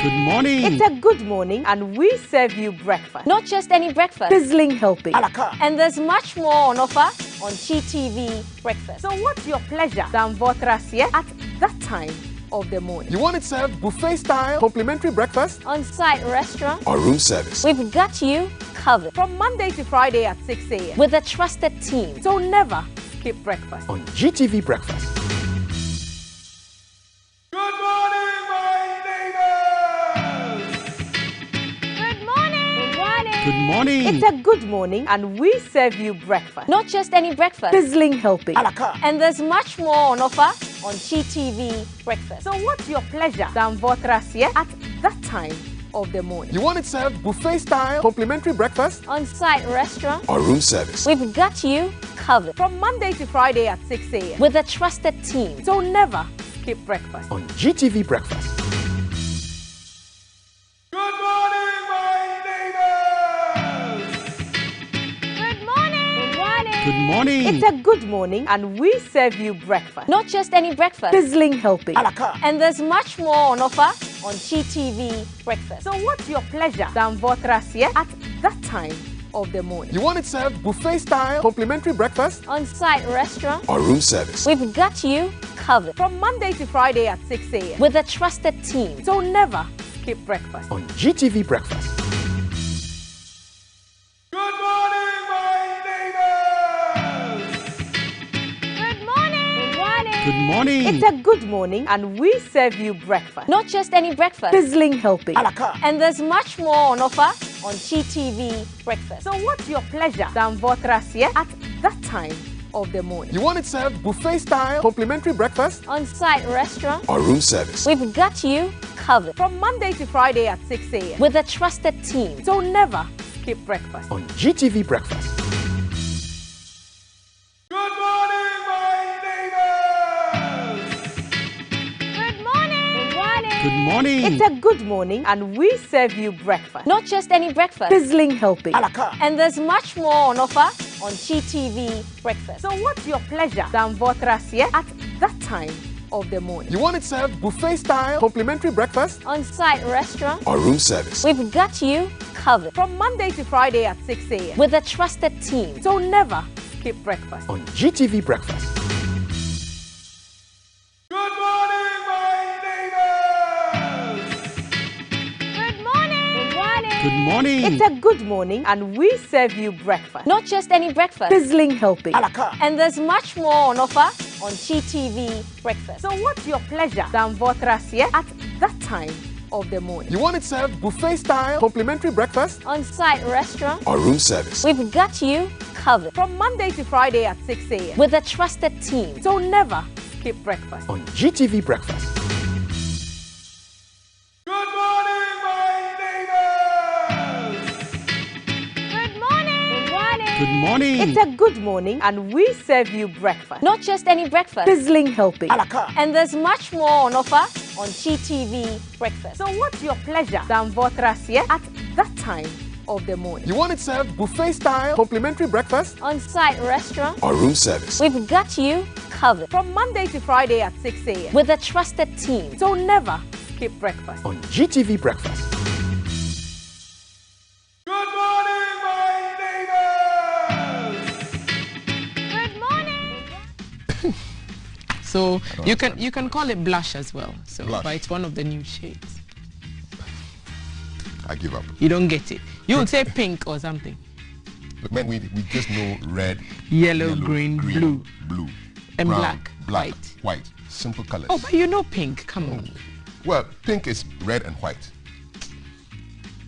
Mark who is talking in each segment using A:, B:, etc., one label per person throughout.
A: Good morning.
B: It's a good morning and we serve you breakfast.
C: Not just any breakfast.
B: Sizzling helping.
C: And there's much more on offer on GTV breakfast.
B: So what's your pleasure than Votrasia at that time of the morning?
A: You want it served buffet style, complimentary breakfast,
C: On-site restaurant,
A: or room service?
C: we've got you covered.
B: From Monday to Friday at 6 a.m.
C: With a trusted team.
B: So never skip breakfast.
A: On GTV breakfast.
D: Good morning, my neighbors!
C: Good morning. Good morning.
A: Good morning.
B: It's a good morning and we serve you breakfast.
C: Not just any breakfast.
B: Sizzling helping.
C: And there's much more on offer on GTV breakfast.
B: So what's your pleasure than Votrasia at that time of the morning?
A: You want it served buffet style, complimentary breakfast,
C: On-site restaurant,
A: or room service?
C: we've got you covered.
B: From Monday to Friday at 6 a.m.
C: With a trusted team.
B: So never skip breakfast.
A: On GTV breakfast.
D: Good morning, my neighbors!
C: Good morning. Good morning.
A: Good morning.
B: It's a good morning and we serve you breakfast.
C: Not just any breakfast.
B: Sizzling helping.
C: And there's much more on offer on GTV breakfast.
B: So what's your pleasure than Votrasia at that time of the morning?
A: You want it served buffet style, complimentary breakfast,
C: On-site restaurant,
A: or room service?
C: we've got you covered.
B: From Monday to Friday at 6 a.m.
C: With a trusted team.
B: So never skip breakfast.
A: On GTV breakfast.
D: Good morning, my neighbors!
C: Good morning. Good morning.
A: Good morning.
B: It's a good morning and we serve you breakfast.
C: Not just any breakfast.
B: Sizzling helping.
C: And there's much more on offer on GTV breakfast.
B: So what's your pleasure than Votrasia at that time of the morning?
A: You want it served buffet style, complimentary breakfast,
C: On-site restaurant,
A: or room service?
C: we've got you covered.
B: From Monday to Friday at 6 a.m.
C: With a trusted team.
B: So never skip breakfast.
A: On GTV breakfast.
D: Good morning, my neighbors!
C: Good morning. Good morning.
A: Good morning.
B: It's a good morning and we serve you breakfast.
C: Not just any breakfast.
B: Sizzling helping.
C: And there's much more on offer on GTV breakfast.
B: So what's your pleasure than Votrasia at that time of the morning?
A: You want it served buffet style, complimentary breakfast,
C: On-site restaurant,
A: or room service?
C: we've got you covered.
B: From Monday to Friday at 6 a.m.
C: With a trusted team.
B: So never skip breakfast.
A: On GTV breakfast.
D: Good morning, my neighbors!
C: Good morning. Good morning.
A: Good morning.
B: It's a good morning and we serve you breakfast.
C: Not just any breakfast.
B: Sizzling helping.
C: And there's much more on offer on GTV breakfast.
B: So what's your pleasure than Votrasia at that time of the morning?
A: You want it served buffet style, complimentary breakfast,
C: On-site restaurant,
A: or room service?
C: we've got you covered.
B: From Monday to Friday at 6 a.m.
C: With a trusted team.
B: So never skip breakfast.
A: On GTV breakfast.
D: Good morning, my neighbors!
C: Good morning. Good morning.
A: Good morning.
B: It's a good morning and we serve you breakfast.
C: Not just any breakfast.
B: Sizzling helping.
C: And there's much more on offer on GTV breakfast.
B: So what's your pleasure than Votrasia at that time of the morning?
A: You want it served buffet style, complimentary breakfast,
C: On-site restaurant,
A: or room service?
C: we've got you covered.
B: From Monday to Friday at 6 a.m.
C: With a trusted team.
B: So never skip breakfast.
A: On GTV breakfast.
D: Good morning, my neighbors!
C: Good morning.
E: So you can call it blush as well. So,
F: Blush.
E: but it's one of the new shades.
F: I give up.
E: You don't get it. You would say pink or something.
F: Look, man, we just know red,
E: Yellow, green, blue,
F: blue,
E: and
F: brown,
E: black,
F: white. Simple colors.
E: Oh, but you know pink. Come on.
F: Well, pink is red and white.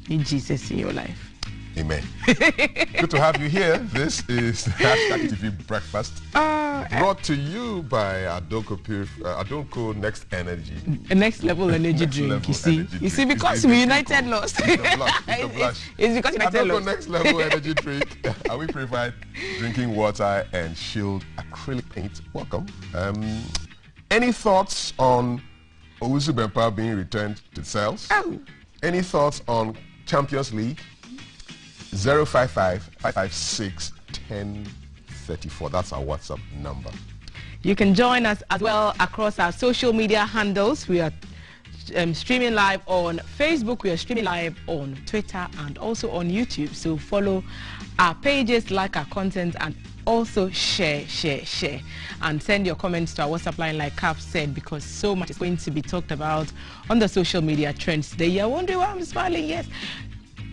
E: Need Jesus in your life.
F: Amen. Good to have you here. This is Hashtag TV Breakfast, brought to you by Adonco Next Energy.
E: Next level energy
F: Next
E: drink.
F: level
E: You see,
F: energy
E: you see,
F: drink.
E: because
F: It's
E: we
F: the
E: United
F: drink.
E: lost.
F: It's the blush. It's the blush.
E: It's because United
F: Adonco
E: lost.
F: Next Level Energy Drink. We provide drinking water and shield acrylic paint. Welcome. Any thoughts on Owusu Bempah being returned to sales? Any thoughts on Champions League? 055-556-1034. That's our WhatsApp number.
E: You can join us as well across our social media handles. We are streaming live on Facebook. We are streaming live on Twitter and also on YouTube. So follow our pages, like our content, and also share and send your comments to our WhatsApp line like Kaf said, because so much is going to be talked about on the social media trends today. You're wondering why I'm smiling? Yes,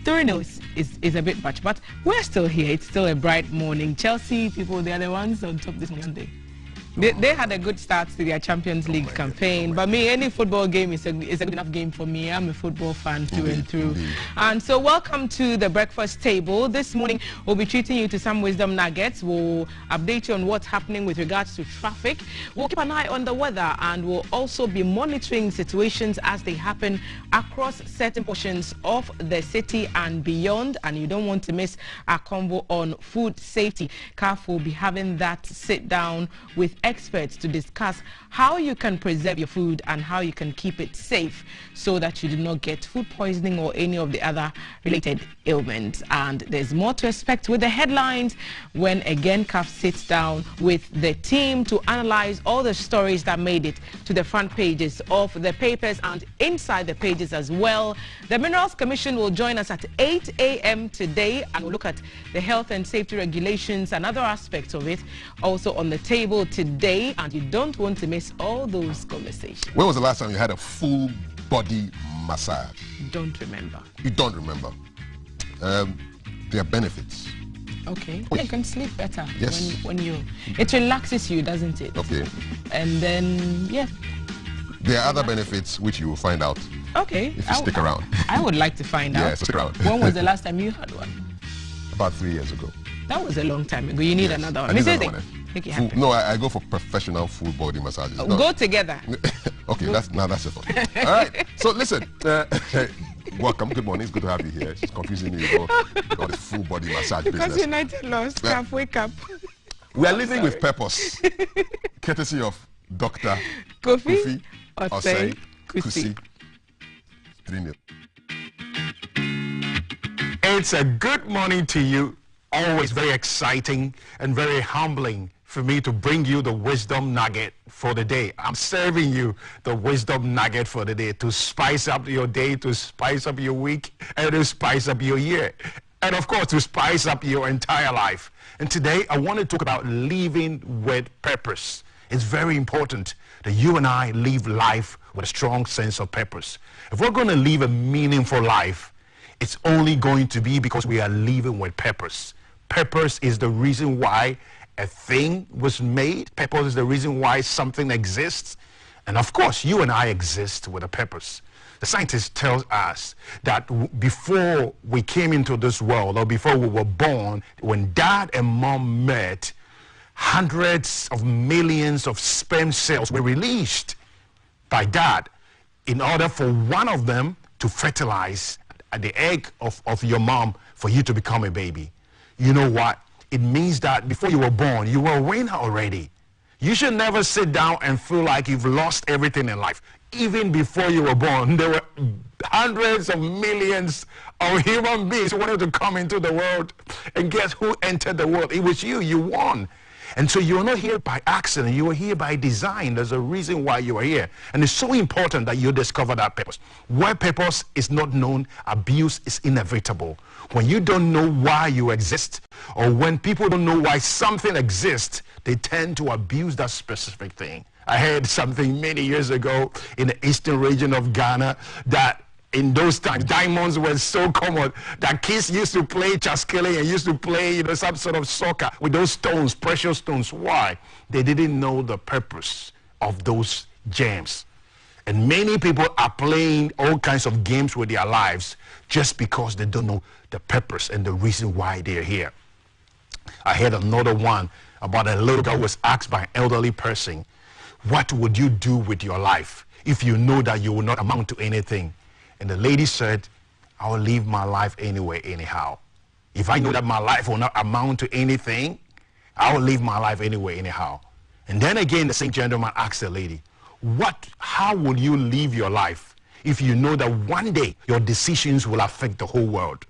E: 3-0 is a bit much, but we're still here. It's still a bright morning. Chelsea people, they are the ones on top this Monday. They had a good start to their Champions League campaign, but me, any football game is a good enough game for me. I'm a football fan through and through. And so welcome to the breakfast table. This morning we'll be treating you to some wisdom nuggets. We'll update you on what's happening with regards to traffic. We'll keep an eye on the weather, and we'll also be monitoring situations as they happen across certain portions of the city and beyond. And you don't want to miss our convo on food safety. CAF will be having that sit down with experts to discuss how you can preserve your food and how you can keep it safe so that you do not get food poisoning or any of the other related ailments. And there's more to expect with the headlines when again CAF sits down with the team to analyze all the stories that made it to the front pages of the papers and inside the pages as well. The Minerals Commission will join us at 8 a.m. today, and we'll look at the health and safety regulations and other aspects of it also on the table today, and you don't want to miss all those conversations.
F: When was the last time you had a full body massage?
E: Don't remember.
F: You don't remember. There are benefits.
E: Okay. You can sleep better.
F: Yes.
E: when you, it relaxes you, doesn't it?
F: Okay.
E: And then, yeah.
F: There are other benefits which you will find out.
E: Okay.
F: If you stick around.
E: I would like to find out.
F: Yeah, so stick around.
E: When was the last time you had one?
F: About 3 years ago.
E: That was a long time ago. You need
F: Yes,
E: another one.
F: I need another one.
E: Make it happen.
F: No, I go for professional full body massages. No.
E: Go together.
F: Okay, that's your fault. All right. So listen, welcome. Good morning. It's good to have you here. It's confusing me with all this full body massage
E: Because
F: business.
E: United lost. CAF, wake up.
F: We are living with purpose, courtesy of Dr.
E: Kofi
F: Osei
E: Kusi.
F: 3-0.
G: It's a good morning to you. Always very exciting and very humbling for me to bring you the wisdom nugget for the day. I'm serving you the wisdom nugget for the day to spice up your day, to spice up your week, and to spice up your year. And of course, to spice up your entire life. And today, I want to talk about living with purpose. It's very important that you and I live life with a strong sense of purpose. If we're going to live a meaningful life, it's only going to be because we are living with purpose. Purpose is the reason why a thing was made. Purpose is the reason why something exists. And of course, you and I exist with a purpose. The scientists tell us that before we came into this world, or before we were born, when dad and mom met, hundreds of millions of sperm cells were released by dad in order for one of them to fertilize the egg of your mom for you to become a baby. You know what? It means that before you were born, you were a winner already. You should never sit down and feel like you've lost everything in life. Even before you were born, there were hundreds of millions of human beings who wanted to come into the world. And guess who entered the world? It was you. You won. And so you're not here by accident. You are here by design. There's a reason why you are here. And it's so important that you discover that purpose. Where purpose is not known, abuse is inevitable. When you don't know why you exist, or when people don't know why something exists, they tend to abuse that specific thing. I heard something many years ago in the eastern region of Ghana that in those times, diamonds were so common that kids used to play chaskele and used to play, some sort of soccer with those stones, precious stones. Why? They didn't know the purpose of those gems. And many people are playing all kinds of games with their lives just because they don't know the purpose and the reason why they're here. I heard another one about a little girl who was asked by an elderly person, what would you do with your life if you know that you will not amount to anything? And the lady said, I will live my life anyway, anyhow. If I know that my life will not amount to anything, I will live my life anyway, anyhow. And then again, the same gentleman asked the lady, how will you live your life if you know that one day your decisions will affect the whole world?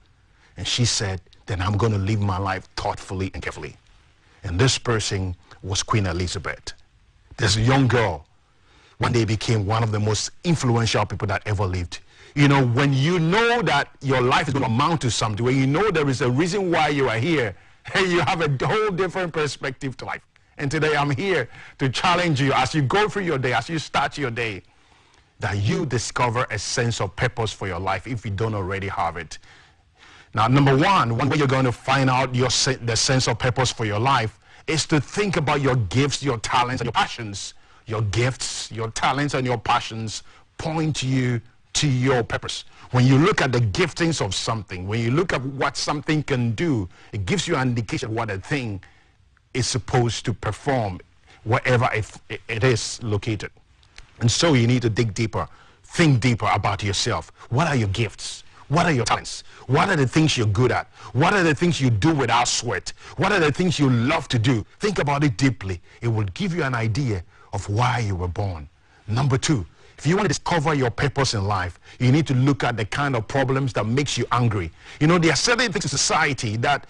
G: And she said, then I'm going to live my life thoughtfully and carefully. And this person was Queen Elizabeth. This young girl when they became one of the most influential people that ever lived. You know, when you know that your life is going to amount to something, when you know there is a reason why you are here, you have a whole different perspective to life. And today I'm here to challenge you as you go through your day, as you start your day, that you discover a sense of purpose for your life if you don't already have it. Now, number one way you're going to find out the sense of purpose for your life is to think about your gifts, your talents, and your passions. Your gifts, your talents, and your passions point you to your purpose. When you look at the giftings of something, when you look at what something can do, it gives you an indication of what a thing is supposed to perform wherever it is located. And so you need to dig deeper, think deeper about yourself. What are your gifts? What are your talents? What are the things you're good at? What are the things you do without sweat? What are the things you love to do? Think about it deeply. It will give you an idea of why you were born. Number two, if you want to discover your purpose in life, you need to look at the kind of problems that makes you angry. You know, there are certain things in society that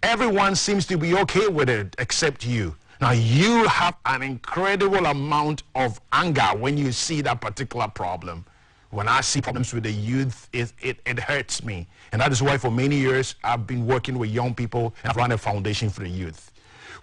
G: everyone seems to be okay with it except you. Now, you have an incredible amount of anger when you see that particular problem. When I see problems with the youth, it hurts me. And that is why for many years I've been working with young people and I've run a foundation for the youth.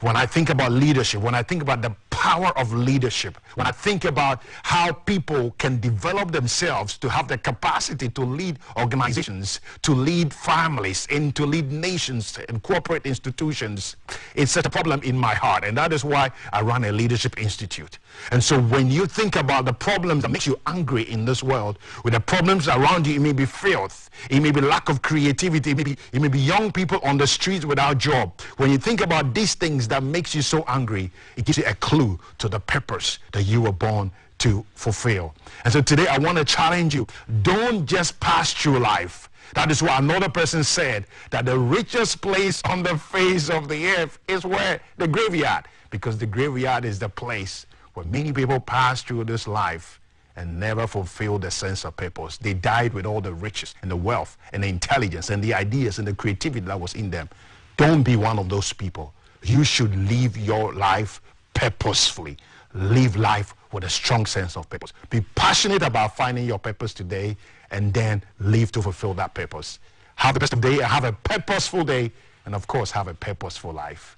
G: When I think about leadership, when I think about the power of leadership, when I think about how people can develop themselves to have the capacity to lead organizations, to lead families, and to lead nations and corporate institutions, it's such a problem in my heart. And that is why I run a leadership institute. And so when you think about the problems that makes you angry in this world, with the problems around you, it may be filth, it may be lack of creativity, it may be young people on the streets without job. When you think about these things that makes you so angry, it gives you a clue to the purpose that you were born to fulfill. And so today I want to challenge you. Don't just pass through life. That is why another person said that the richest place on the face of the earth is where? The graveyard. Because the graveyard is the place where many people pass through this life and never fulfill the sense of purpose. They died with all the riches and the wealth and the intelligence and the ideas and the creativity that was in them. Don't be one of those people. You should live your life purposefully. Live life with a strong sense of purpose. Be passionate about finding your purpose today and then live to fulfill that purpose. Have the best of the day, have a purposeful day, and of course have a purposeful life.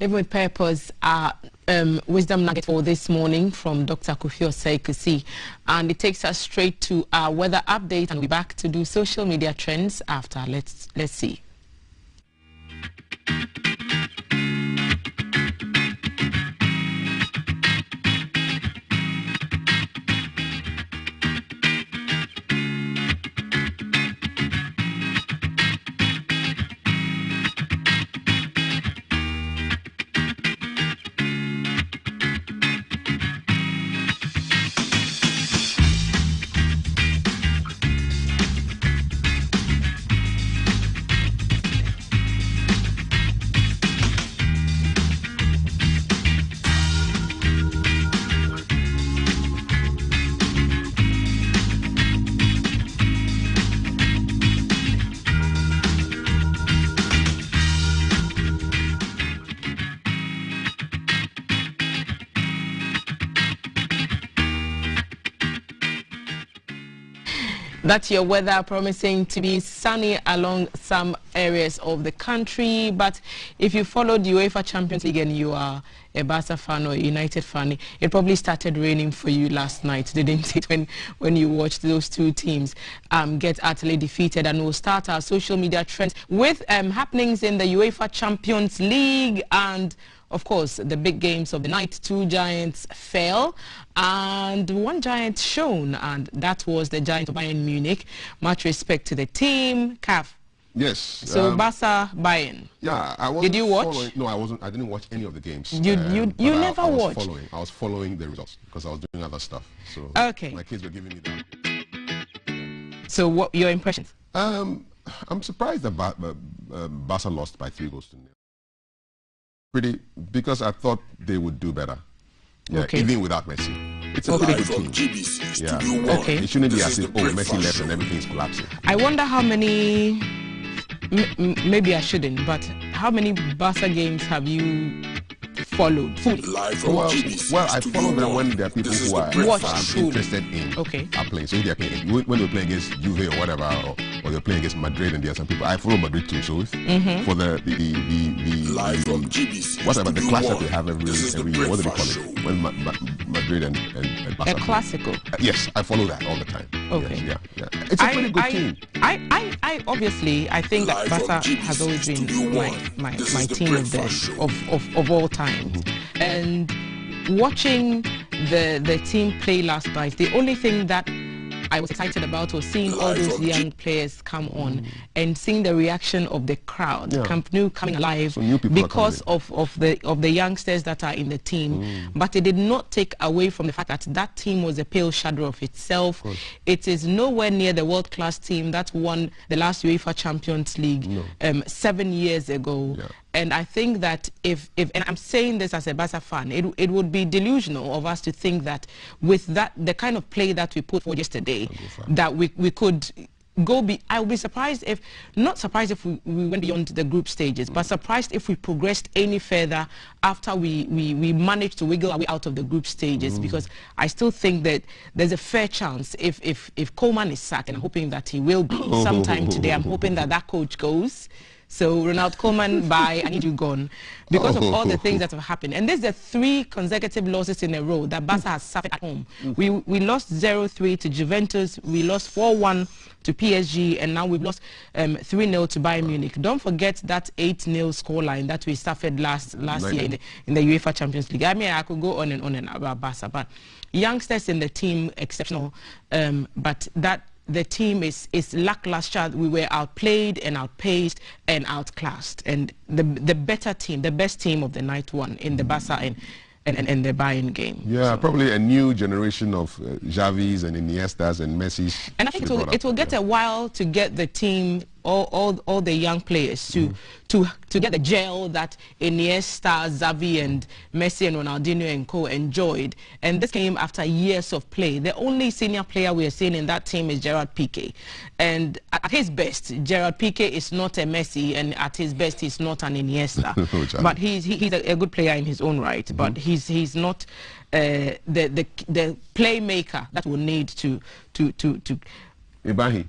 E: Living with Purpose, wisdom nugget for this morning from Dr. Kofi Osei-Kusi. And it takes us straight to our weather update, and we'll be back to do social media trends after. Let's see. That's your weather, promising to be sunny along some areas of the country. But if you followed the UEFA Champions League and you are a Barca fan or a United fan, it probably started raining for you last night, didn't it, when you watched those two teams get utterly defeated? And we'll start our social media trends with happenings in the UEFA Champions League. And of course, the big games of the night, two giants fell and one giant shone, and that was the giant of Bayern Munich. Much respect to the team. CAF.
F: Yes.
E: So Barca, Bayern.
F: Yeah, I wasn't.
E: Did you watch?
F: No, I wasn't. I didn't watch any of the games.
E: You never watched.
F: I was following the results because I was doing other stuff. So
E: okay.
F: My kids were giving me that.
E: So what your impressions?
F: I'm surprised that Barca lost by 3-0. Because I thought they would do better. Yeah,
E: okay.
F: Even without Messi. It's a pretty good team.
D: GBC,
F: yeah.
E: Okay.
F: It shouldn't be as if, oh, Messi left and everything's collapsing.
E: I wonder how many, maybe I shouldn't, but how many Barca games have you followed fully?
F: Well, I follow them when there are people who are interested in are playing. So if they are playing, when they're playing against Juve or whatever, or they're playing against Madrid, and there are some people, I follow Madrid too. So if, for the whatever the clash that they have every year, what do they call it? When Madrid and Barca.
E: A classical.
F: Yes, I follow that all the time.
E: Okay.
F: Yes, yeah. It's a pretty good team.
E: I obviously I think that Barca has always been my team of all time. And watching the team play last night, the only thing that I was excited about was seeing all those young players come on and seeing the reaction of the crowd, Camp Nou coming alive because of the youngsters that are in the team. But it did not take away from the fact that that team was a pale shadow of itself. It is nowhere near the world-class team that won the last UEFA Champions League 7 years ago. And I think that and I'm saying this as a Barca fan, it would be delusional of us to think that with the kind of play that we put forward yesterday, that we could I would be surprised if, not surprised if we went beyond the group stages, but surprised if we progressed any further after we managed to wiggle our way out of the group stages, because I still think that there's a fair chance if Koeman is sacked, and I'm hoping that he will be sometime today. I'm hoping that coach goes. So Ronald Koeman, bye, I need you gone, because of all the things that have happened. And there's the 3 consecutive losses in a row that Barca has suffered at home. We lost 0-3 to Juventus, we lost 4-1 to PSG, and now we've lost 3-0 to Bayern Munich. Don't forget that 8-0 scoreline that we suffered last year in the UEFA Champions League. I mean, I could go on and on about Barca, but youngsters in the team, exceptional, but that the team is lackluster. We were outplayed and outpaced and outclassed, and the better team, the best team of the night won in the Barca and the Bayern game. Yeah,
F: so probably a new generation of Xavis and Iniestas and Messis.
E: And I think it will get a while to get the team, all the young players to get the gel that Iniesta, Xavi and Messi and Ronaldinho and co enjoyed. And this came after years of play. The only senior player we are seeing in that team is Gerard Piqué. And at his best, Gerard Piqué is not a Messi, and at his best, he's not an Iniesta. But he's a good player in his own right. But he's not the playmaker that will need to
F: Ibahi.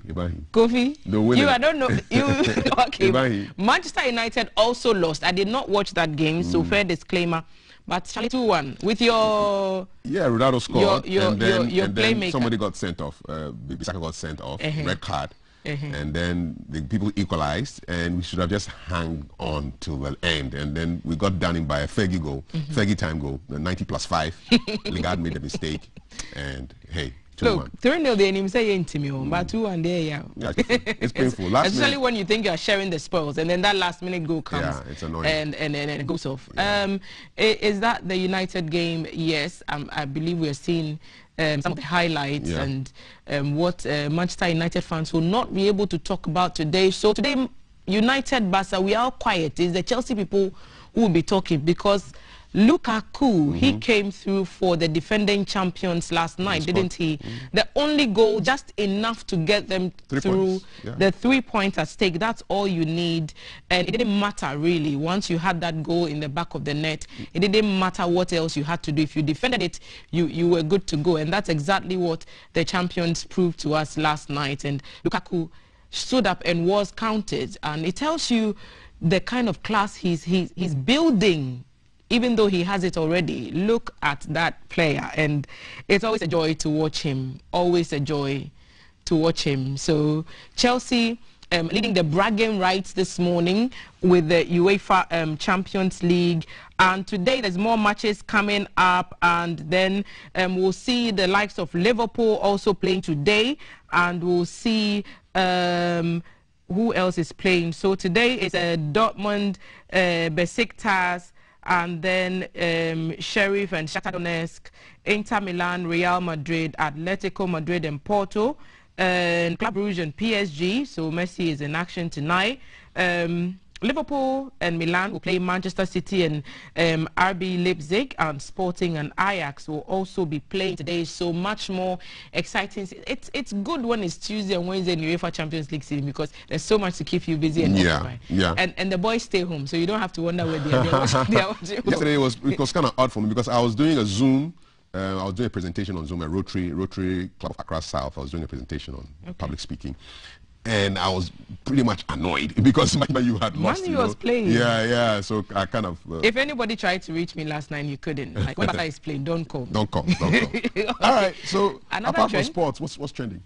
E: Kofi,
F: the winner.
E: I don't know. Okay.
F: Ibahi.
E: Manchester United also lost. I did not watch that game, so fair disclaimer. But 2-1 with your
F: Ronaldo scored,
E: your
F: and then
E: playmaker.
F: Somebody got sent off. Bissaka got sent off, red card, and then the people equalized, and we should have just hung on till the end. And then we got done in by a Fergie goal, Fergie time goal, 90+5. Lingard made a mistake, and hey.
E: Look, 3-0 the enemy say into me, but 2-1 there,
F: yeah, it's painful.
E: Especially when you think you are sharing the spoils, and then that last minute goal comes.
F: Yeah, it's annoying.
E: And it goes off.
F: Yeah.
E: Is that the United game? Yes, I believe we are seeing some of the highlights and what Manchester United fans will not be able to talk about today. So today, United Barca, we are quiet. It's the Chelsea people who will be talking, because Lukaku, he came through for the defending champions last night, didn't he? The only goal, just enough to get them through the 3 points at stake. That's all you need. And it didn't matter, really. Once you had that goal in the back of the net, it didn't matter what else you had to do. If you defended it, you were good to go. And that's exactly what the champions proved to us last night. And Lukaku stood up and was counted. And it tells you the kind of class he's building. Even though he has it already, look at that player, and it's always a joy to watch him. Always a joy to watch him. So Chelsea leading the bragging rights this morning with the UEFA Champions League. And today there's more matches coming up, and then we'll see the likes of Liverpool also playing today, and we'll see who else is playing. So today is Dortmund, Besiktas, and then Sheriff and Shakhtar Donetsk, Inter Milan, Real Madrid, Atletico Madrid and Porto, and Club Brugge and PSG. So Messi is in action tonight. Liverpool and Milan will play Manchester City and RB Leipzig, and Sporting and Ajax will also be playing today. So much more exciting. It's good when it's Tuesday and Wednesday in UEFA Champions League season because there's so much to keep you busy and occupied.
F: Yeah.
E: And the boys stay home, so you don't have to wonder where they are. They are watching.
F: Yesterday it was kind of odd for me because I was doing a Zoom. I was doing a presentation on Zoom at Rotary Club of Accra South. I was doing a presentation on public speaking. And I was pretty much annoyed because you had lost.
E: Manu was playing.
F: Yeah. So I kind of.
E: If anybody tried to reach me last night, you couldn't. Like when Bata is playing, don't call.
F: Don't call. Okay. All right. So apart from sports, what's trending?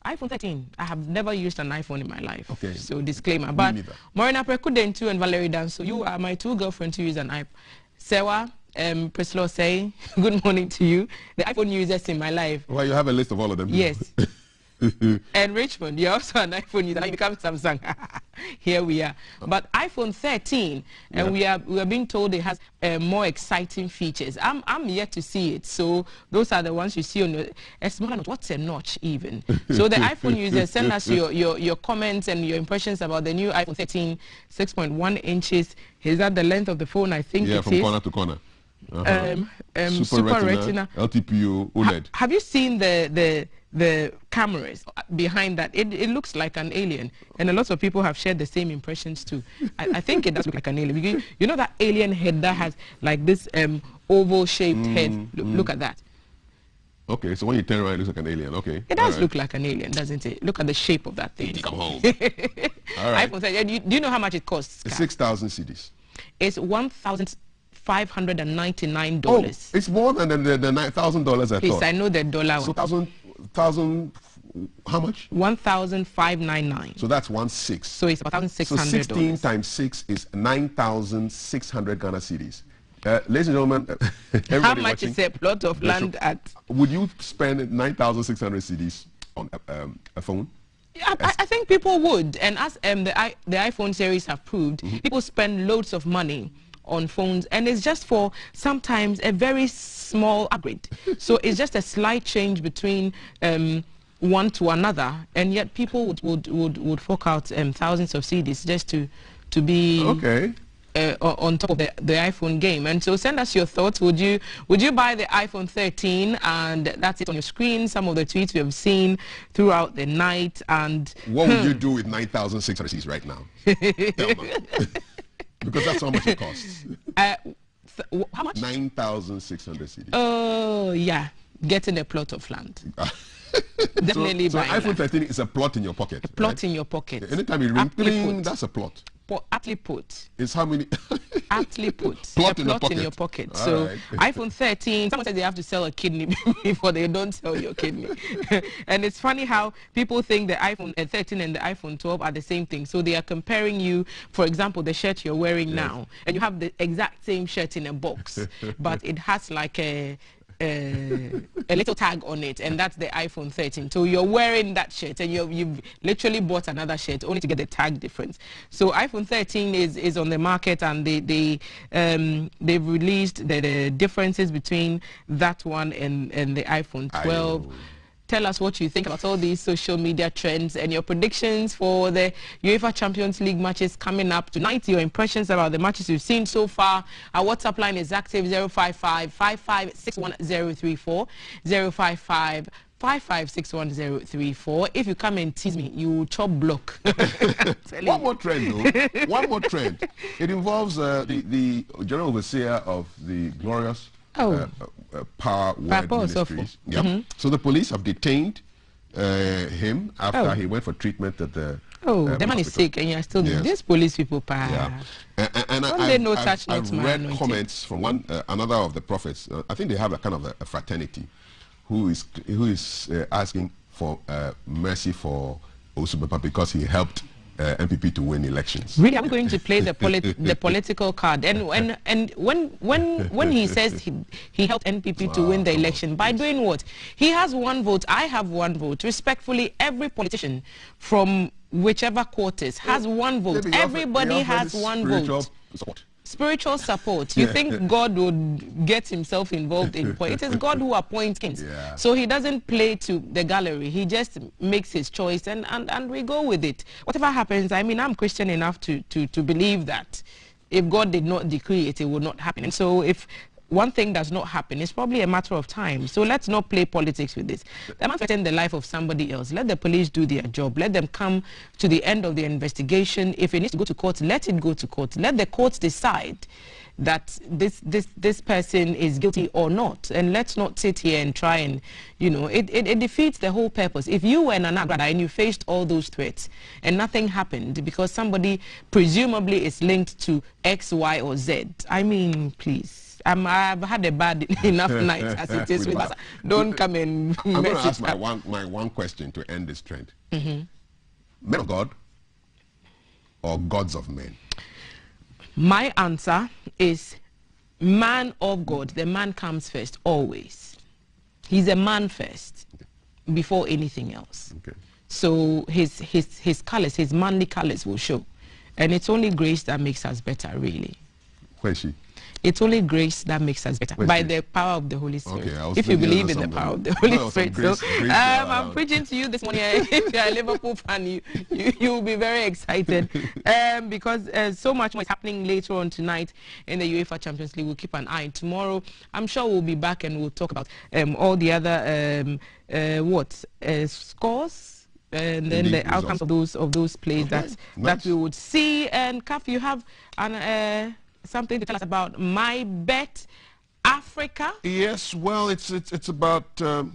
E: iPhone 13. I have never used an iPhone in my life.
F: Okay.
E: So disclaimer. But Morena Prekudentu and Valerie Danso, you are my two girlfriends who use an iPhone. Sewa, Prislo say, good morning to you. The iPhone users in my life.
F: Well, you have a list of all of them.
E: Yes. And Richmond, you're also an iPhone user. You become Samsung. Here we are. But iPhone 13, and we are being told it has more exciting features. I'm yet to see it. So those are the ones you see on the smaller note. What's a notch even? So the iPhone users, send us your comments and your impressions about the new iPhone 13, 6.1 inches. Is that the length of the phone? I think it is.
F: Yeah, from corner to corner. Super Retina, LTPO, OLED.
E: Have you seen the cameras behind that? It looks like an alien, and a lot of people have shared the same impressions too. I think it does look like an alien. Because you know that alien head that has like this oval shaped head. Look at that.
F: Okay, so when you turn around, it looks like an alien. Okay,
E: it does look like an alien, doesn't it? Look at the shape of that thing.
F: Come home. All right.
E: iPhone, do you know how much it costs?
F: 6,000 CDs.
E: It's $1,599.
F: Oh, it's more than the $9,000 I
E: Please,
F: thought.
E: I know the dollar one.
F: So thousand, how much?
E: 1,599.
F: So that's 1/6.
E: So it's about $1,600.
F: So 16 times 6 is 9,600 Ghana cedis. Ladies and gentlemen,
E: how much is a plot of land at?
F: Would you spend 9,600 CDs on a phone?
E: Yeah, I think people would, and as the iPhone series have proved, people spend loads of money on phones, and it's just for sometimes a very small upgrade. So it's just a slight change between one to another, and yet people would fork out thousands of CDs just to be on top of the iPhone game. And so send us your thoughts. Would you buy the iPhone 13? And that's it on your screen. Some of the tweets we have seen throughout the night. And
F: what would you do with 9,600 CDs right now? Tell me. Because that's how much it costs.
E: How much?
F: 9,600 CDs.
E: Oh yeah, getting a plot of land. Definitely
F: so
E: buying
F: iPhone
E: that.
F: 13 is a plot in your pocket.
E: A plot in your pocket.
F: Anytime you ring, ding, that's a plot.
E: Aptly put.
F: It's how many?
E: Aptly put.
F: Plot
E: a plot in your pocket.
F: All
E: so
F: right.
E: iPhone 13, someone said they have to sell a kidney before they don't sell your kidney. And it's funny how people think the iPhone 13 and the iPhone 12 are the same thing. So they are comparing you, for example, the shirt you're wearing now, and you have the exact same shirt in a box, but it has like a little tag on it, and that's the iPhone 13. So you're wearing that shirt, and you've literally bought another shirt only to get the tag difference. So iPhone 13 is on the market, and they've released the differences between that one and the iPhone 12. Tell us what you think about all these social media trends and your predictions for the UEFA Champions League matches coming up tonight. Your impressions about the matches you've seen so far. Our WhatsApp line is active 055-5561-034, 055-5561-034. If you come and tease me, you will chop block.
F: One more trend, though. One more trend. It involves the General Overseer of the glorious Power Word Ministries. So the police have detained him after he went for treatment at the
E: the man is sick and you're still doing these police people.
F: And I've read comments from another of the prophets. I think they have a kind of a fraternity who is asking for mercy for Osubempa because he helped MPP to win elections.
E: Really, I'm going to play the political card. And when he says he helped NPP to win the election by doing what? He has one vote. I have one vote. Respectfully, every politician from whichever quarters has one vote. Everybody has one vote.
F: Support.
E: spiritual support. You think God would get himself involved in it is God who appoints kings.
F: Yeah.
E: So he doesn't play to the gallery. He just makes his choice and we go with it. Whatever happens, I mean, I'm Christian enough to believe that if God did not decree it, it would not happen. And so if one thing does not happen, it's probably a matter of time. So let's not play politics with this. They're not threatening the life of somebody else. Let the police do their job. Let them come to the end of the investigation. If it needs to go to court, let it go to court. Let the courts decide that this person is guilty or not. And let's not sit here and try and, you know, it defeats the whole purpose. If you were an Anagrada and you faced all those threats and nothing happened because somebody presumably is linked to X, Y, or Z, I mean, please. I've had a bad enough night as it is with us. Don't come and
F: I'm going to ask my one question to end this trend. Men of God or gods of men?
E: My answer is man of God. The man comes first, always. He's a man first, before anything else.
F: Okay.
E: So his colors, his manly colors will show. And it's only grace that makes us better, really.
F: Where is she?
E: It's only grace that makes us better, by the power of the Holy Spirit.
F: Okay,
E: if you believe in the power of the Holy Spirit.
F: Grace,
E: so
F: grace
E: I'm preaching to you this morning. If you're a Liverpool fan, you'll be very excited because so much more is happening later on tonight in the UEFA Champions League. We'll keep an eye. Tomorrow, I'm sure we'll be back and we'll talk about all the other scores. And then the outcomes of those plays that we would see. And Kaf, you have something to tell us about My Bet Africa?
F: Yes, well, it's about. So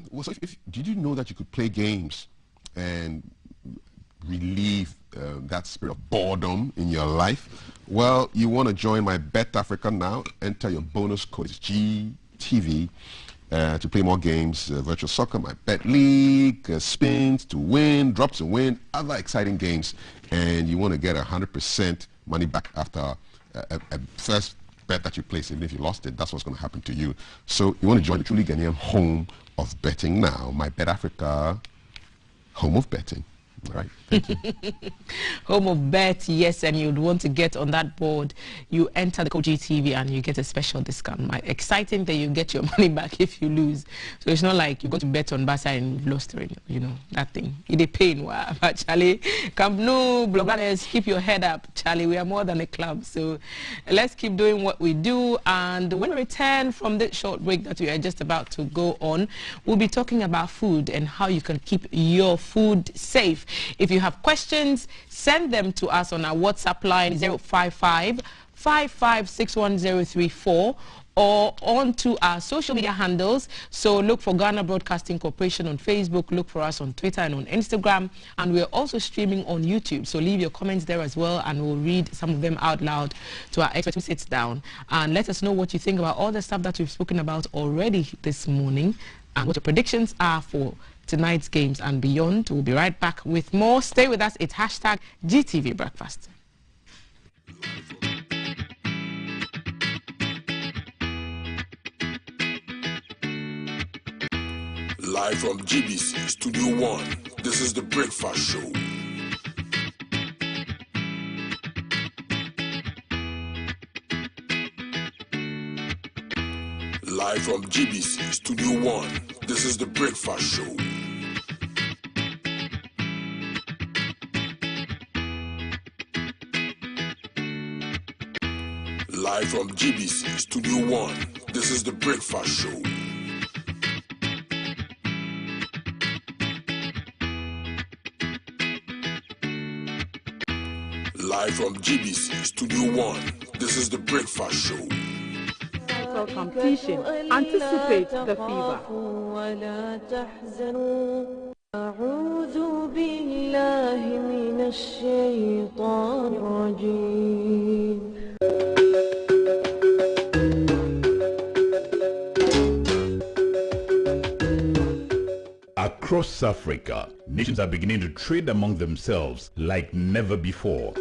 F: did you know that you could play games and relieve that spirit of boredom in your life? Well, you want to join My Bet Africa now? Enter your bonus code. It's GTV. To play more games, virtual soccer, My Bet League, spins to win, drops to win, other exciting games, and you want to get 100% money back after a first bet that you place. Even if you lost it, that's what's going to happen to you. So you want to join the truly Ghanaian home of betting now, My Bet Africa, home of betting. All right, thank you.
E: Home of bet, yes, and you'd want to get on that board. You enter the code GTV and you get a special discount. Exciting that you get your money back if you lose. So it's not like you go to bet on Barca and you've lost it, you know, that thing. It's a pain, but Charlie, Camp Nou, bloggers, keep your head up, Charlie. We are more than a club, so let's keep doing what we do. And when we return from this short break that we are just about to go on, we'll be talking about food and how you can keep your food safe. If you have questions, send them to us on our WhatsApp line 055-5561-034 or onto our social media handles. So look for Ghana Broadcasting Corporation on Facebook, look for us on Twitter and on Instagram, and we're also streaming on YouTube. So leave your comments there as well, and we'll read some of them out loud to our expert who sits down. And let us know what you think about all the stuff that we've spoken about already this morning and what your predictions are for tonight's games and beyond. We'll be right back with more. Stay with us. It's hashtag GTV Breakfast.
H: Live from GBC Studio 1, this is the Breakfast Show. Live from GBC Studio 1, this is the Breakfast Show. Live from GBC Studio 1, this is the Breakfast Show. Live from GBC Studio 1, this is the Breakfast Show.
B: Competition. Anticipate the fever.
I: Across Africa, nations are beginning to trade among themselves like never before,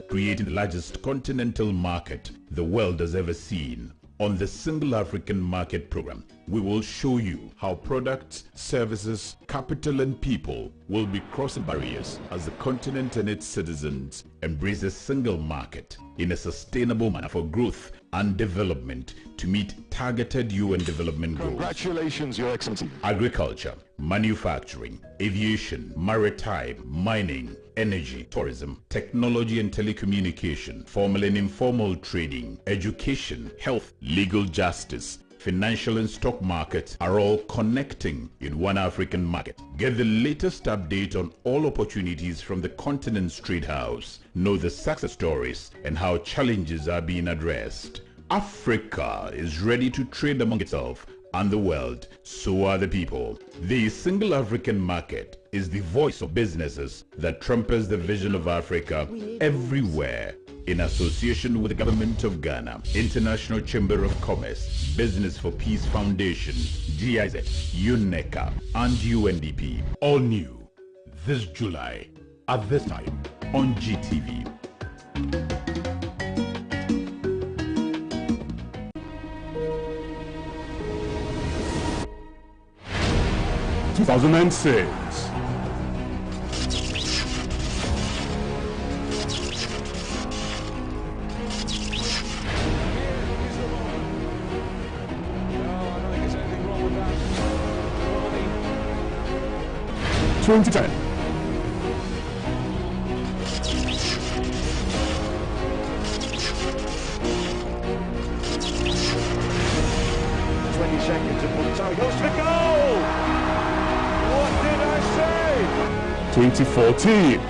I: creating the largest continental market the world has ever seen. On the Single African Market Program, we will show you how products, services, capital and people will be crossing barriers as the continent and its citizens embrace a single market in a sustainable manner for growth and development to meet targeted UN development goals.
J: Congratulations, Your Excellency.
I: Agriculture, manufacturing, aviation, maritime, mining, energy, tourism, technology and telecommunication, formal and informal trading, education, health, legal justice, financial and stock markets are all connecting in one African market. Get the latest update on all opportunities from the continent's trade house. Know the success stories and how challenges are being addressed. Africa is ready to trade among itself and the world. So are the people. The Single African Market is the voice of businesses that trumpets the vision of Africa everywhere. In association with the Government of Ghana, International Chamber of Commerce, Business for Peace Foundation, GIZ, UNECA, and UNDP. All new this July at this time on GTV.
J: (2006). (2010).
K: Seconds of full time. Goes for goal! What did I say?
J: 2014.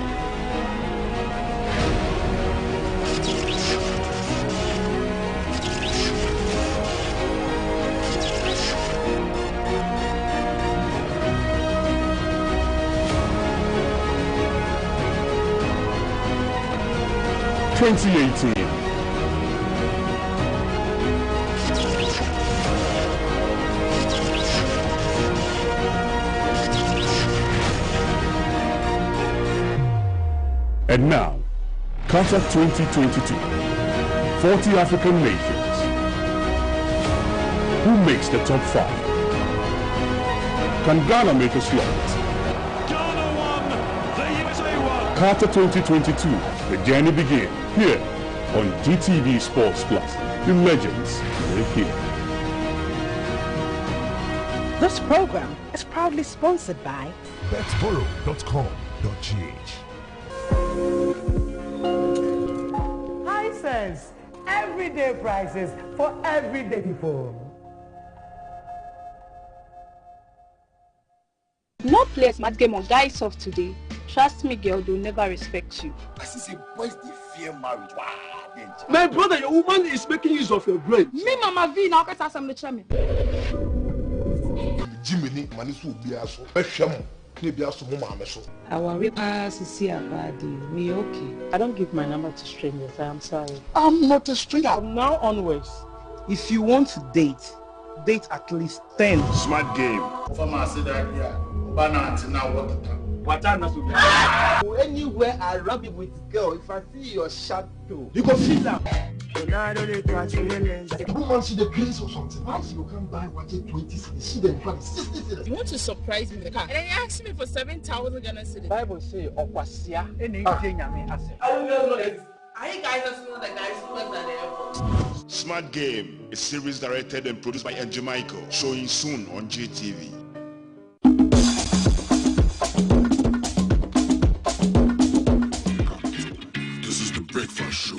J: (2018). And now, Qatar 2022, 40 African nations. Who makes the top 5? Can Ghana make a slot?
K: Ghana won! The USA won!
J: Qatar 2022, the journey begins here on GTV Sports Plus. The legends live here.
L: This program is proudly sponsored by
M: betborrow.com.gh.
N: Hisense, everyday prices for everyday people.
O: Not play a smart game on guys soft today. Trust me, girl, they'll never respect you.
P: I see boys they fear marriage.
Q: My brother, your woman is making use of your brain.
O: Me, Mama V, now get us some chairman.
P: Jimmy, Manisu Biaso, Besham, Nibiaso, Mama.
R: Our repairs is here, buddy. Me okay. I don't give my number to strangers. I am sorry.
P: I'm not a stranger.
Q: From now onwards, if you want to date at least 10.
P: Smart game.
Q: Anywhere I rub it with girl, if I see your shadow, you go sit down. So now I don't need to catch feelings.
P: Woman see the grace or something. Why you can't buy what 20 cities? See them 60 cities.
E: You want to surprise me with the car, and then you ask me for 7,000 Ghana cedis.
Q: Bible say, "Okwasia." Any thing I mean, I say.
E: I don't know this. Are you guys also the guys who work at the airport?
H: Smart Game, a series directed and produced by Angie Michael, showing soon on GTV. This is the Breakfast Show.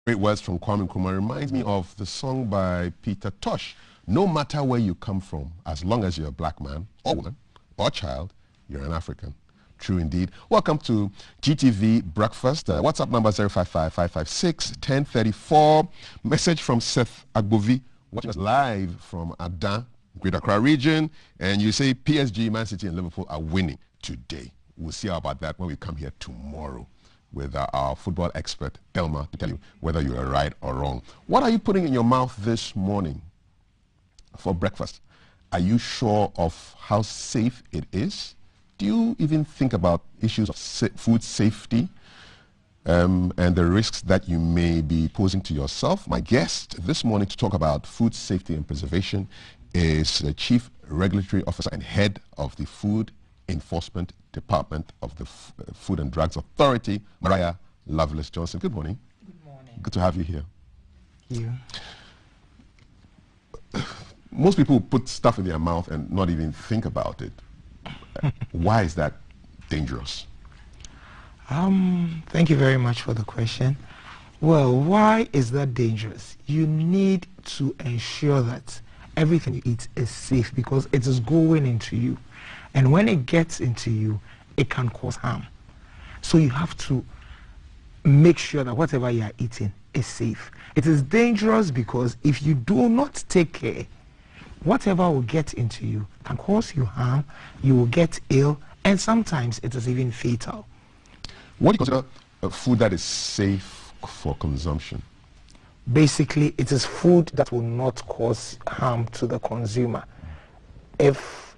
F: Great words from Kwame Nkrumah reminds me of the song by Peter Tosh. No matter where you come from, as long as you're a black man or woman or child, you're an African. true indeed. Welcome to GTV Breakfast. WhatsApp number 055-556-1034. Message from Seth Agbovi, watching us live from Adan, Greater Accra region. And you say PSG, Man City and Liverpool are winning today. We'll see about that when we come here tomorrow with our football expert, Thelma, to tell you whether you are right or wrong. What are you putting in your mouth this morning for breakfast? Are you sure of how safe it is? Do you even think about issues of food safety and the risks that you may be posing to yourself? My guest this morning to talk about food safety and preservation is the Chief Regulatory Officer and Head of the Food Enforcement Department of the Food and Drugs Authority, Mariah Lovelace Johnson. Good morning.
M: Good morning.
F: Good to have you here.
M: Thank you.
F: Most people put stuff in their mouth and not even think about it. Why is that dangerous?
M: Thank you very much for the question. Well, why is that dangerous? You need to ensure that everything you eat is safe because it is going into you. And when it gets into you, it can cause harm. So you have to make sure that whatever you are eating is safe. It is dangerous because if you do not take care, whatever will get into you can cause you harm, you will get ill, and sometimes it is even fatal.
F: What do you consider food that is safe for consumption?
M: Basically, it is food that will not cause harm to the consumer if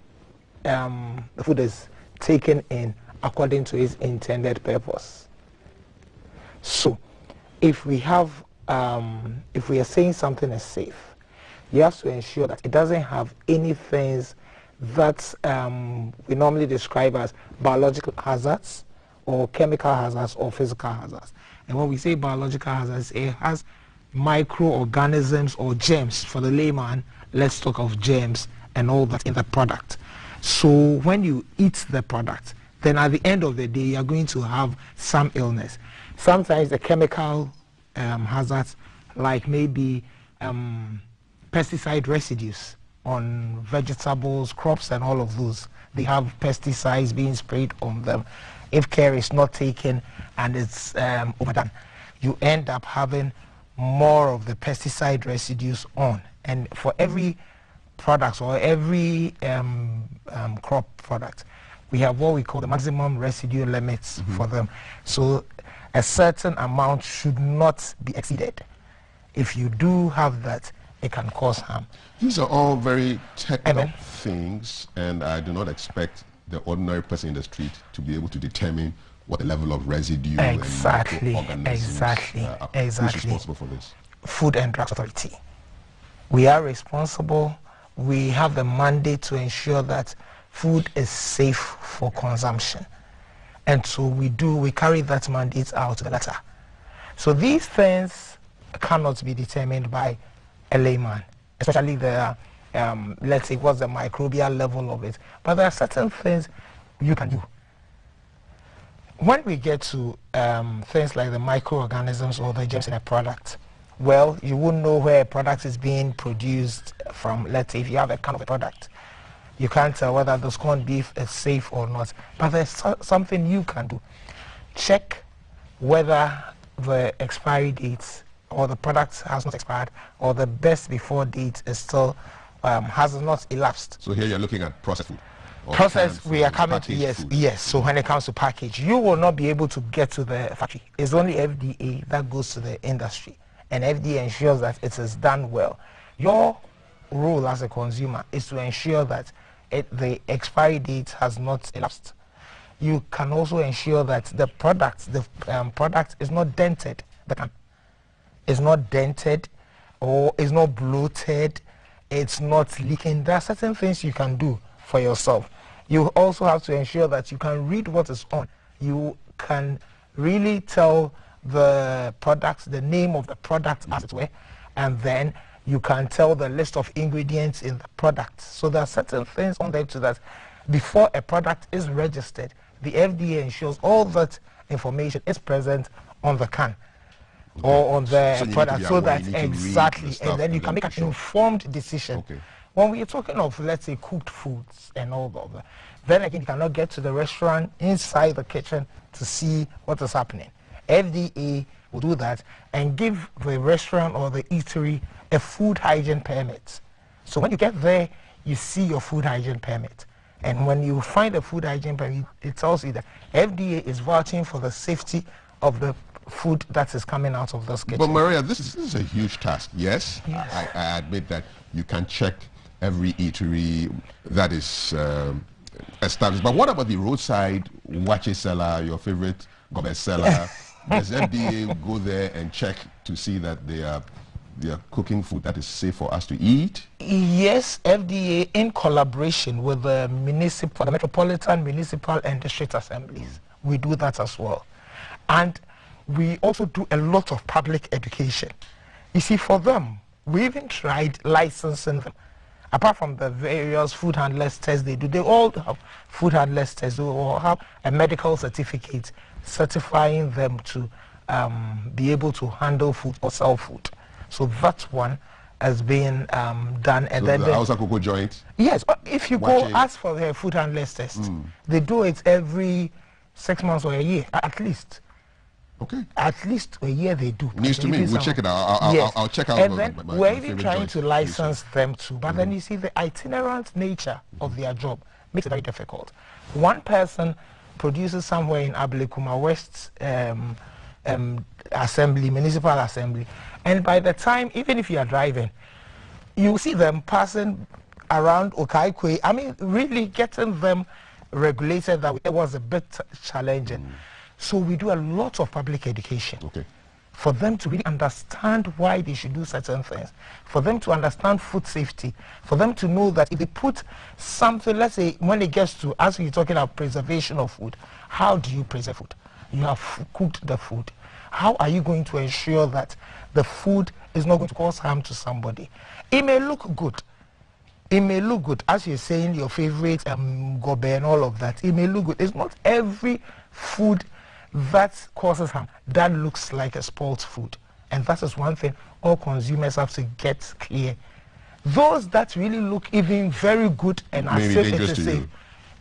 M: the food is taken in according to its intended purpose. So, if we are saying something is safe, you have to ensure that it doesn't have any things that we normally describe as biological hazards or chemical hazards or physical hazards. And when we say biological hazards, it has microorganisms or germs. For the layman, let's talk of germs and all that in the product. So when you eat the product, then at the end of the day, you're going to have some illness. Sometimes the chemical hazards, like maybe pesticide residues on vegetables, crops, and all of those. They have pesticides being sprayed on them. If care is not taken and it's overdone, you end up having more of the pesticide residues on. And for every product or every crop product, we have what we call the maximum residue limits for them. So a certain amount should not be exceeded. If you do have that, it can cause harm.
F: These are all very technical things, and I do not expect the ordinary person in the street to be able to determine what the level of residue
M: exactly,
F: and microorganisms are. Who's responsible for this?
M: Food and Drugs Authority. We are responsible. We have the mandate to ensure that food is safe for consumption. And so we carry that mandate out to the letter. So these things cannot be determined by a layman, especially the, let's say, what's the microbial level of it. But there are certain things you can do. When we get to things like the microorganisms or the germs in a product, well, you wouldn't know where a product is being produced from. Let's say if you have a can of a product, you can't tell whether the corned beef is safe or not. But there's something you can do. Check whether the expiry dates or the product has not expired or the best before date is still has not elapsed.
F: So here you're looking at processed food.
M: Process, we are coming to, yes. So when it comes to package, you will not be able to get to the factory. It's only FDA that goes to the industry, and FDA ensures that it is done well. Your role as a consumer is to ensure that the expiry date has not elapsed. You can also ensure that the product is not dented. The can is not dented, or is not bloated. It's not leaking. There are certain things you can do for yourself. You also have to ensure that you can read what is on. You can really tell the product, the name of the product as it were, and then you can tell the list of ingredients in the product. So there are certain things on there to that. Before a product is registered, the FDA ensures all that information is present on the can or on the product, so that exactly, and then you can make an informed decision when we are talking of, let's say, cooked foods and all of that, then again, you cannot get to the restaurant inside the kitchen to see what is happening. FDA will do that and give the restaurant or the eatery a food hygiene permit. So when you get there, you see your food hygiene permit. And when you find a food hygiene permit, it tells you that FDA is vouching for the safety of the food that is coming out of this kitchen.
F: But Maria, this is a huge task. Yes,
M: yes.
F: I admit that you can check every eatery that is established. But what about the roadside wache seller, your favorite gobe seller? Does FDA go there and check to see that they are cooking food that is safe for us to eat?
M: Yes, FDA in collaboration with the metropolitan, municipal and district assemblies. We do that as well. And we also do a lot of public education. You see, for them, we even tried licensing them. Apart from the various food handlers tests they do, they all have food handlers tests. They all have a medical certificate certifying them to be able to handle food or sell food. So that one has been done. And
F: so
M: then
F: the Hausa Cocoa joint?
M: Yes, if you go ask for the food handlers test, they do it every 6 months or a year, at least.
F: Okay.
M: At least a year they do.
F: News to me. We'll check it out. I'll check out.
M: And then we're even trying to license them too. But then you see the itinerant nature of their job makes it very difficult. One person produces somewhere in Ablekuma West Assembly, Municipal Assembly, and by the time, even if you are driving, you see them passing around Okaikwe. I mean, really getting them regulated that it was a bit challenging. So we do a lot of public education for them to really understand why they should do certain things, for them to understand food safety, for them to know that if they put something, let's say when it gets to, as we're talking about preservation of food, how do you preserve food? You have cooked the food. How are you going to ensure that the food is not going to cause harm to somebody? It may look good. It may look good, as you're saying, your favorite gobe and all of that. It may look good. It's not every food that causes harm that looks like a spoiled food. And that is one thing all consumers have to get clear. Those that really look even very good and are safe to say,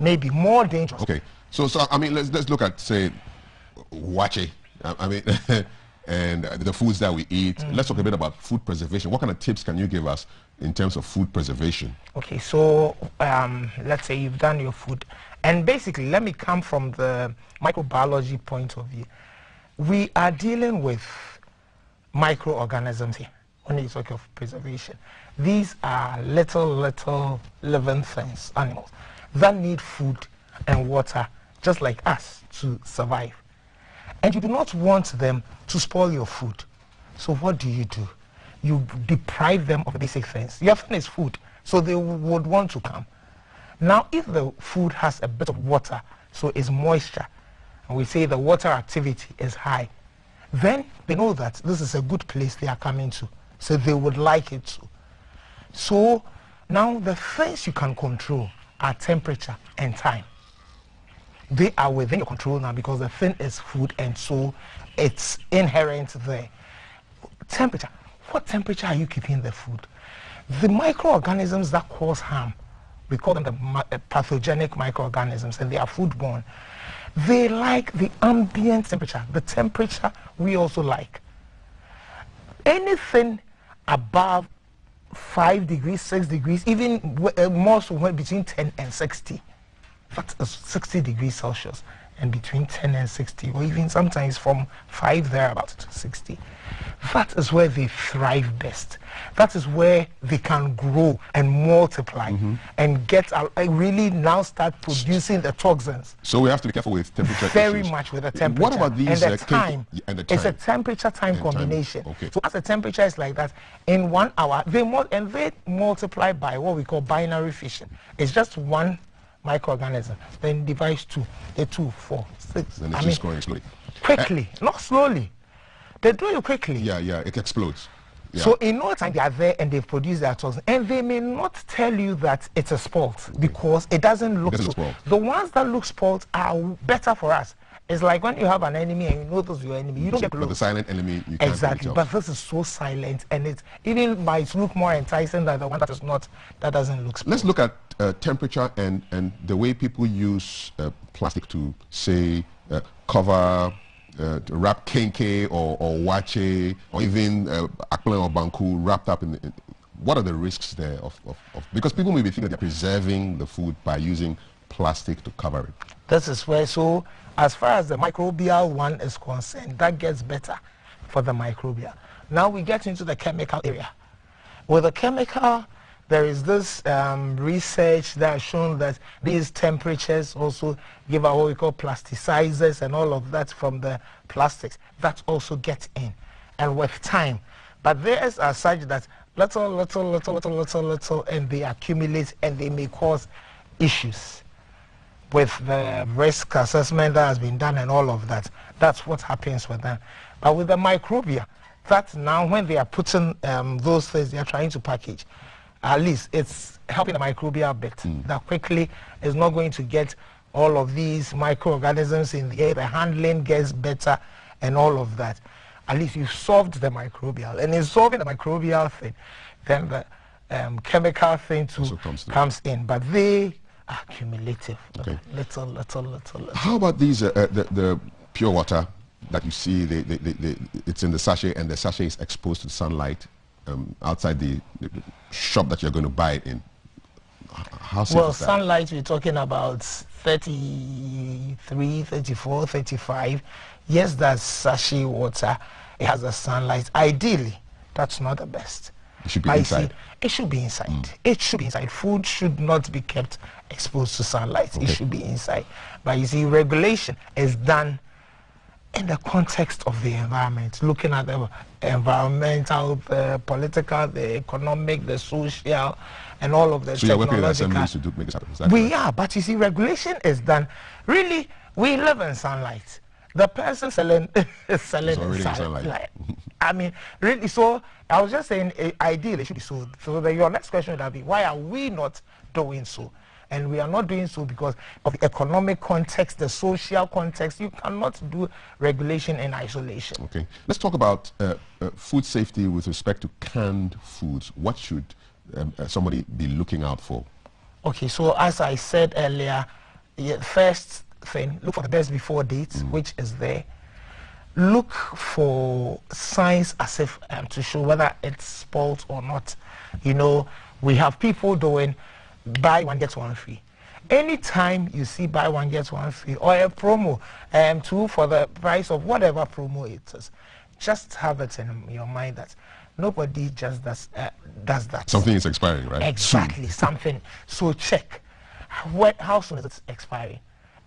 M: maybe more dangerous.
F: Okay. So I mean, let's look at, say, wache. I mean, and the foods that we eat. Let's talk a bit about food preservation. What kind of tips can you give us in terms of food preservation?
M: Okay, so let's say you've done your food. And basically, let me come from the microbiology point of view. We are dealing with microorganisms here when you talk of preservation. These are little living things, animals, that need food and water just like us to survive. And you do not want them to spoil your food. So what do? You deprive them of basic things. Your food is food, so they would want to come. Now, if the food has a bit of water, so it's moisture, and we say the water activity is high, then they know that this is a good place they are coming to, so they would like it to. So now the things you can control are temperature and time. They are within your control now because the thing is food, and so it's inherent there. Temperature. What temperature are you keeping the food? The microorganisms that cause harm, we call them the pathogenic microorganisms, and they are foodborne. They like the ambient temperature, the temperature we also like. Anything above 5 degrees, 6 degrees, even more so between 10 and 60. That is 60 degrees Celsius, and between 10 and 60, or even sometimes from 5 thereabouts to 60. That is where they thrive best. That is where they can grow and multiply and get really now start producing the toxins.
F: So we have to be careful with temperature.
M: Very much with the temperature.
F: What about these?
M: And the time. It's a temperature-time combination.
F: Okay.
M: So as the temperature is like that, in 1 hour, they multiply by what we call binary fission. It's just one microorganism, then divides 2, the 2, 4, 6.
F: Then it's just going slowly.
M: Quickly, not slowly. They do it quickly.
F: Yeah, it explodes. Yeah.
M: So in no time they are there and they produce their toxins, and they may not tell you that it's a spoiled because it doesn't look spoiled. The ones that look spoiled are better for us, It's like when you have an enemy and you know this is your enemy, you don't get close.
F: But the silent enemy, you can't
M: exactly. But this is so silent, and it even might look more enticing than the one that is not. That doesn't look.
F: Let's look at temperature and the way people use plastic to say cover, to wrap kenke or wache or even akplen or banku wrapped up in. What are the risks there of because people may be thinking they're preserving the food by using plastic to cover it.
M: This is where, so as far as the microbial one is concerned, that gets better for the microbial. Now we get into the chemical area. With the chemical, there is this research that has shown that these temperatures also give out what we call plasticizers and all of that from the plastics. That also gets in. And with time. But theirs are such that little, and they accumulate and they may cause issues. With the risk assessment that has been done and all of that, that's what happens with them. But with the microbia, that now when they are putting those things they are trying to package, at least it's helping the microbia a bit. That quickly is not going to get all of these microorganisms in the air. The handling gets better and all of that. At least you solved the microbial. And in solving the microbial thing, then the chemical thing too comes in. But they are cumulative.
F: Okay.
M: Little.
F: How about these, the pure water that you see, it's in the sachet and the sachet is exposed to sunlight outside the shop that you're going to buy it in? How safe is that?
M: Sunlight, we're talking about 33, 34, 35. Yes, that's sachet water. It has a sunlight. Ideally, that's not the best.
F: It should be inside.
M: It should be inside. It should be inside. Food should not be kept exposed to sunlight. It should be inside. But you see, regulation is done in the context of the environment, looking at the environmental, the political, the economic, the social, and all of the
F: so
M: technological.
F: So you're working with assemblies to make this happen?
M: We are, but you see, regulation is done. Really, we live in sunlight. The person selling is selling in sunlight. I mean, really, so I was just saying, ideally, it should be so. So your next question would be, why are we not doing so? And we are not doing so because of the economic context, the social context. You cannot do regulation in isolation.
F: Okay. Let's talk about food safety with respect to canned foods. What should somebody be looking out for?
M: Okay, so as I said earlier, first thing, look for the best before dates, which is there. Look for signs as if to show whether it's spoiled or not. You know, we have people doing buy one get one free. Anytime you see buy one get one free or a promo, 2 for the price of whatever promo it is, just have it in your mind that nobody just does that.
F: Something is expiring, right?
M: Exactly, something. So check. How soon is it expiring?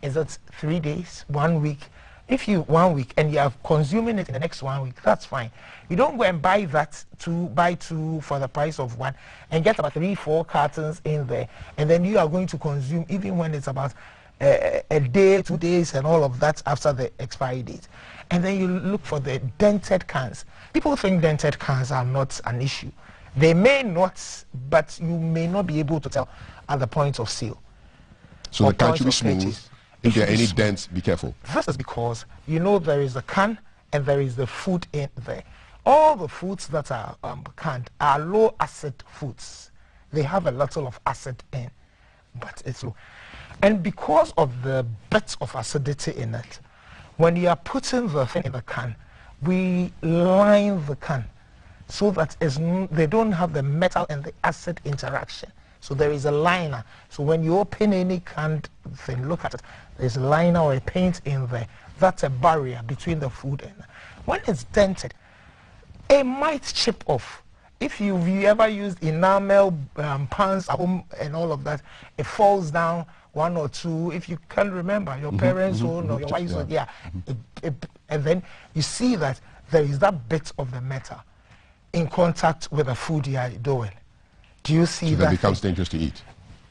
M: Is it 3 days, 1 week? If you 1 week and you are consuming it in the next 1 week, that's fine. You don't go and buy that buy 2 for the price of 1 and get about 3-4 cartons in there, and then you are going to consume even when it's about a day, 2 days, and all of that after the expiry date. And then you look for the dented cans. People think dented cans are not an issue. They may not, but you may not be able to tell at the point of sale.
F: So the can should be smooth. If there are any dents, be careful.
M: This is because, you know, there is a can and there is the food in there. All the foods that are canned are low acid foods. They have a little of acid in, but it's low. And because of the bits of acidity in it, when you are putting the thing in the can, we line the can so that they don't have the metal and the acid interaction. So there is a liner. So when you open any canned thing, look at it. There's a liner or a paint in there. That's a barrier between the food and when it's dented, it might chip off. If you've ever used enamel pans at home and all of that, it falls down 1 or 2. If you can remember, your parents' own or your wife's own, and then you see that there is that bit of the metal in contact with the food you are doing. Do you see that?
F: That becomes dangerous to eat.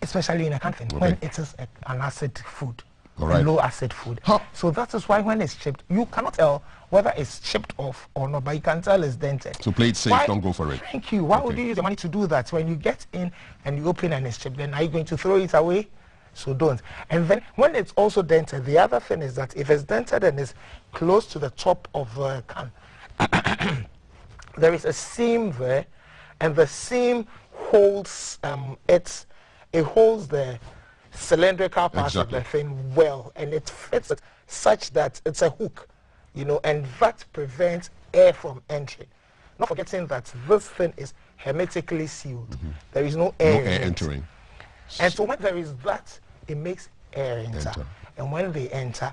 M: Especially in a country when it is an acid food,
F: right.
M: Low acid food. So that is why when it's chipped, you cannot tell whether it's chipped off or not, but you can tell it's dented.
F: So play it safe, don't go for it.
M: Thank you. Why would you use the money to do that? When you get in and you open and it's chipped, then are you going to throw it away? So don't. And then when it's also dented, the other thing is that if it's dented and it's close to the top of the can, there is a seam there, and the seam holds it holds the cylindrical part of the thing well, and it fits it such that it's a hook, you know, and that prevents air from entering. Not forgetting that this thing is hermetically sealed. There is no air,
F: entering.
M: And so when there is that, it makes air enter. And when they enter,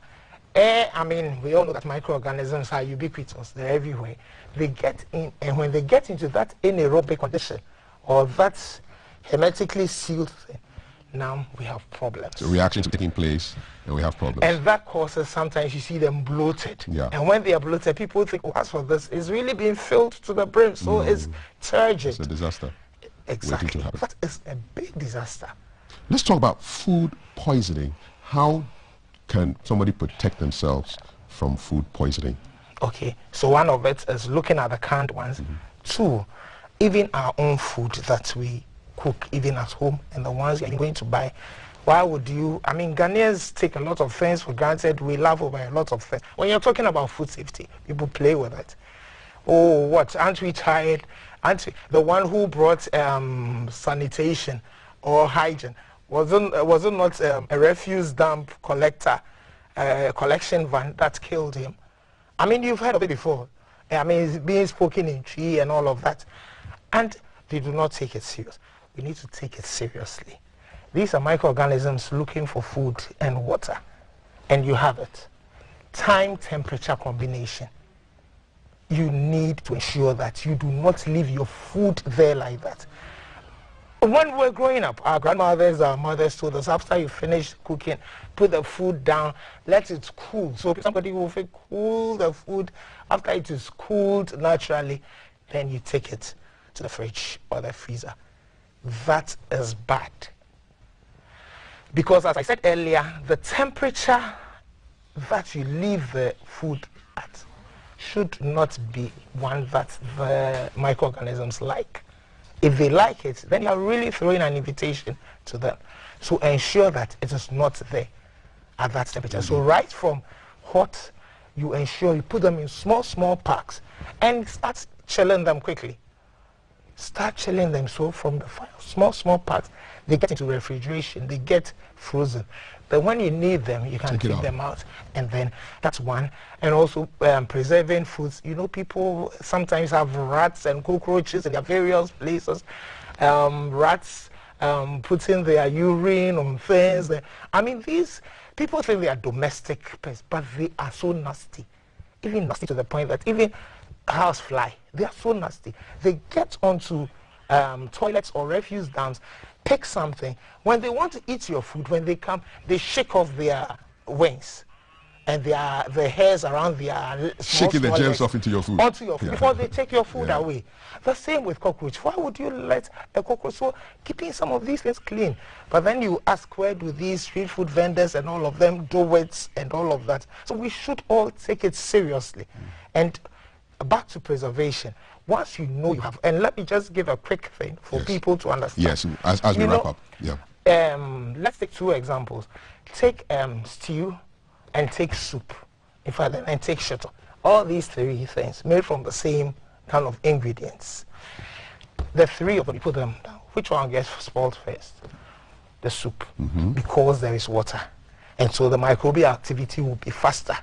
M: air, I mean, we all know that microorganisms are ubiquitous. They're everywhere. They get in, and when they get into that anaerobic condition, or that hermetically sealed thing, now we have problems.
F: So reactions are taking place, and we have problems.
M: And that causes, sometimes you see them bloated.
F: Yeah.
M: And when they are bloated, people think, oh, as for this, it's really being filled to the brim, so it's turgid.
F: It's a disaster.
M: Exactly. That is a big disaster.
F: Let's talk about food poisoning. How can somebody protect themselves from food poisoning?
M: Okay, so one of it is looking at the canned ones. Two, even our own food that we cook even at home and the ones you're going to buy. Why would you, I mean, Ghanaians take a lot of things for granted. We laugh over a lot of things. When you're talking about food safety, people play with it. Oh, what, aren't we tired? Aren't we? The one who brought sanitation or hygiene, was it not a refuse dump collector, collection van that killed him? I mean, you've heard of it before. I mean, it's being spoken in tree and all of that. And they do not take it serious. We need to take it seriously. These are microorganisms looking for food and water. And you have it. Time-temperature combination. You need to ensure that you do not leave your food there like that. When we were growing up, our grandmothers, our mothers told us, after you finish cooking, put the food down, let it cool. So somebody will cool the food. After it is cooled naturally, then you take it to the fridge or the freezer. That is bad. Because as I said earlier, the temperature that you leave the food at should not be one that the microorganisms like. If they like it, then you're really throwing an invitation to them. So ensure that it is not there at that temperature. So right from hot, you ensure you put them in small packs and start chilling them quickly. Start chilling them. So from the small packs, they get into refrigeration, they get frozen. But when you need them, you can take them out. And then that's one. And also preserving foods. You know, people sometimes have rats and cockroaches in their various places. Rats putting their urine on things. I mean, these people think they are domestic pests, but they are so nasty. Even nasty to the point that even housefly, they are so nasty. They get onto toilets or refuse dumps, pick something. When they want to eat your food, when they come, they shake off their wings and the hairs around their
F: shaking the germs off into your food.
M: Onto your food before they take your food away. The same with cockroach. Why would you let a cockroach? So keeping some of these things clean. But then you ask, where do these street food vendors and all of them do it and all of that? So we should all take it seriously. And back to preservation. Once you know you have, and let me just give a quick thing for people to understand.
F: Yes, as we wrap up. Yeah.
M: Let's take two examples. Take stew and take soup. In fact, and take shito. All these three things made from the same kind of ingredients. The three of them, you put them down. Which one gets spoiled first? The soup, because there is water. And so the microbial activity will be faster.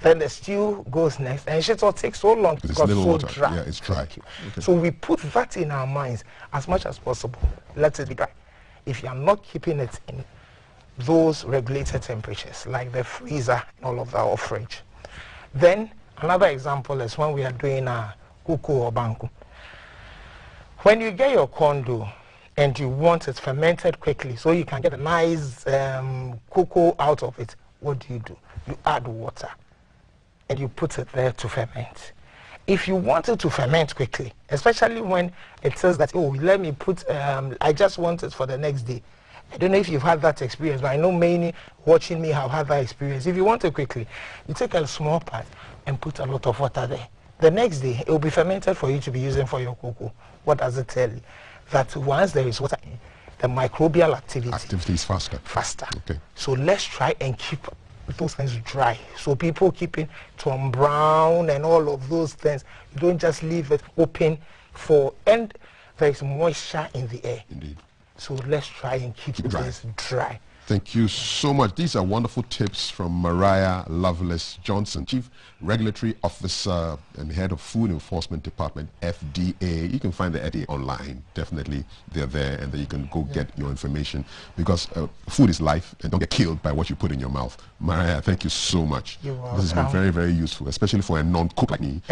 M: Then the stew goes next, and shito takes so long because it's so dry.
F: Yeah, it's dry. Okay.
M: So we put that in our minds as much as possible. Let it be dry. If you are not keeping it in those regulated temperatures, like the freezer and all of that, or fridge. Then another example is when we are doing a kuku or banku. When you get your corn dough and you want it fermented quickly so you can get a nice cocoa out of it, what do? You add water and you put it there to ferment. If you want it to ferment quickly, especially when it says that, oh, let me put, I just want it for the next day. I don't know if you've had that experience, but I know many watching me have had that experience. If you want it quickly, you take a small part and put a lot of water there. The next day, it will be fermented for you to be using for your cocoa. What does it tell you? That once there is water, the microbial activity.
F: Activity is faster.
M: Faster.
F: Okay.
M: So let's try and keep those things dry. So people keeping Tom Brown and all of those things, you don't just leave it open for, and there is moisture in the air.
F: Indeed.
M: So let's try and keep things dry.
F: Thank you so much. These are wonderful tips from Mariah Lovelace Johnson, Chief Regulatory Officer and Head of Food Enforcement Department, FDA. You can find the FDA online. Definitely, they're there, and then you can go get your information, because food is life, and don't get killed by what you put in your mouth. Mariah, thank you so much.
M: You're welcome.
F: This has been very, very useful, especially for a non-cook like me.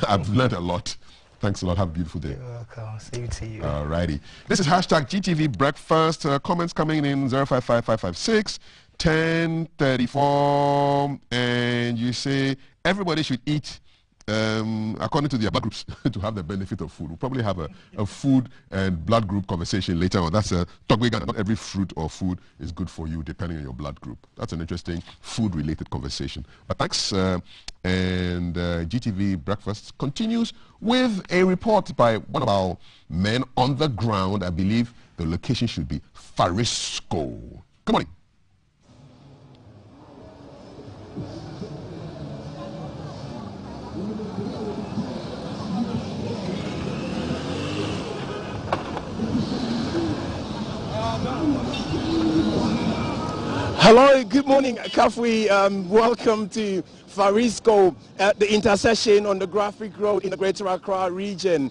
F: I've learned a lot. Thanks a lot. Have a beautiful day.
M: You're welcome. Same to you.
F: Alrighty. This is hashtag GTV Breakfast. Comments coming in 055556-1034. And you say everybody should eat according to their blood groups to have the benefit of food. We'll probably have a food and blood group conversation later on. That's a Togwegana. Not every fruit or food is good for you depending on your blood group. That's an interesting food-related conversation. But thanks. And GTV Breakfast continues with a report by one of our men on the ground. I believe the location should be Farisco. Good morning.
Q: Hello, good morning, Kafui. Welcome to Farisco, the intersection on the Graphic Road in the Greater Accra region.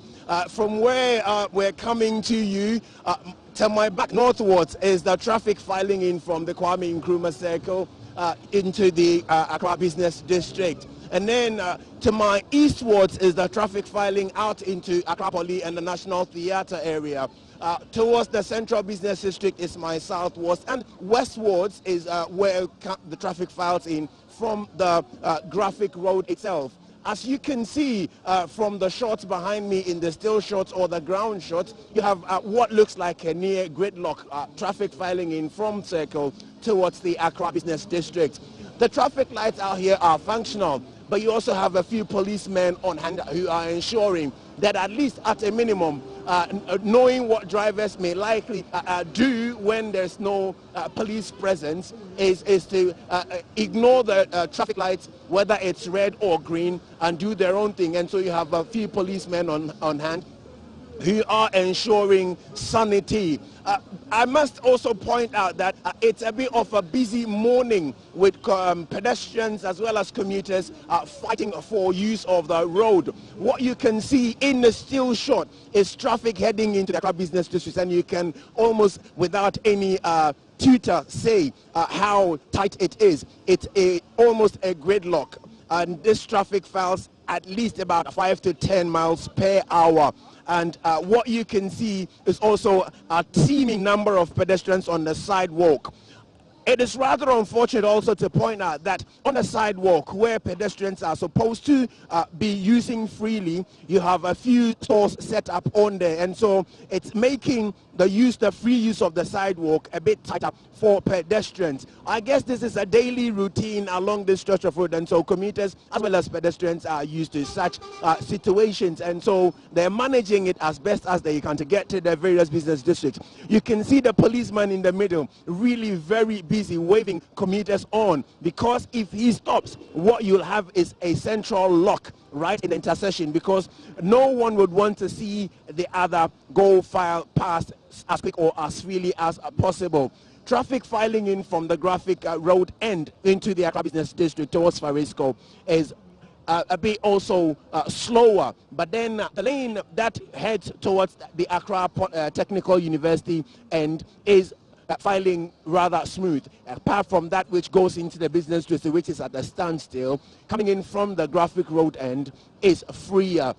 Q: From where we're coming to you, to my back northwards is the traffic filing in from the Kwame Nkrumah Circle into the Accra Business District. And then to my eastwards is the traffic filing out into Accra Poly and the National Theatre area. Towards the Central Business District is my southwards, and westwards is where the traffic files in from the Graphic Road itself. As you can see from the shots behind me in the still shots or the ground shots, you have what looks like a near gridlock traffic filing in from Circle towards the Accra Business District. The traffic lights out here are functional, but you also have a few policemen on hand who are ensuring that at least at a minimum, knowing what drivers may likely do when there's no police presence is to ignore the traffic lights, whether it's red or green, and do their own thing. And so you have a few policemen on hand who are ensuring sanity. I must also point out that it's a bit of a busy morning with pedestrians as well as commuters fighting for use of the road. What you can see in the still shot is traffic heading into the Accra Business District, and you can almost without any tutor say how tight it is. It's almost a gridlock, and this traffic files at least about 5 to 10 miles per hour. And what you can see is also a teeming number of pedestrians on the sidewalk. It is rather unfortunate also to point out that on the sidewalk where pedestrians are supposed to be using freely, you have a few stores set up on there, and so it's making the free use of the sidewalk a bit tighter for pedestrians. I guess this is a daily routine along this stretch of road, and so commuters as well as pedestrians are used to such situations, and so they're managing it as best as they can to get to the various business districts. You can see the policeman in the middle really very busy waving commuters on, because if he stops, what you'll have is a central lock right in the intersection, because no one would want to see the other go file past as quick or as freely as possible. Traffic filing in from the Graphic Road end into the Accra Business District towards Farisco is a bit also slower, but then the lane that heads towards the Accra Technical University end is filing rather smooth, apart from that which goes into the business district, which is at a standstill. Coming in from the Graphic Road end is freer.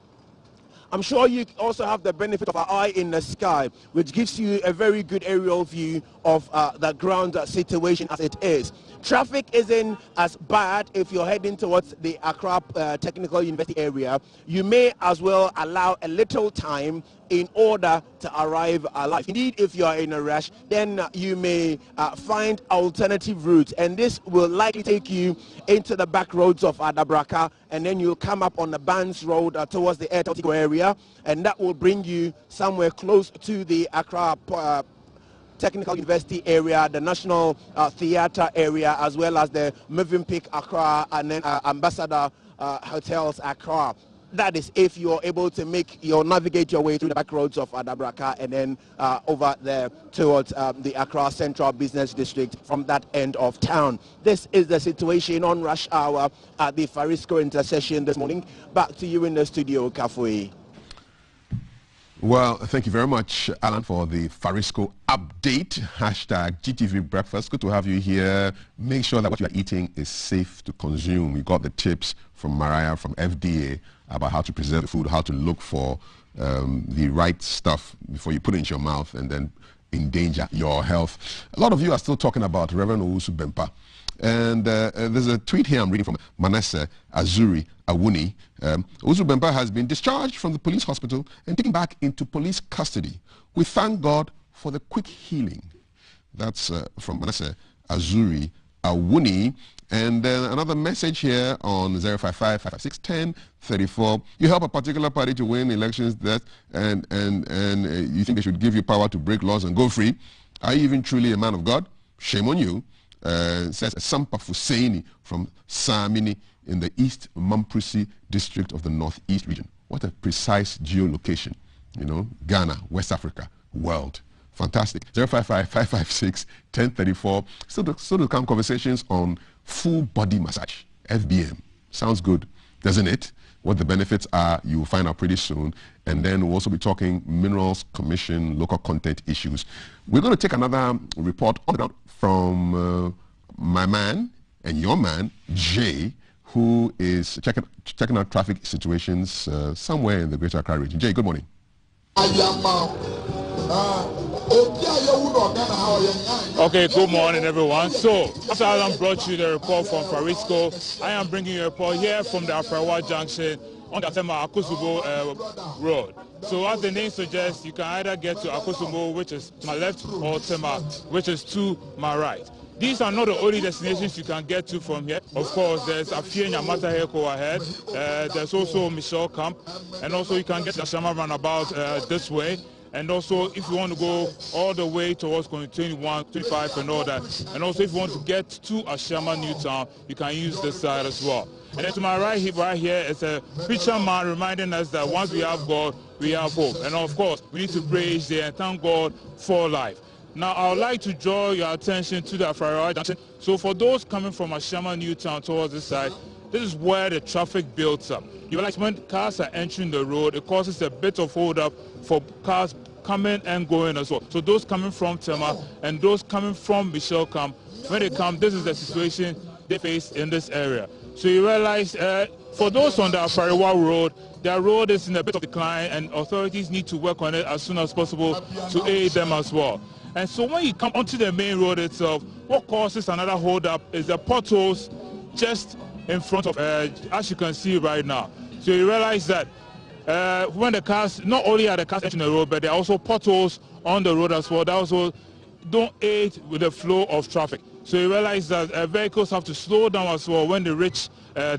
Q: I'm sure you also have the benefit of an eye in the sky, which gives you a very good aerial view of the ground situation as it is. Traffic isn't as bad if you're heading towards the Accra Technical University area. You may as well allow a little time in order to arrive alive. Indeed, if you are in a rush, then you may find alternative routes, and this will likely take you into the back roads of Adabraka, and then you'll come up on the Bands Road towards the Airtel area, and that will bring you somewhere close to the Accra Technical University area, the National Theatre area, as well as the Movenpick Accra and then Ambassador Hotels Accra. That is if you're able to navigate your way through the back roads of Adabraka and then over there towards the Accra Central Business District from that end of town. This is the situation on rush hour at the Farisco intersection this morning. Back to you in the studio, Kafui.
F: Well, thank you very much, Alan, for the Farisco update. Hashtag GTV Breakfast. Good to have you here. Make sure that what you are eating is safe to consume. We got the tips from Mariah, from FDA, about how to preserve the food, how to look for the right stuff before you put it into your mouth and then endanger your health. A lot of you are still talking about Reverend Owusu Bempah. And there's a tweet here I'm reading from Manasseh Azuri Awuni. Owusu Bempah has been discharged from the police hospital and taken back into police custody. We thank God for the quick healing. That's from Manasseh Azuri Awuni. And then another message here on 055-556-1034. You help a particular party to win elections and you think they should give you power to break laws and go free. Are you even truly a man of God? Shame on you. Says Sampa Fusaini from Samini in the East Mamprisi district of the Northeast region. What a precise geolocation. You know, Ghana, West Africa, world. Fantastic. 055-556-1034. Still to come conversations on full body massage, FBM. Sounds good, doesn't it? What the benefits are, you will find out pretty soon. And then we'll also be talking Minerals Commission, local content issues. We're going to take another report on the ground from my man and your man, Jay, who is checking out traffic situations somewhere in the Greater Accra region. Jay, good morning.
S: Okay, good morning everyone. So, after Alan brought you the report from Farisco, I am bringing you a report here from the Afrawa Junction on the Tema Akusubo Road. So as the name suggests, you can either get to Akusubo, which is to my left, or Tema, which is to my right. These are not the only destinations you can get to from here. Of course, there's Afie Nyamata Heko ahead. There's also Michelle Camp. And also you can get the Shama roundabout this way. And also, if you want to go all the way towards 21, 25 and all that. And also, if you want to get to Ashama Newtown, you can use this side as well. And then to my right here is a preacher man reminding us that once we have God, we have hope. And of course, we need to praise there and thank God for life. Now, I would like to draw your attention to the Afrawa Junction. So for those coming from Ashama Newtown towards this side, this is where the traffic builds up. You realize when cars are entering the road, it causes a bit of hold up for cars coming and going as well. So those coming from Tema and those coming from Michelle Camp, when they come, this is the situation they face in this area. So you realize for those on the Afarawa Road, their road is in a bit of decline and authorities need to work on it as soon as possible to aid them as well. And so when you come onto the main road itself, what causes another hold up is the potholes just in front of, as you can see right now. So you realize that when the cars, not only are the cars entering the road, but there are also potholes on the road as well. That also don't aid with the flow of traffic. So you realize that vehicles have to slow down as well when they reach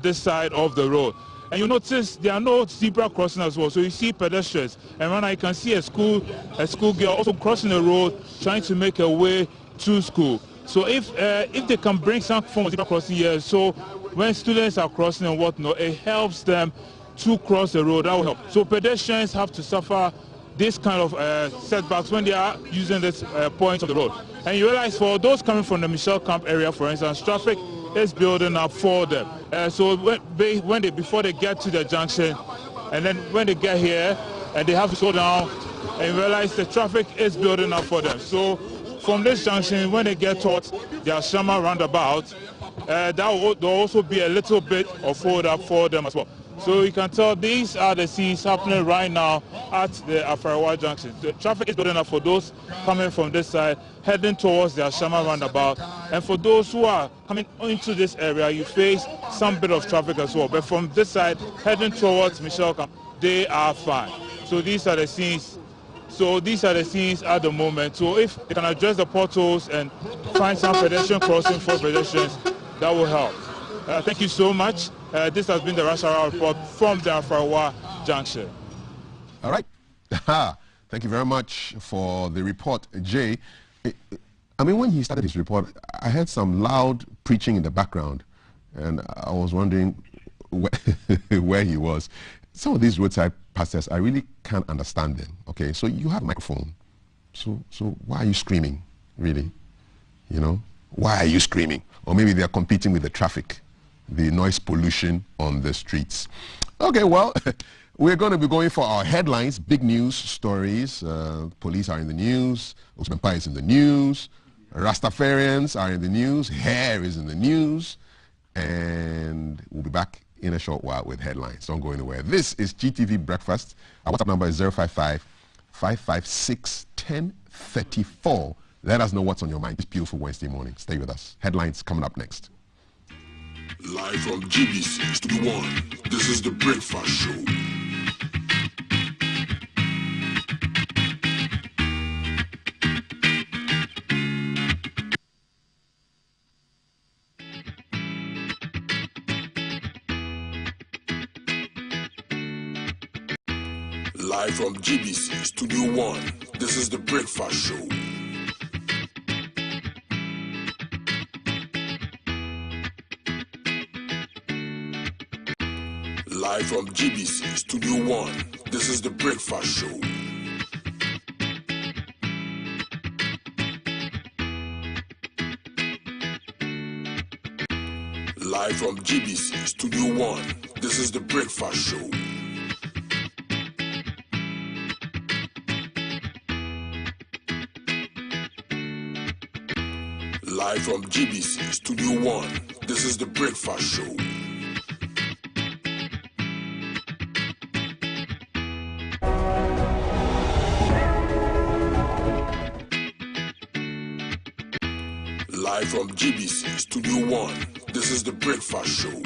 S: this side of the road. And you notice there are no zebra crossing as well. So you see pedestrians. And when I can see a school girl also crossing the road, trying to make her way to school. So if they can bring some form of zebra crossing here, so when students are crossing and whatnot, it helps them to cross the road. That will help. So pedestrians have to suffer this kind of setbacks when they are using this point of the road. And you realize for those coming from the Michelle Camp area, for instance, traffic is building up for them. So before they get to the junction, and then when they get here, and they have to slow down, and realize the traffic is building up for them. So from this junction, when they get towards the Ashama roundabout, there will also be a little bit of hold up for them as well. So you can tell these are the scenes happening right now at the Afarawa Junction. The traffic is building up for those coming from this side, heading towards the Ashama roundabout. And for those who are coming into this area, you face some bit of traffic as well. But from this side, heading towards Michelle Camp, they are fine. So these are the scenes. So these are the scenes at the moment. So if they can address the potholes and find some pedestrian crossing for pedestrians, that will help. Thank you so much. This has been the Rush Hour report from the Afarawa Junction.
F: All right. Thank you very much for the report, Jay. I mean, when he started his report, I heard some loud preaching in the background, and I was wondering where he was. Some of these roadside pastors, I really can't understand them. Okay, so you have a microphone. So why are you screaming, really? You know, why are you screaming? Or maybe they are competing with the traffic, the noise pollution on the streets. Okay, well, we're going to be going for our headlines, big news stories. Police are in the news, Osmempa is in the news, Rastafarians are in the news, hair is in the news, and we'll be back in a short while with headlines. Don't go anywhere. This is GTV Breakfast. Our WhatsApp number is 055-556-1034. Let us know what's on your mind this beautiful Wednesday morning. Stay with us. Headlines coming up next.
H: Live from GBC Studio 1, this is the Breakfast Show. Live from GBC Studio 1, this is the Breakfast Show. Live from GBC Studio 1, this is the Breakfast Show. Live from GBC Studio 1, this is the Breakfast Show. Live from GBC Studio 1, this is the Breakfast Show. Live from GBC Studio 1, this is the Breakfast Show.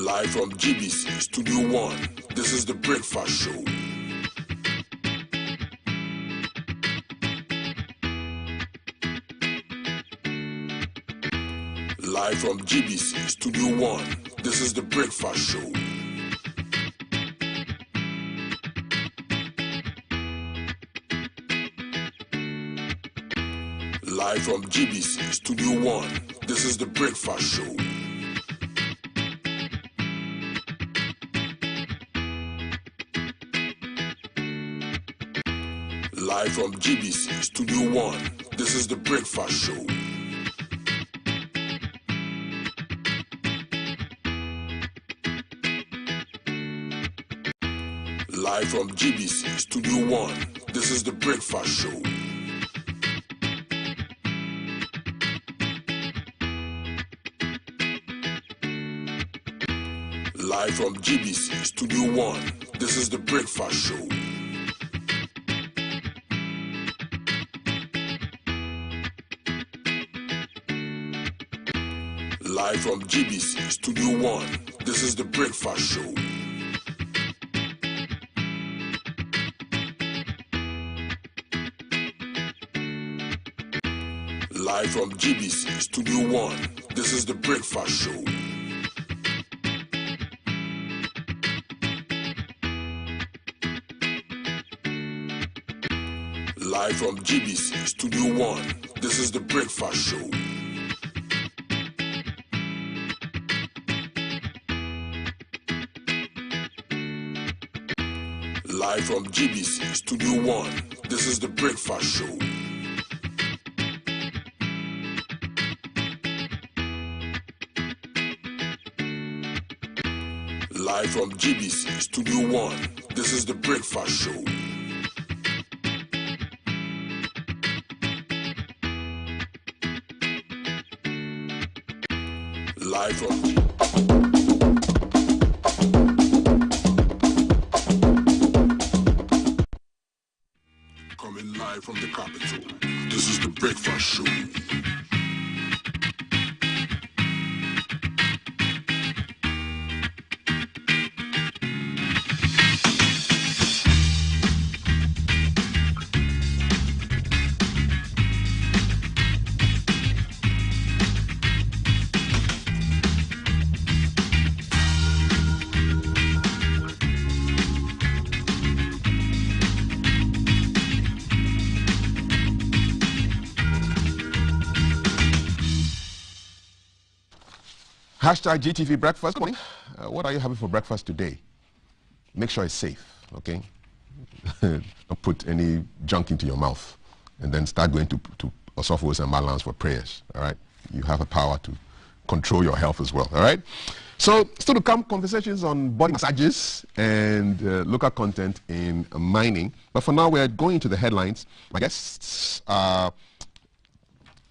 H: Live from GBC Studio 1, this is the Breakfast Show. Live from GBC Studio 1, this is the Breakfast Show. Live from GBC Studio 1, this is the Breakfast Show. Live from GBC Studio 1, this is the Breakfast Show. Live from GBC Studio 1, this is the Breakfast Show. Live from GBC Studio 1, this is the Breakfast Show. Live from GBC Studio 1, this is the Breakfast Show. Live from GBC Studio 1, this is the Breakfast Show. Live from GBC Studio 1, this is the Breakfast Show. Live from GBC Studio 1, this is the Breakfast Show. Live from GBC Studio 1, this is the Breakfast Show. Live from coming live from the capital. This is the Breakfast Show.
F: Hashtag GTV breakfast. Good morning. What are you having for breakfast today? Make sure it's safe, okay? Don't put any junk into your mouth and then start going to Osofos and Malans for prayers, all right? You have a power to control your health as well, all right? So, still to come, conversations on body massages and local content in mining. But for now, we're going into the headlines. My guests are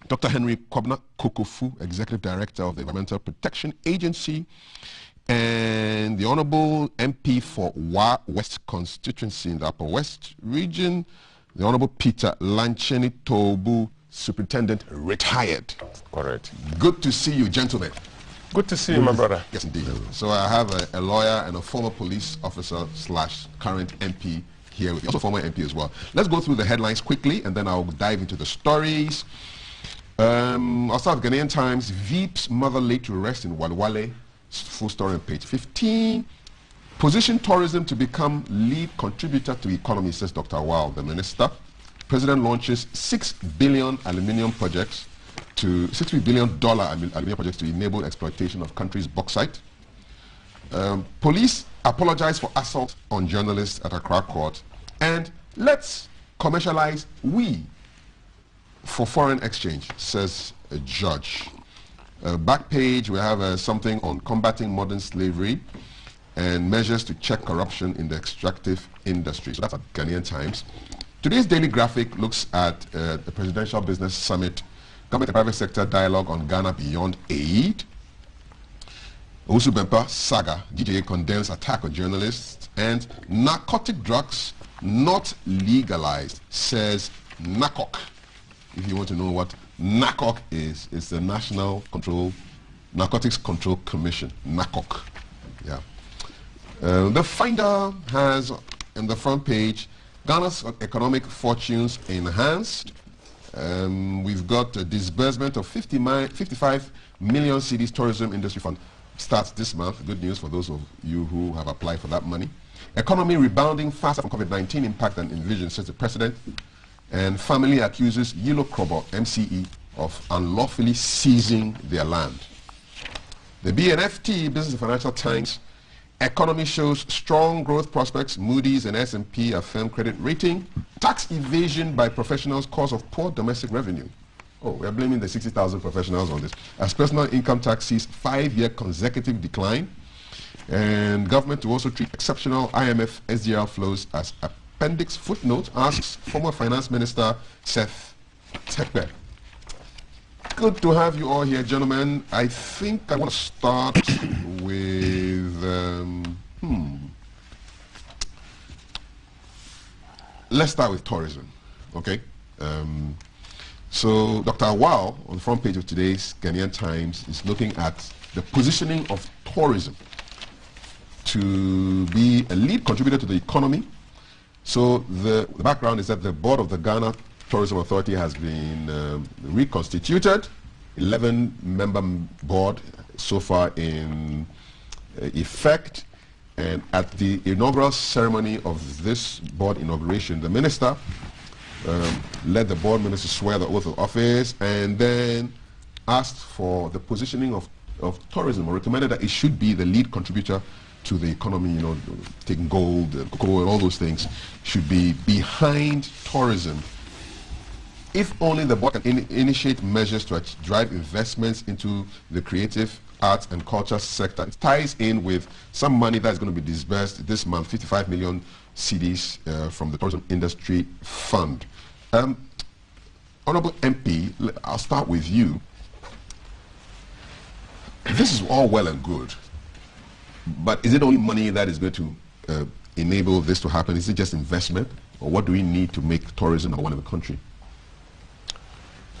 F: Dr. Henry Kwabena Kokofu, Executive Director of the Environmental Protection Agency, and the Honorable MP for Wa West Constituency in the Upper West region, the Honorable Peter Lancheni Tobu, Superintendent, retired.
G: Correct.
F: Good to see you, gentlemen.
G: Good to see you, my brother.
F: Yes, indeed. So I have a lawyer and a former police officer / current MP here with me, also former MP as well. Let's go through the headlines quickly, and then I'll dive into the stories. I'll start with Ghanaian Times. Veep's mother laid to rest in Walwale. Full story on page 15. Position tourism to become lead contributor to economy, says Dr. Wao, the minister. President launches $6 billion aluminium projects to $60 billion aluminium projects to enable exploitation of country's bauxite. Police apologize for assault on journalists at Accra court. And let's commercialize we for foreign exchange, says a judge. Back page, we have something on combating modern slavery and measures to check corruption in the extractive industry. So that's at Ghanaian Times. Today's daily graphic looks at the Presidential Business Summit, Government and Private Sector Dialogue on Ghana Beyond Aid. Owusu Bempah saga, DJA condemns attack on journalists, and narcotic drugs not legalized, says NACOC. If you want to know what NACOC is, it's the National Narcotics Control Commission, NACOC. Yeah. The Finder has in the front page Ghana's economic fortunes enhanced. We've got a disbursement of 55 million cedis tourism industry fund. Starts this month. Good news for those of you who have applied for that money. Economy rebounding faster from COVID-19 impact than envisioned, says the president. And family accuses Yellow Krobo MCE of unlawfully seizing their land. The BNFT, Business and Financial Times, economy shows strong growth prospects. Moody's and S&P affirm credit rating. Tax evasion by professionals cause of poor domestic revenue. Oh, we're blaming the 60,000 professionals on this. As personal income tax sees 5-year consecutive decline. And government to also treat exceptional IMF SDR flows as appendix footnote, asks former Finance Minister Seth Tekbe. Good to have you all here, gentlemen. I think I want to start with let's start with tourism, okay? So Dr. Wao, on the front page of today's Ghanaian Times, is looking at the positioning of tourism to be a lead contributor to the economy. So the background is that the board of the Ghana Tourism Authority has been reconstituted, 11-member board so far in effect. And at the inaugural ceremony of this board inauguration, the minister led the board members to swear the oath of office and then asked for the positioning of tourism, or recommended that it should be the lead contributor to the economy, you know, taking gold, cocoa, and all those things should be behind tourism. If only the board can initiate measures to drive investments into the creative arts and culture sector. It ties in with some money that is going to be disbursed this month, 55 million cedis from the Tourism Industry Fund. Honorable MP, I'll start with you. This is all well and good, but is it only money that is going to enable this to happen? Is it just investment, or what do we need to make tourism number one in the country?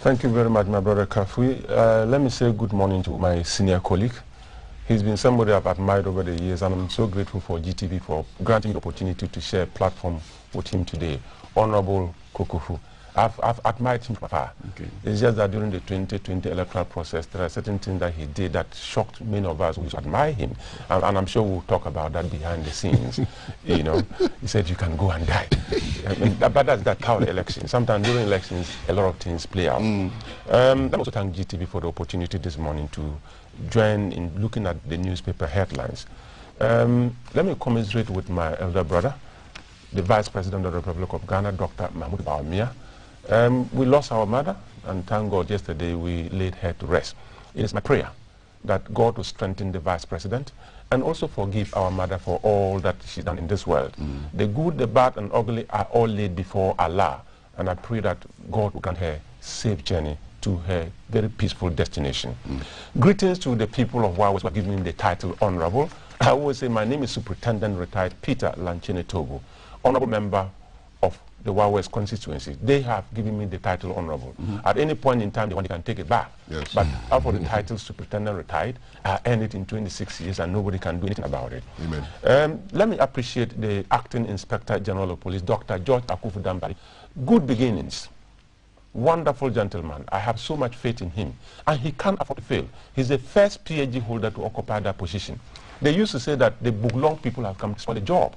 T: Thank you very much, my brother Kafui. Let me say good morning to my senior colleague. He's been somebody I've admired over the years, and I'm so grateful for GTV for granting the opportunity to share a platform with him today. Honorable Kokofu, I've admired him from afar. Okay. It's just that during the 2020 electoral process, there are certain things that he did that shocked many of us who admire him. And I'm sure we'll talk about that behind the scenes. You know, he said you can go and die. I mean, but that's that kind of election. Sometimes during elections, a lot of things play out. Let me also thank GTV for the opportunity this morning to join in looking at the newspaper headlines. Let me commiserate with my elder brother, the Vice President of the Republic of Ghana, Dr. Mahmoud Bawumia. We lost our mother, and thank God yesterday we laid her to rest. It is my prayer that God will strengthen the Vice President and also forgive our mother for all that she's done in this world. The good, the bad, and ugly are all laid before Allah, and I pray that God will grant her safe journey to her very peaceful destination. Greetings to the people of Wawes who are giving me the title Honorable. I always say my name is Superintendent Retired Peter Lanchene Togo, Honorable Member of the Wawes constituency. They have given me the title Honorable. At any point in time, they can take it back. Yes. But out of the title Superintendent Retired, I earned it in 26 years and nobody can do anything about it. Amen. Let me appreciate the Acting Inspector General of Police, Dr. George Akufu Dambari. Good beginnings. Wonderful gentleman. I have so much faith in him. And he can't afford to fail. He's the first PhD holder to occupy that position. They used to say that the Buglong people have come for the job.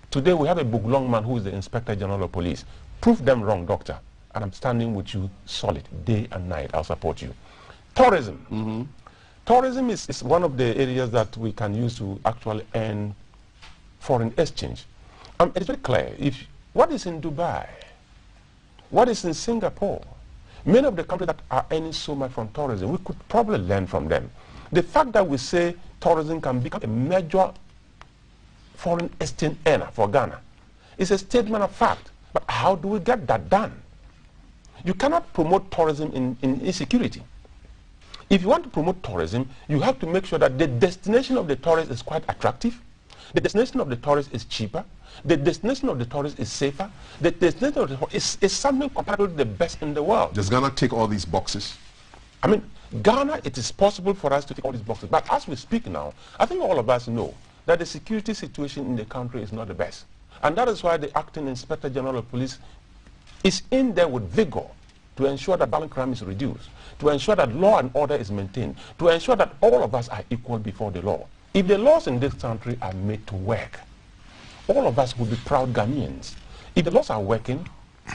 T: Today we have a Buglong man who is the Inspector General of Police. Prove them wrong, doctor. And I'm standing with you solid, day and night. I'll support you. Tourism. Tourism is one of the areas that we can use to actually earn foreign exchange. It's very clear. What is in Dubai? What is in Singapore? Many of the countries that are earning so much from tourism, we could probably learn from them. The fact that we say tourism can become a major foreign exchange earner for Ghana is a statement of fact. But how do we get that done? You cannot promote tourism in insecurity. If you want to promote tourism, you have to make sure that the destination of the tourist is quite attractive. The destination of the tourist is cheaper. The destination of the tourist is safer. The destination of the tourist is something comparable to the best in the world.
F: Does Ghana tick all these boxes?
T: I mean, Ghana, it is possible for us to tick all these boxes. But as we speak now, I think all of us know that the security situation in the country is not the best. And that is why the Acting Inspector General of Police is in there with vigor to ensure that violent crime is reduced, to ensure that law and order is maintained, to ensure that all of us are equal before the law. If the laws in this country are made to work, all of us will be proud Ghanaians. If the laws are working,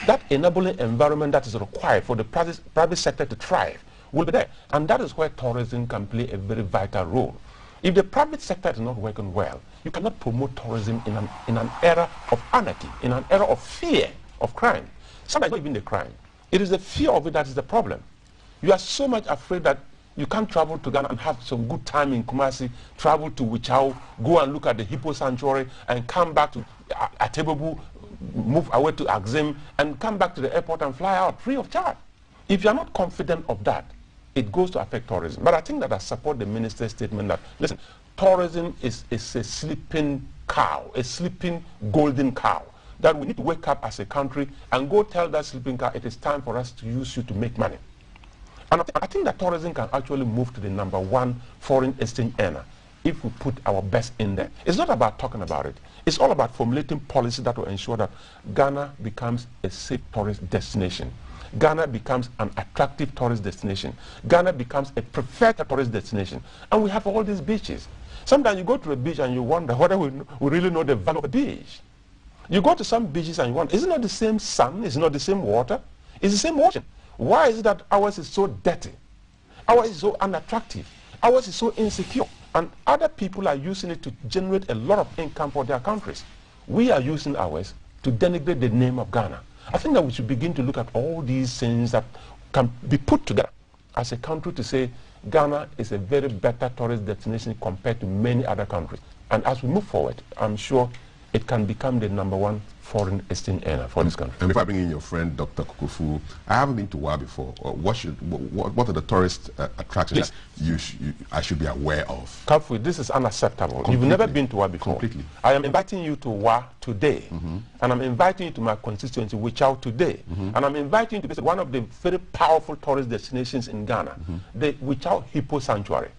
T: that enabling environment that is required for the private sector to thrive will be there. And that is where tourism can play a very vital role. If the private sector is not working well, you cannot promote tourism in an era of anarchy, in an era of fear of crime. Sometimes not even the crime. It is the fear of it that is the problem. You are so much afraid that you can't travel to Ghana and have some good time in Kumasi, travel to Wichau, go and look at the Hippo Sanctuary, and come back to Atebubu, move away to Axim, and come back to the airport and fly out free of charge. If you are not confident of that, it goes to affect tourism. But I think that I support the minister's statement that, listen, tourism is a sleeping cow, a sleeping golden cow, that we need to wake up as a country and go tell that sleeping cow it is time for us to use you to make money. And I think that tourism can actually move to the #1 foreign exchange earner if we put our best in there. It's not about talking about it. It's all about formulating policy that will ensure that Ghana becomes a safe tourist destination. Ghana becomes an attractive tourist destination. Ghana becomes a preferred tourist destination. And we have all these beaches. Sometimes you go to a beach and you wonder whether we really know the value of a beach. You go to some beaches and you wonder, is it not the same sun? Is it not the same water? It's the same ocean. Why is it that ours is so dirty? Ours is so unattractive. Ours is so insecure. And other people are using it to generate a lot of income for their countries. We are using ours to denigrate the name of Ghana. I think that we should begin to look at all these things that can be put together as a country to say Ghana is a very better tourist destination compared to many other countries. And as we move forward, I'm sure it can become the #1 foreign exchange earner for this country.
F: And if I bring in your friend, Dr. Kukufu, I haven't been to Wa before. What are the tourist attractions I should be aware of?
T: Kukufu, this is unacceptable. Completely. You've never been to Wa before.
F: Completely.
T: I am inviting you to Wa today. And I'm inviting you to my constituency, Wichau, today. And I'm inviting you to visit one of the very powerful tourist destinations in Ghana, the Wichau Hippo Sanctuary.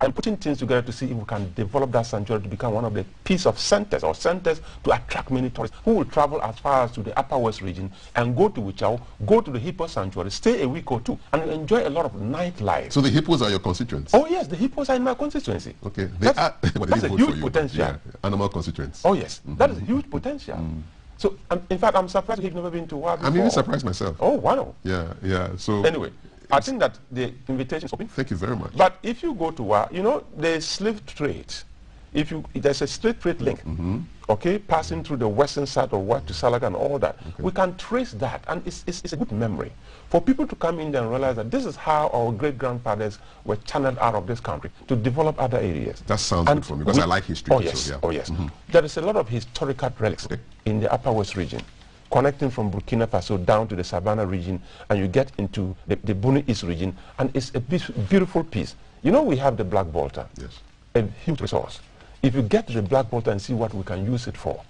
T: and putting things together to see if we can develop that sanctuary to become one of the piece of centers to attract many tourists who will travel as far as to the Upper West region and go to Wichao, go to the hippo sanctuary, stay a week or two, and enjoy a lot of nightlife.
F: So the hippos are your constituents?
T: Oh yes, the hippos are in my constituency.
F: Okay,
T: that's a huge potential.
F: Yeah, animal constituents.
T: Oh yes, that is a huge potential. So in fact, I'm surprised you've never been to Wa before.
F: I'm even surprised myself.
T: Oh wow.
F: Yeah. So
T: anyway, I think that the invitation is open.
F: Thank you very much.
T: But if you go to Wa, you know, the slave trade, there's a slave trade link, okay, passing through the western side of Wa to Salaga and all that. Okay. We can trace that, and it's a good memory for people to come in there and realize that this is how our great-grandfathers were channeled out of this country to develop other areas.
F: That sounds good for me, because I like history.
T: Oh yes, oh yes. There is a lot of historical relics in the Upper West region, connecting from Burkina Faso down to the Savannah region, and you get into the Bunu East region, and it's a beautiful piece. You know, we have the Black Volta, a huge resource. If you get to the Black Volta and see what we can use it for,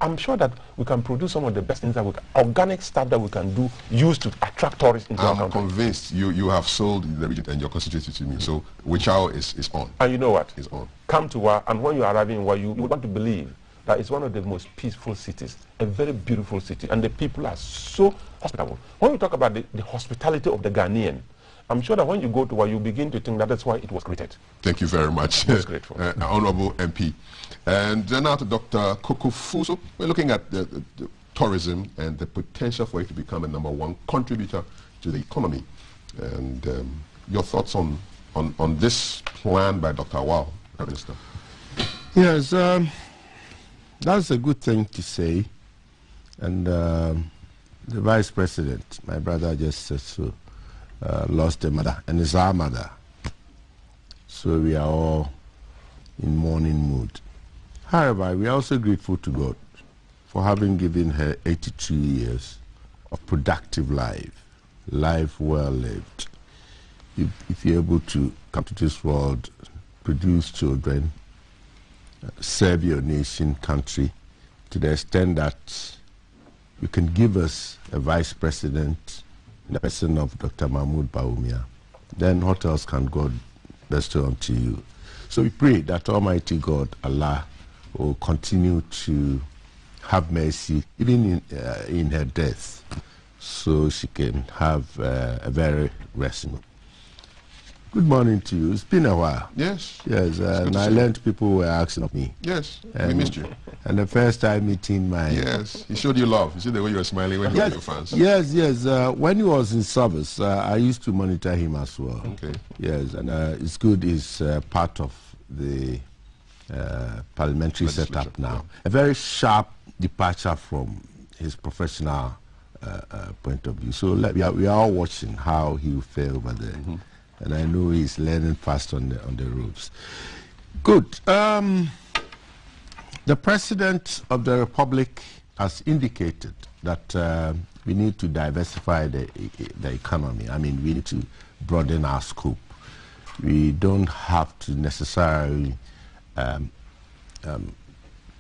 T: I'm sure that we can produce some of the best things that organic stuff that we can use to attract tourists into our country.
F: I'm convinced you have sold the region and your constituency to me, so Wichao is on.
T: And you know what?
F: It's on.
T: Come to Wa, and when you arrive in Wa, you want to believe that it's one of the most peaceful cities, a very beautiful city, and the people are so hospitable. When we talk about the hospitality of the Ghanaian, I'm sure that when you go to Wa, you begin to think that that's why it was created.
F: Thank you very much.
T: Most grateful.
F: Honorable MP. And then now to Dr. Koko Fuso. We're looking at the tourism and the potential for it to become a #1 contributor to the economy. And your thoughts on this plan by Dr. Awal, Prime Minister?
U: Yes, that's a good thing to say. And the Vice President, my brother just said so, lost a mother, and it's our mother. So we are all in mourning mood. However, we are also grateful to God for having given her 82 years of productive life well lived. If you're able to come to this world, produce children, serve your nation, country, to the extent that you can give us a Vice President in the person of Dr. Mahmoud Bawumia, then what else can God bestow unto you? So we pray that Almighty God, Allah, will continue to have mercy, even in her death, so she can have a very restful. Good morning to you. It's been a while.
F: Yes.
U: Yes, and I learned people were asking of me.
F: Yes, we missed you.
U: And the first time meeting my...
F: Yes, he showed you love. You see the way you were smiling when you were your fans.
U: Yes. When he was in service, I used to monitor him as well.
F: Okay.
U: Yes, and it's good. He's part of the parliamentary setup now. A very sharp departure from his professional point of view. So we are all watching how he will fare over there. And I know he's learning fast on the ropes. Good. The President of the Republic has indicated that we need to diversify the economy. I mean, we need to broaden our scope. We don't have to necessarily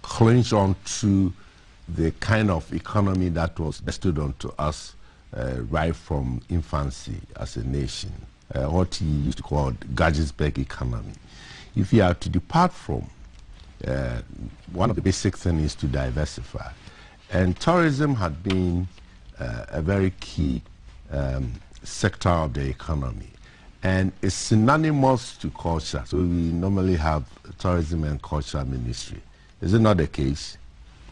U: clinch on to the kind of economy that was bestowed onto us right from infancy as a nation. What he used to call the Gettysburg economy. If you are to depart from, one of the basic things is to diversify. And tourism had been a very key sector of the economy. And it's synonymous to culture. So we normally have tourism and culture ministry. Is it not the case?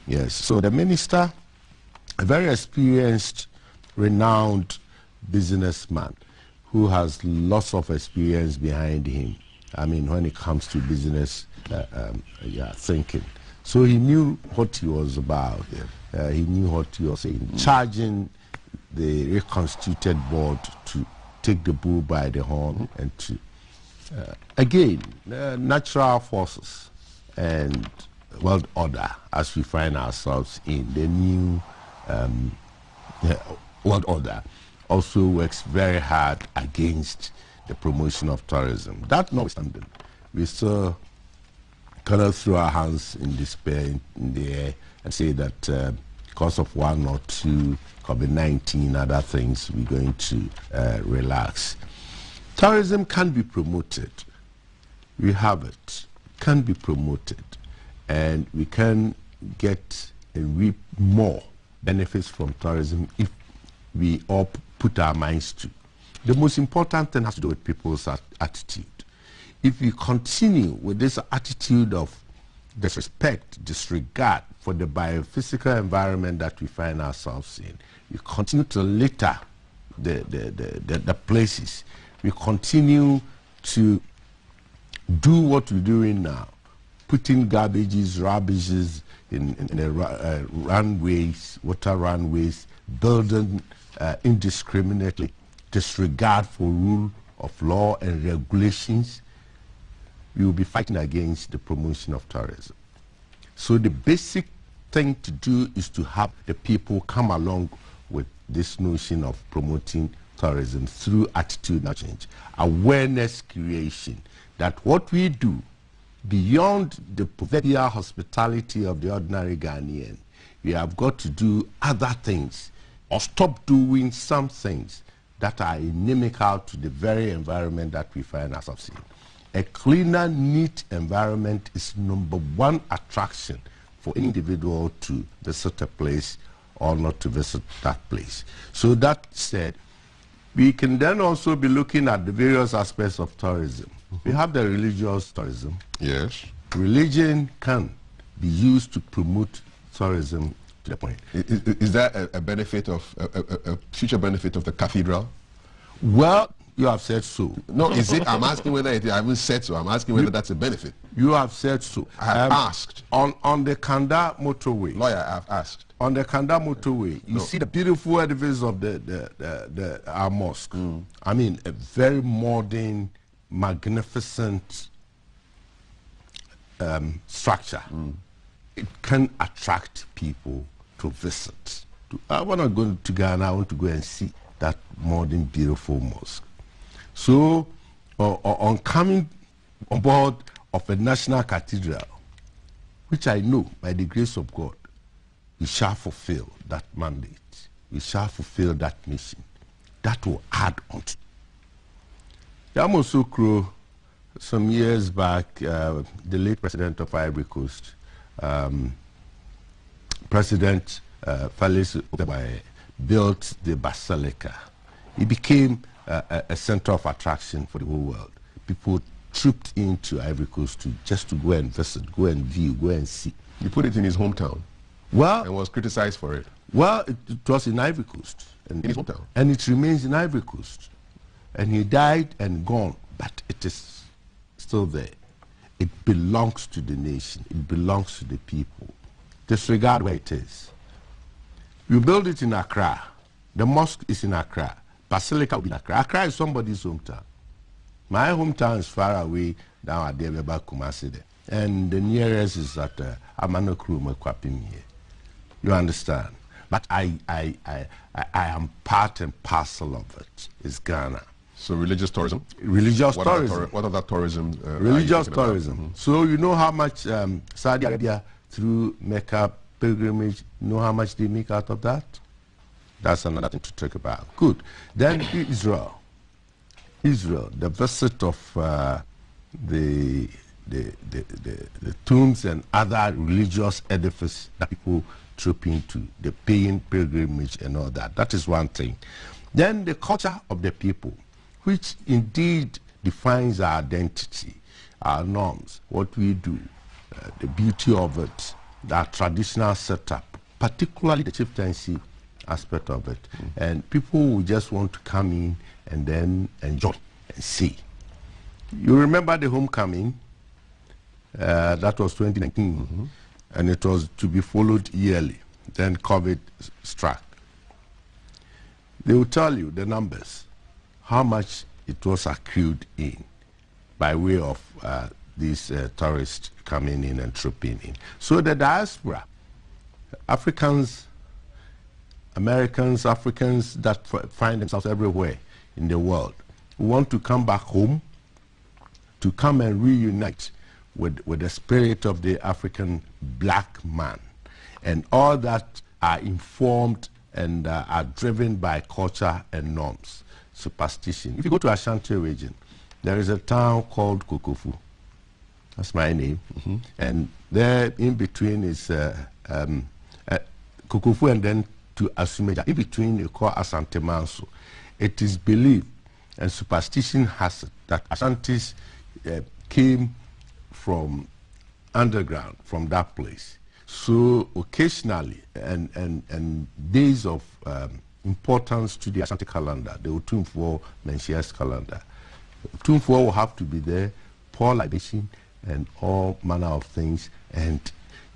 U: Yes. So the minister, a very experienced, renowned businessman, who has lots of experience behind him. I mean, when it comes to business thinking. So he knew what he was about. He knew what he was saying. Charging the reconstituted board to take the bull by the horn and to, again, natural forces and world order as we find ourselves in the new world order also works very hard against the promotion of tourism. That notwithstanding, we still cannot throw our hands in despair in the air and say that because of one or two COVID-19 other things, we're going to relax. Tourism can be promoted we have it, can be promoted, and we can get and reap more benefits from tourism if we all put our minds to. The most important thing has to do with people's attitude. If we continue with this attitude of disrespect, disregard for the biophysical environment that we find ourselves in, we continue to litter the places, we continue to do what we're doing now, putting garbages, rubbish in the runways, water runways, building indiscriminately, disregard for rule of law and regulations, we will be fighting against the promotion of tourism. So the basic thing to do is to have the people come along with this notion of promoting tourism through attitudinal change, awareness creation, that what we do beyond the proverbial hospitality of the ordinary Ghanaian, we have got to do other things or stop doing some things that are inimical to the very environment that we find ourselves in. A cleaner, neat environment is #1 attraction for any individual to visit a place or not to visit that place. So that said, we can then also be looking at the various aspects of tourism. We have the religious tourism.
F: Yes.
U: Religion can be used to promote tourism to the point.
F: Is that a benefit of, a future benefit of the cathedral?
U: Well, you have said so.
F: No, is it? I'm asking whether it, I haven't said so. I'm asking whether that's a benefit.
U: You have said so.
F: I have asked.
U: On the Kanda motorway.
F: Lawyer, I have asked.
U: On the Kanda motorway, you see the beautiful edifice of our mosque. I mean, a very modern, magnificent structure. It can attract people to visit. I want to go to Ghana. I want to go and see that modern, beautiful mosque. So, on coming on board of a national cathedral, which I know by the grace of God, we shall fulfill that mandate. We shall fulfill that mission. That will add on to. Yamoussoukro, some years back, the late president of Ivory Coast, President Félix Obaye, built the Basilica. It became a center of attraction for the whole world. People trooped into Ivory Coast just to go and visit, go and view, go and see.
F: You put it in his hometown.
U: Well,
F: and was criticized for it.
U: Well, it was in Ivory Coast,
F: in his hometown,
U: and it remains in Ivory Coast. And he died and gone, but it is still there. It belongs to the nation. It belongs to the people. Disregard where it is. You build it in Accra. The mosque is in Accra. Basilica will be in Accra. Accra is somebody's hometown. My hometown is far away down at Debeba Kumasi there. And the nearest is at Amanokru Mekwapim here. You understand? But I am part and parcel of it. It's Ghana.
F: So religious tourism?
U: Religious tourism.
F: What other tourism?
U: Religious tourism. So you know how much Saudi Arabia through Mecca pilgrimage, you know how much they make out of that? That's another thing to talk about. Good. Then Israel. Israel, the visit of the tombs and other religious edifices that people troop into, the paying pilgrimage and all that. That is one thing. Then the culture of the people, which indeed defines our identity, our norms, what we do, the beauty of it, our traditional setup, particularly the chieftaincy aspect of it. And people will just want to come in and then enjoy and see. You remember the homecoming? That was 2019, and it was to be followed yearly. Then COVID struck. They will tell you the numbers, how much it was accrued in by way of these tourists coming in and trooping in. So the diaspora, Africans, Americans, Africans that find themselves everywhere in the world, who want to come back home, to come and reunite with the spirit of the African black man. And all that are informed and are driven by culture and norms, superstition. If you go to Ashanti region, there is a town called Kokofu. That's my name. And there in between is Kukufu, and then to Asumeja. In between, you call Asante Manso. It is believed and superstition has it that Asantes came from underground, from that place. So occasionally, and days of importance to the Asante calendar, the Otumfuo Menchias calendar, Otumfuo will have to be there, pour libation and all manner of things, and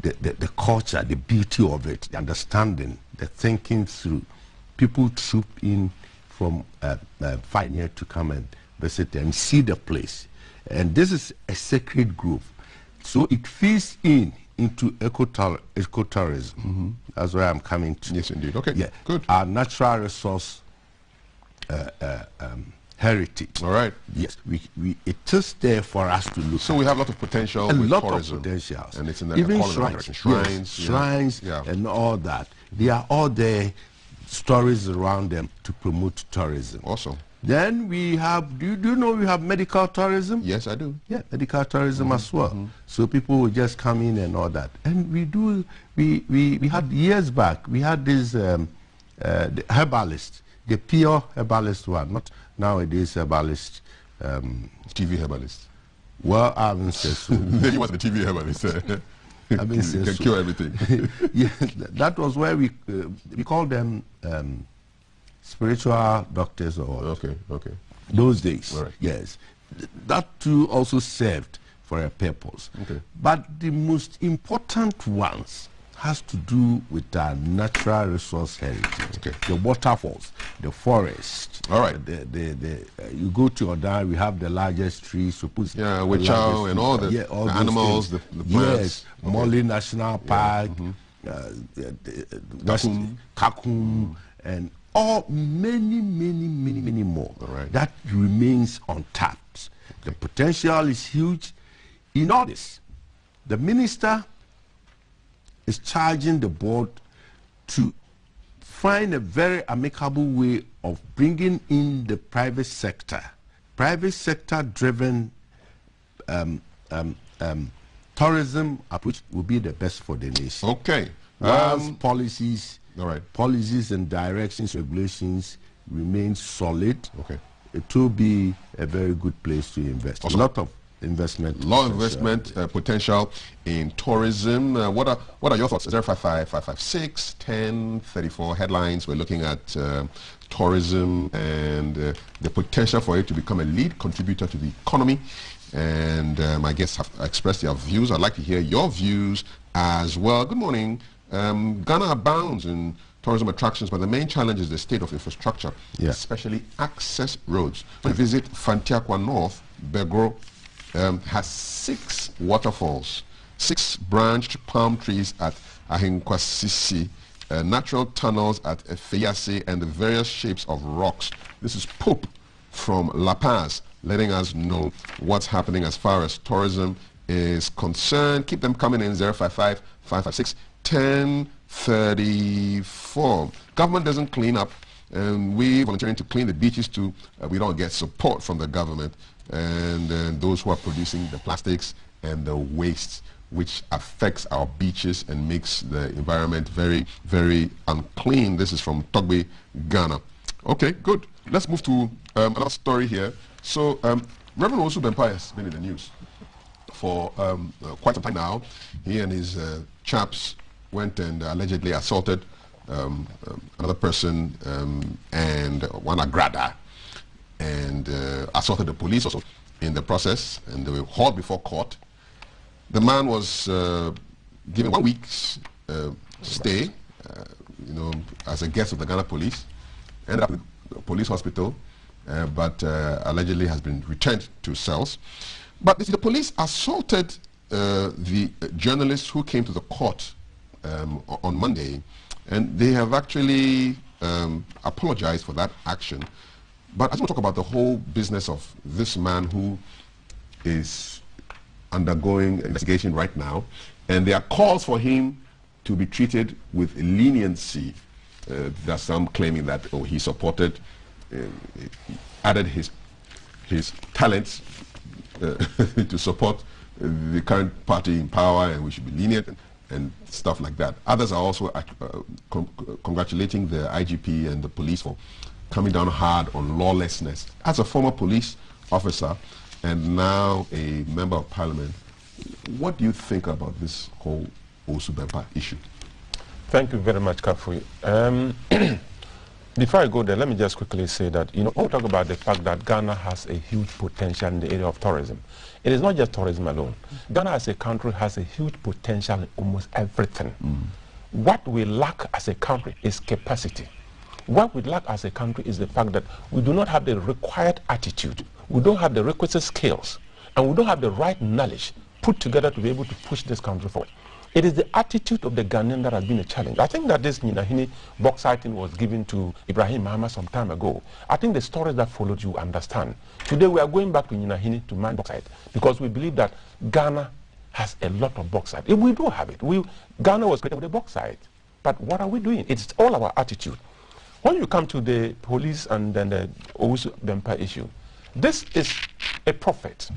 U: the culture, the beauty of it, the understanding, the thinking through. People troop in from far near to come and visit and see the place. And this is a sacred grove. So it feeds into ecotourism. That's where I'm coming to.
F: Yes, indeed. Okay,
U: yeah.
F: Good.
U: Our natural resource heritage.
F: All right.
U: Yes, it is there for us to look.
F: So we have a lot of potential.
U: A
F: with
U: lot
F: tourism.
U: of potentials.
F: And it's in the
U: even
F: shrines,
U: yes, shrines, and all that. They are all there. Stories around them to promote tourism.
F: Awesome.
U: Then we have, do you know we have medical tourism?
F: Yes, I do.
U: Yeah, medical tourism as well. So people will just come in and all that. And we had years back, we had this the herbalist, the pure herbalist one, not nowadays herbalist.
F: TV herbalist.
U: Well, I haven't said so.
F: You was the TV herbalist.
U: I mean,
F: you can cure everything.
U: Yeah, that was where we called them spiritual doctors or
F: okay.
U: Those days.
F: Right.
U: Yes, that too also served for a purpose.
F: Okay.
U: But the most important ones has to do with our natural resource heritage.
F: Okay.
U: The waterfalls, the forest.
F: All right.
U: You go to Odan, we have the largest trees. Suppose
F: Wichao and all the animals, the plants.
U: Yes, Mole National Park, Kakum, and all many more.
F: All right.
U: That remains untapped. The potential is huge. In all this, the minister is charging the board to find a very amicable way of bringing in the private sector. Private sector driven tourism approach will be the best for the nation.
F: Okay.
U: Policies,
F: all right.
U: Policies and directions, regulations remain solid.
F: Okay.
U: It will be a very good place to invest.
F: Awesome.
U: A lot of investment.
F: Potential in tourism. What are your thoughts? 055-556 1034 headlines. We're looking at tourism and the potential for it to become a lead contributor to the economy. And my guests have expressed their views. I'd like to hear your views as well. Good morning. Ghana abounds in tourism attractions, but the main challenge is the state of infrastructure, especially access roads. When you visit Fantiakwa North, Begro has 6 waterfalls, 6 branched palm trees at Ahinkwasisi, natural tunnels at Efeyase, and the various shapes of rocks. This is Pope from La Paz letting us know what's happening as far as tourism is concerned. Keep them coming in. 055-556 1034. Government doesn't clean up, and we volunteering to clean the beaches too. We don't get support from the government, and those who are producing the plastics and the waste, which affects our beaches and makes the environment very, very unclean. This is from Togbe, Ghana. Okay, good. Let's move to another story here. So, Reverend Osu Bempah has been in the news for quite some time now. He and his chaps went and allegedly assaulted another person and one agrada, and assaulted the police also in the process, and they were hauled before court. The man was given 1 week's stay, as a guest of the Ghana police. Ended up in the police hospital, but allegedly has been returned to cells. But the police assaulted the journalists who came to the court on Monday, and they have actually apologized for that action. But I just want to talk about the whole business of this man who is undergoing investigation right now, and there are calls for him to be treated with leniency. There are some claiming that he supported, added his talents to support the current party in power and we should be lenient and stuff like that. Others are also congratulating the IGP and the police for coming down hard on lawlessness. As a former police officer and now a member of parliament, what do you think about this whole Owusu Bempah issue?
T: Thank you very much, Kafu. Before I go there, let me just quickly say that, you know, we talk about the fact that Ghana has a huge potential in the area of tourism. It is not just tourism alone. Ghana as a country has a huge potential in almost everything. What we lack as a country is capacity. What we lack as a country is the fact that we do not have the required attitude, we don't have the requisite skills, and we don't have the right knowledge put together to be able to push this country forward. It is the attitude of the Ghanaian that has been a challenge. I think that this Nyinahini bauxite was given to Ibrahim Mahama some time ago. I think the stories that followed you understand. Today we are going back to Nyinahini to mine bauxite because we believe that Ghana has a lot of bauxite. If we do have it. Ghana was created with a bauxite. But what are we doing? It's all our attitude. When you come to the police and then the Owusu Bempah issue, this is a prophet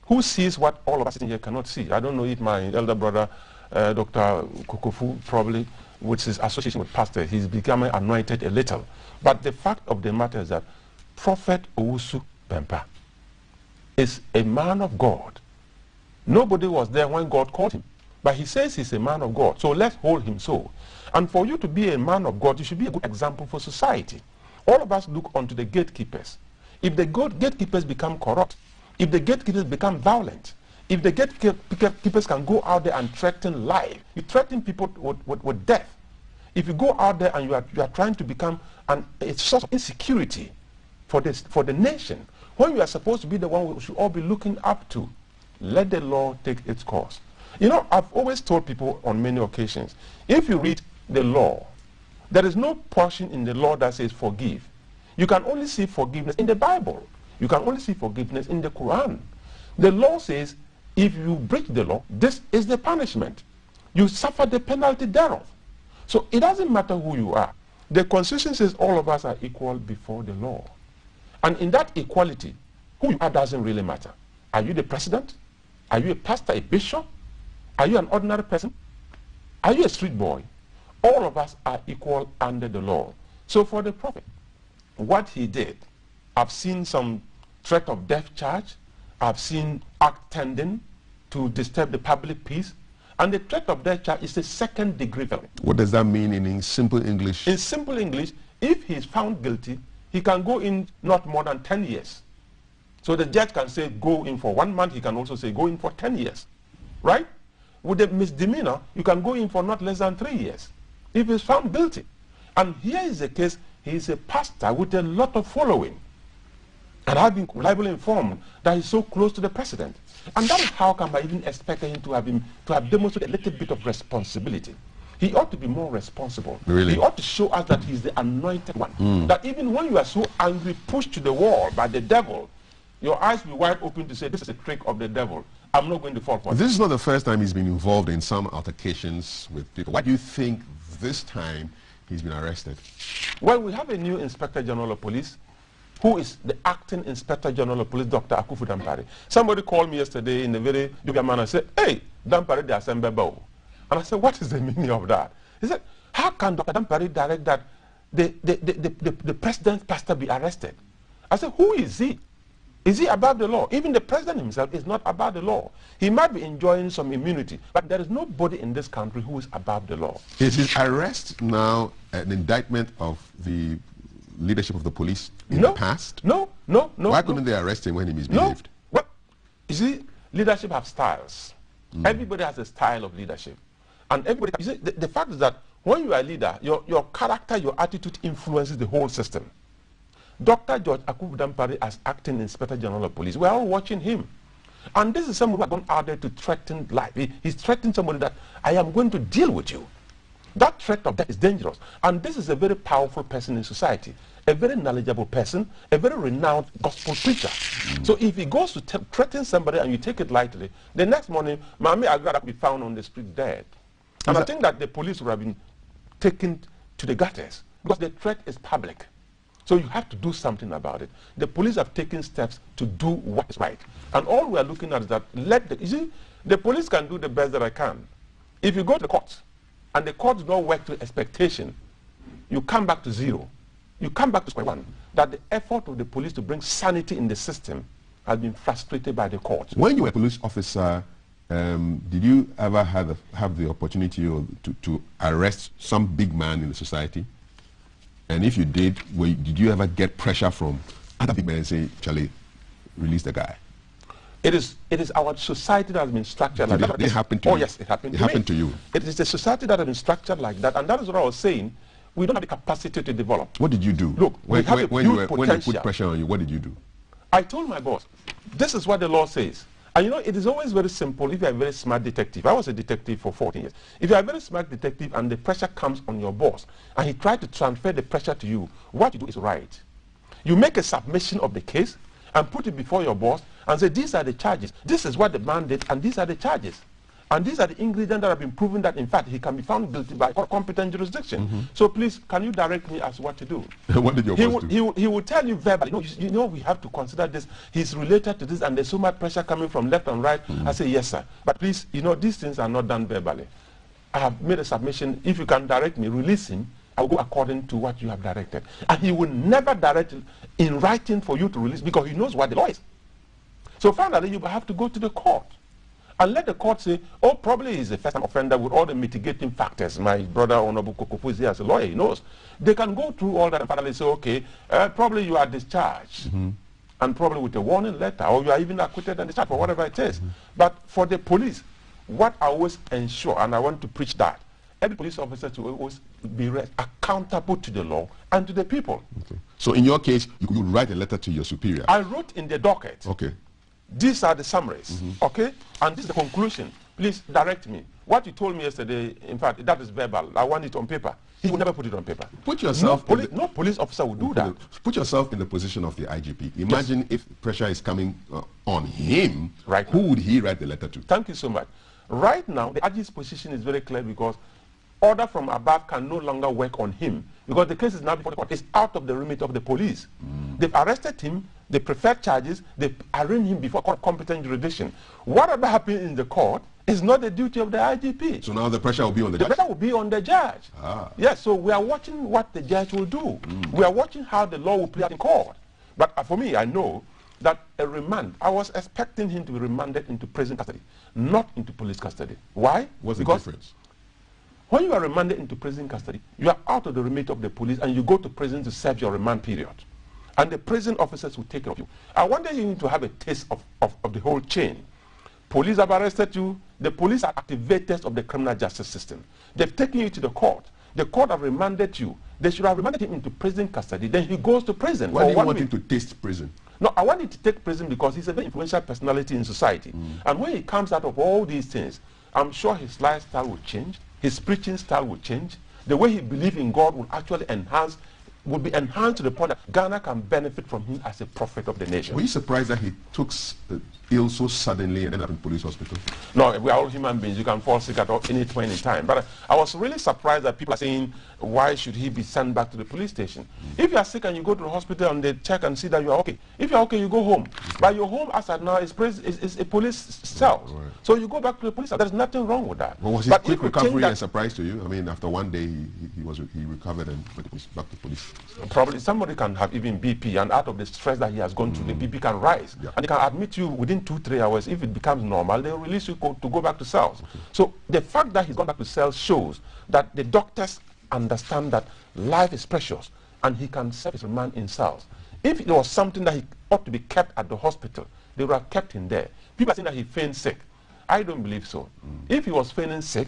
T: who sees what all of us sitting here cannot see. I don't know if my elder brother Dr. Kukufu, probably, with his association with pastor, he's becoming anointed a little. But the fact of the matter is that Prophet Owusu Bempah is a man of God. Nobody was there when God called him. But he says he's a man of God. So let's hold him so. And for you to be a man of God, you should be a good example for society. All of us look onto the gatekeepers. If the gatekeepers become corrupt, if the gatekeepers become violent, if the gatekeepers can go out there and threaten life, you threaten people with death. If you go out there and you are trying to become a source of insecurity for the nation, when you are supposed to be the one we should all be looking up to, let the law take its course. You know, I've always told people on many occasions, if you read the law, there is no portion in the law that says forgive. You can only see forgiveness in the Bible. You can only see forgiveness in the Quran. The law says, if you break the law, this is the punishment. You suffer the penalty thereof. So it doesn't matter who you are. The Constitution says all of us are equal before the law. And in that equality, who you are doesn't really matter. Are you the president? Are you a pastor, a bishop? Are you an ordinary person? Are you a street boy? All of us are equal under the law. So for the prophet, what he did, I've seen some threat of death charge. I've seen act tending to disturb the public peace. And the threat of death charge is a second-degree felony.
F: What does that mean in simple English?
T: In simple English, if he is found guilty, he can go in not more than 10 years. So the judge can say go in for 1 month. He can also say go in for 10 years. Right? With a misdemeanor, you can go in for not less than 3 years if he is found guilty. And here is the case. He is a pastor with a lot of following. And I've been reliably informed that he's so close to the president. And that is how come I even expect him to have demonstrated a little bit of responsibility. He ought to be more responsible.
F: Really?
T: He ought to show us that he's the anointed one. That even when you are so angry, pushed to the wall by the devil, your eyes will be wide open to say, this is a trick of the devil. I'm not going to fall for it.
F: This is not the first time he's been involved in some altercations with people. Why do you think this time he's been arrested?
T: Well, we have a new Inspector General of Police, who is the acting Inspector General of Police, Dr. Akufu Dampare. Somebody called me yesterday in a very dubious manner and said, hey, Dampare de Asembebo. And I said, what is the meaning of that? He said, how can Dr. Dampare direct that the president's pastor be arrested? I said, who is he? Is he above the law? Even the president himself is not above the law. He might be enjoying some immunity, but there is nobody in this country who is above the law.
F: Is his arrest now an indictment of the leadership of the police in the past?
T: No.
F: Why couldn't they arrest him when he misbehaved?
T: Well, you see, leadership have styles. Everybody has a style of leadership. And everybody, you see, the fact is that when you are a leader, your character, your attitude influences the whole system. Dr. George Akufu Dampare as acting Inspector General of Police, we're all watching him. And this is someone who has gone out there to threaten life. He's threatening somebody that I am going to deal with you. That threat of death is dangerous. And this is a very powerful person in society, a very knowledgeable person, a very renowned gospel preacher. So if he goes to threaten somebody and you take it lightly, the next morning, Mami Agra will be found on the street dead. And I think that the police would have been taken to the gutters because the threat is public. So you have to do something about it. The police have taken steps to do what is right. And all we are looking at is that you see, the police can do the best that I can. If you go to the courts and the court does not work to expectation, you come back to zero. You come back to square one. That the effort of the police to bring sanity in the system has been frustrated by the courts.
F: When you were a police officer, did you ever have the opportunity to arrest some big man in the society? And if you did, did you ever get pressure from other big men and say, Charlie, release the guy?
T: It is our society that has been structured like that.
F: Did it happen to you?
T: Oh, yes, it happened
F: to me.
T: It happened to you. It is a society that has been structured like that, and that is what I was saying. We don't have the capacity to develop.
F: What did you do?
T: Look, when you
F: put pressure on you, what did you do?
T: I told my boss, this is what the law says. And you know, it is always very simple if you are a very smart detective. I was a detective for 14 years. If you are a very smart detective and the pressure comes on your boss, and he tried to transfer the pressure to you, what you do is right. You make a submission of the case and put it before your boss and say, these are the charges. This is what the man did, and these are the charges. And these are the ingredients that have been proven that, in fact, he can be found guilty by competent jurisdiction. So please, can you direct me as what to do?
F: What did your boss do?
T: He will tell you verbally, you know, we have to consider this. He's related to this, and there's so much pressure coming from left and right. I say, yes, sir. But please, you know, these things are not done verbally. I have made a submission. If you can direct me, release him. I'll go according to what you have directed. And he will never direct in writing for you to release, because he knows what the law is. So finally, you have to go to the court. And let the court say, oh, probably he's a first-time offender with all the mitigating factors. My brother, Honorable Kokopo, is here as a lawyer, he knows. They can go through all that and finally say, okay, probably you are discharged. And probably with a warning letter, or you are even acquitted and discharged, for whatever it is. But for the police, what I always ensure, and I want to preach that, every police officer to always be accountable to the law and to the people.
F: Okay. So in your case, you write a letter to your superior.
T: I wrote in the docket.
F: Okay.
T: These are the summaries, okay? And this is the conclusion. Please direct me. What you told me yesterday, in fact, that is verbal. I want it on paper. He will never put it on paper.
F: Put yourself...
T: No police officer will do that.
F: Put yourself in the position of the IGP. Imagine if pressure is coming on him,
T: right?
F: Who would he write the letter to?
T: Thank you so much. Right now, the IGP's position is very clear, because order from above can no longer work on him, because the case is now before the court. It's out of the remit of the police. They've arrested him. They prefer charges. They arraign him before competent jurisdiction. Whatever happens in the court is not the duty of the IGP.
F: So now the pressure will be on the judge?
T: The pressure will be on the judge. Yes, so we are watching what the judge will do. We are watching how the law will play out in court. But for me, I know that a remand, I was expecting him to be remanded into prison custody, not into police custody. Why?
F: What's the difference?
T: When you are remanded into prison custody, you are out of the remit of the police, and you go to prison to serve your remand period. And the prison officers will take care of you. I wonder you need to have a taste of the whole chain. Police have arrested you. The police are activators of the criminal justice system. They've taken you to the court. The court have remanded you. They should have remanded him into prison custody. Then he goes to prison.
F: Why do you want him to taste prison?
T: No, I want him to take prison because he's a very influential personality in society. And when he comes out of all these things, I'm sure his lifestyle will change. His preaching style will change. The way he believes in God will actually will be enhanced to the point that Ghana can benefit from him as a prophet of the nation.
F: Were you surprised that he took ill so suddenly and ended up in police hospital?
T: No, we are all human beings. You can fall sick at any point in time. But I was really surprised that people are saying, why should he be sent back to the police station? If you are sick and you go to the hospital and they check and see that you are okay, if you are okay, you go home. But your home, as at now, is a police cell. Right. So you go back to the police cell. There's nothing wrong with that.
F: Well, was his quick recovery a surprise to you? I mean, after one day, he recovered and went back to police.
T: Probably somebody can have even BP, and out of the stress that he has gone through, the BP can rise. Yeah. And they can admit you within 2-3 hours. If it becomes normal, they'll release you to go back to cells. Okay. So the fact that he's gone back to cells shows that the doctors understand that life is precious and he can serve his remand in cells. If it was something that he ought to be kept at the hospital, they would have kept him there. People are saying that he feigned sick. I don't believe so. If he was feigning sick,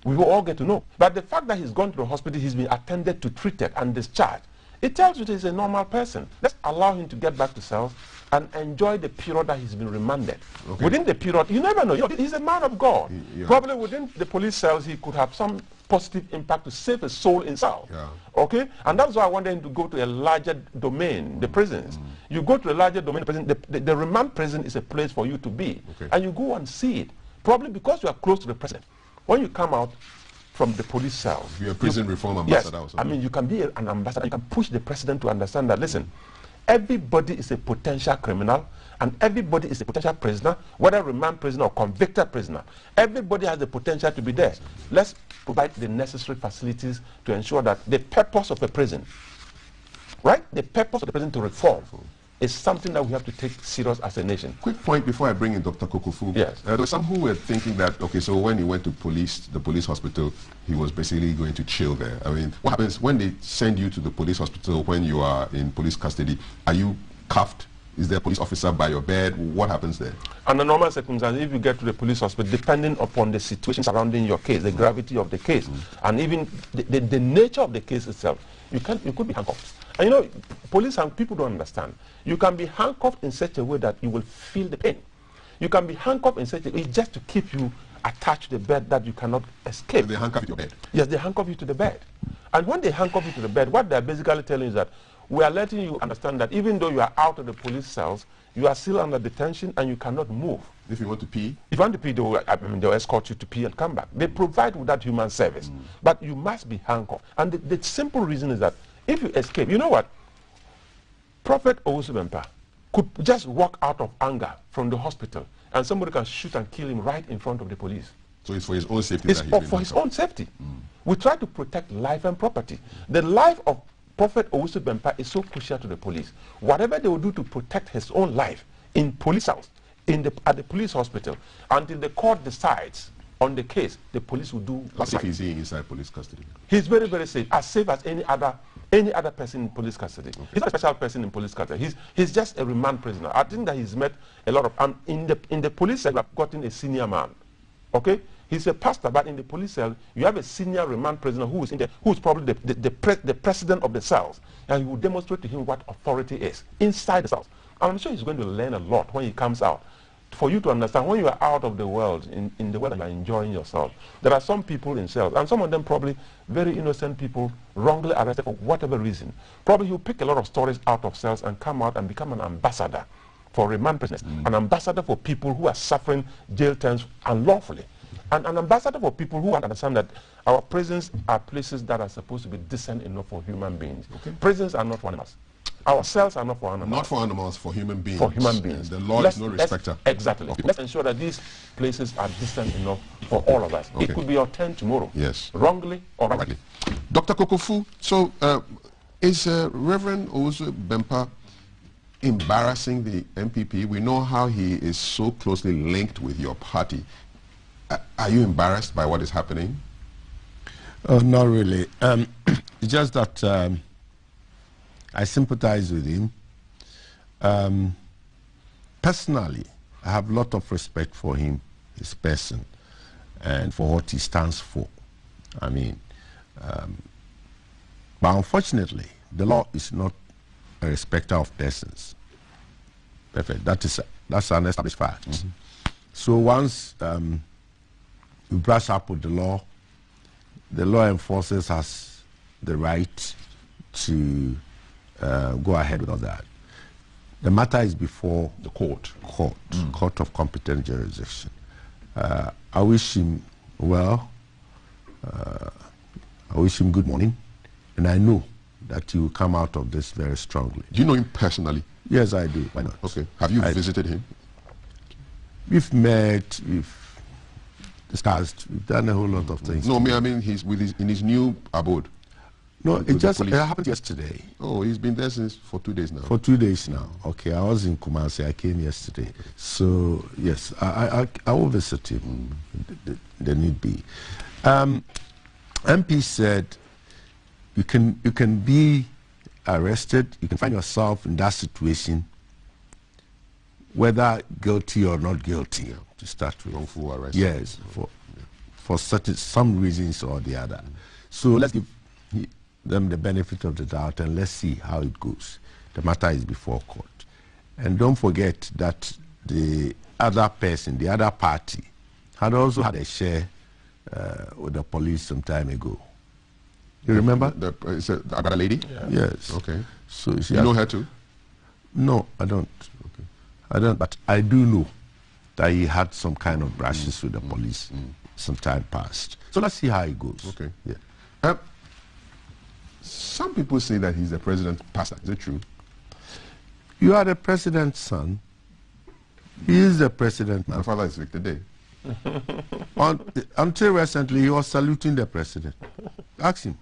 T: we will all get to know. But the fact that he's gone to the hospital, he's been attended to, treated, and discharged, it tells you that he's a normal person. Let's allow him to get back to cells and enjoy the period that he's been remanded. Okay. Within the period, you never know. He's a man of God. Probably within the police cells, he could have some positive impact to save his soul in cell. Okay? And that's why I wanted him to go to a larger domain, the prisons. You go to a larger domain, the remand prison is a place for you to be. And you go and see it. Probably because you are close to the president. When you come out, from the police cells.
F: You're a prison reform ambassador.
T: Yes, I mean, you can be an ambassador. You can push the president to understand that, listen, everybody is a potential criminal and everybody is a potential prisoner, whether remand prisoner or convicted prisoner. Everybody has the potential to be there. Let's provide the necessary facilities to ensure that the purpose of a prison, right? The purpose of the prison to reform is something that we have to take serious as a nation.
F: Quick point before I bring in Dr. Kokofu.
T: Yes.
F: There were some who were thinking that, okay, so when he went to the police hospital, he was basically going to chill there. I mean, what happens when they send you to the police hospital when you are in police custody? Are you cuffed? Is there a police officer by your bed? What happens there?
T: Under normal circumstances, if you get to the police hospital, depending upon the situation surrounding your case, the gravity of the case, and even the nature of the case itself, you could be handcuffed. And you know, police and people don't understand. You can be handcuffed in such a way that you will feel the pain. You can be handcuffed in such a way just to keep you attached to the bed that you cannot escape.
F: So they handcuff you to your bed?
T: Yes, they handcuff you to the bed. And when they handcuff you to the bed, what they're basically telling you is that we are letting you understand that even though you are out of the police cells, you are still under detention and you cannot move.
F: If you want to pee?
T: If you want to pee, they'll escort you to pee and come back. They provide with that human service. But you must be handcuffed. And the simple reason is that if you escape, you know what? Prophet Owusu-Bempah could just walk out of anger from the hospital and somebody can shoot and kill him right in front of the police.
F: So it's for his own safety?
T: It's for his own safety. We try to protect life and property. The life of Prophet Owusu-Bempah is so crucial to the police. Whatever they will do to protect his own life in police house, at the police hospital, until the court decides on the case, the police will do.
F: How safe is he inside police custody?
T: He's very, very safe. As safe as any other person in police custody. Okay. He's not a special person in police custody. He's just a remand prisoner. I think that he's met a lot of in the police cell. I've gotten a senior man. Okay, he's a pastor, but in the police cell you have a senior remand prisoner who is in there, who's probably the president of the cells, and he will demonstrate to him what authority is inside the cells. And I'm sure he's going to learn a lot when he comes out. For you to understand, when you are out of the world, in the world and you are enjoying yourself, there are some people in cells, and some of them probably very innocent people, wrongly arrested for whatever reason. Probably you pick a lot of stories out of cells and come out and become an ambassador for remand prisoners, an ambassador for people who are suffering jail terms unlawfully, and an ambassador for people who understand that our prisons are places that are supposed to be decent enough for human beings. Okay. Prisons are not for animals. Our cells are not for animals.
F: Not for animals, for human beings.
T: For human beings.
F: The law is no respecter.
T: Exactly. Let's ensure that these places are decent enough for all of us. Okay. It could be your turn tomorrow.
F: Yes.
T: Wrongly or rightly.
F: Dr. Kokofu, so is Reverend Owusu-Bempah embarrassing the MPP? We know how he is so closely linked with your party. Are you embarrassed by what is happening?
U: Not really. It's just that I sympathize with him. Personally, I have a lot of respect for him, his person, and for what he stands for. I mean, but unfortunately, the law is not a respecter of persons. Perfect. That's an established fact. So once you brush up with the law enforcers has the right to go ahead with all that. The matter is before the court of competent jurisdiction. I wish him well. I wish him good morning, and I know that he will come out of this very strongly.
F: Do you know him personally?
U: Yes, I do. Why not?
F: Okay. Have you visited him?
U: We've met, we've discussed, we've done a whole lot of things.
F: No, I mean he's in his new abode.
U: No, it happened yesterday.
F: Oh, he's been there for 2 days now.
U: For 2 days now. Okay, I was in Kumasi. I came yesterday. So yes, I will visit him. There need be. MP said you can be arrested. You can find yourself in that situation, whether guilty or not guilty. Yeah. To start with,
F: wrongful arrest.
U: Yes, for some reasons or the other. So let's give them the benefit of the doubt and let's see how it goes. The matter is before court. And don't forget that the other person, the other party, had also had a share with the police some time ago. You remember?
F: About a lady?
U: Yeah. Yes.
F: Okay.
U: So
F: you know her too?
U: No, I don't. Okay. I don't, but I do know that he had some kind of brushes with the police. some time past. So let's see how it goes.
F: Okay.
U: Yeah.
F: Some people say that he's the president's pastor. Is it true?
U: You are the president's son. He is the president.
F: My father is Victor Day.
U: Until recently, he was saluting the president. Ask him.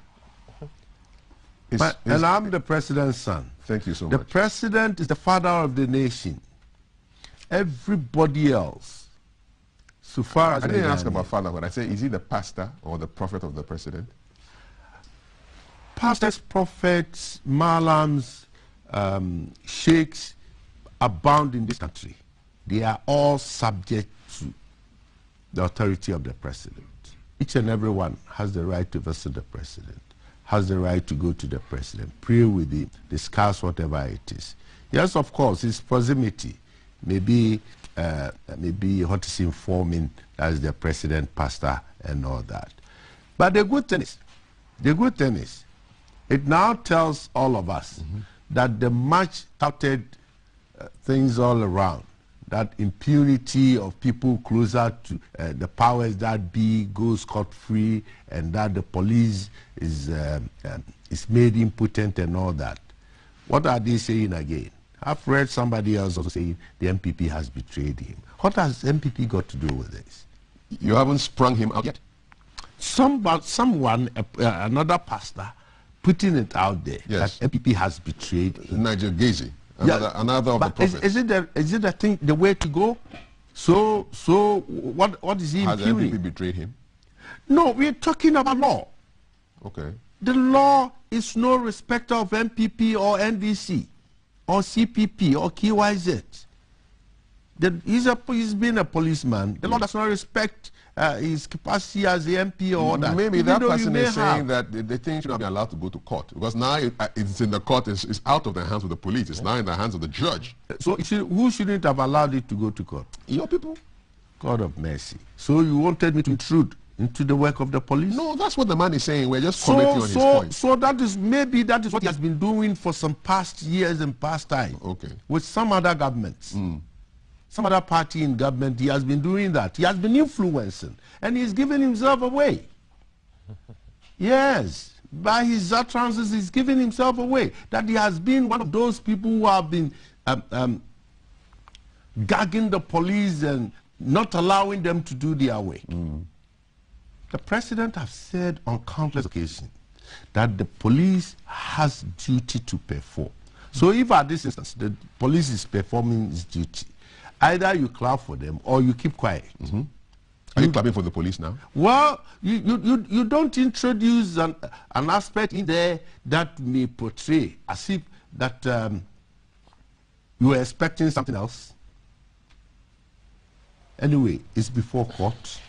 U: And I'm the president's son.
F: Thank you so
U: much. The president is the father of the nation. Everybody else, so far as
F: I didn't ask about father, but I say, is he the pastor or the prophet of the president?
U: Pastors, prophets, malams, sheikhs abound in this country. They are all subject to the authority of the president. Each and every one has the right to visit the president, has the right to go to the president, pray with him, discuss whatever it is. Yes, of course, his proximity maybe what is informing as the president, pastor, and all that. But the good thing is, it now tells all of us that the much touted things all around, that impunity of people closer to the powers that be goes scot-free, and that the police is made impotent and all that. What are they saying again? I've read somebody else also saying the MPP has betrayed him. What has MPP got to do with this?
F: You haven't sprung him out yet?
U: Someone, another pastor, putting it out there that MPP has betrayed him.
F: Nigel Gazy, another of the prophets.
U: Is it the way to go? So what is he impugning?
F: Has MPP betrayed him?
U: No, we're talking about law.
F: Okay.
U: The law is no respecter of MPP or NDC or CPP or KYZ. He's been a policeman. The law does not respect his capacity as the MP or that.
F: Maybe that person is saying that the thing should not be allowed to go to court, because now it's in the court, it's out of the hands of the police, it's now in the hands of the judge.
U: So who shouldn't have allowed it to go to court?
F: Your people.
U: God of mercy. So you wanted me to intrude into the work of the police?
F: No, that's what the man is saying. We're just commenting on his point.
U: So that is what he has been doing for some past years and past time.
F: Okay.
U: With some other governments. Some other party in government, he has been doing that. He has been influencing, and he's giving himself away. Yes, by his utterances, he's giving himself away. That he has been one of those people who have been gagging the police and not allowing them to do their work. The president has said on countless occasions that the police has duty to perform. So if at this instance the police is performing its duty, either you clap for them or you keep quiet.
F: Are you clapping for the police now?
U: Well, you don't introduce an aspect in there that may portray as if that you were expecting something else. Anyway, it's before court.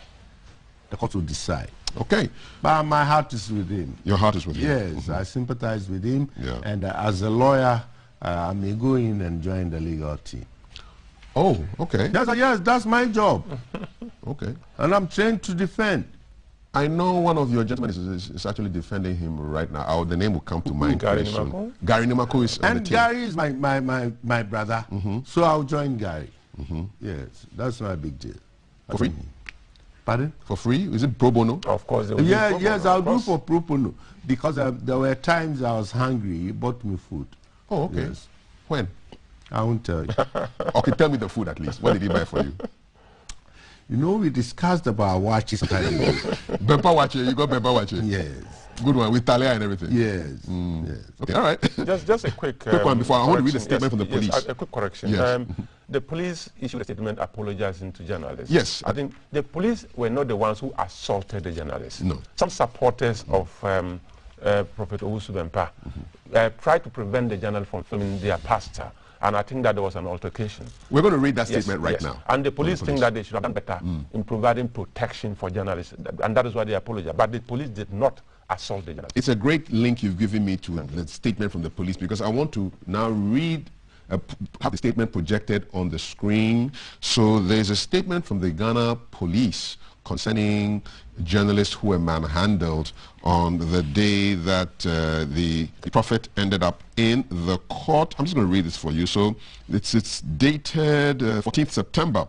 U: The court will decide.
F: Okay.
U: But my heart is with him.
F: Your heart is with
U: him? Yes, I sympathize with him. Yeah. And as a lawyer, I may go in and join the legal team.
F: Oh, okay.
U: Yes, that's my job.
F: Okay.
U: And I'm trained to defend.
F: I know one of your gentlemen is actually defending him right now. The name will come to mind.
U: Gary Nimako?
F: Gary Nimako is on the team.
U: Gary is my brother, so I'll join Gary. Yes, that's not a big deal.
F: For free?
U: Pardon?
F: For free? Is it pro bono?
U: Of course. Yes, I'll do for pro bono, because there were times I was hungry. He bought me food.
F: Oh, okay.
U: Yes.
F: When?
U: I won't tell you.
F: Okay, tell me the food at least. What did he buy for you?
U: You know, we discussed about watches.
F: Bempa watch, you got Bempa watch.
U: Yes.
F: Good one, with Talia and everything.
U: Yes.
F: Yes. Okay, all right.
T: Just a quick
F: one before I want to read a statement from the police.
T: Yes, a quick correction.
F: Yes.
T: The police issued a statement apologizing to journalists.
F: Yes.
T: I think the police were not the ones who assaulted the journalists.
F: No.
T: Some supporters of Prophet Owusu Bempah tried to prevent the journalists from filming their pastor. And I think that there was an altercation.
F: We're going to read that statement right now.
T: And the police think that they should have done better in providing protection for journalists. And that is why they apologize. But the police did not assault the journalists.
F: It's a great link you've given me to the statement from the police, because I want to now read, have the statement projected on the screen. So there's a statement from the Ghana police concerning journalists who were manhandled on the day that the prophet ended up in the court. I'm just going to read this for you. So it's dated 14th September.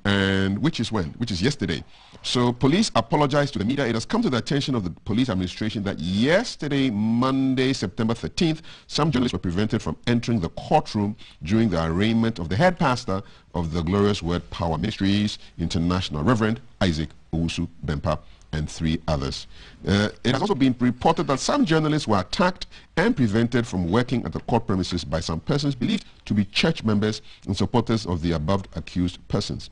F: and which is when? Which is yesterday. So police apologized to the media. It has come to the attention of the police administration that yesterday, Monday, September 13th, some journalists were prevented from entering the courtroom during the arraignment of the head pastor of the Glorious Word Power Ministries International, Reverend Isaac Owusu Bempah, and 3 others. It has also been reported that some journalists were attacked and prevented from working at the court premises by some persons believed to be church members and supporters of the above accused persons.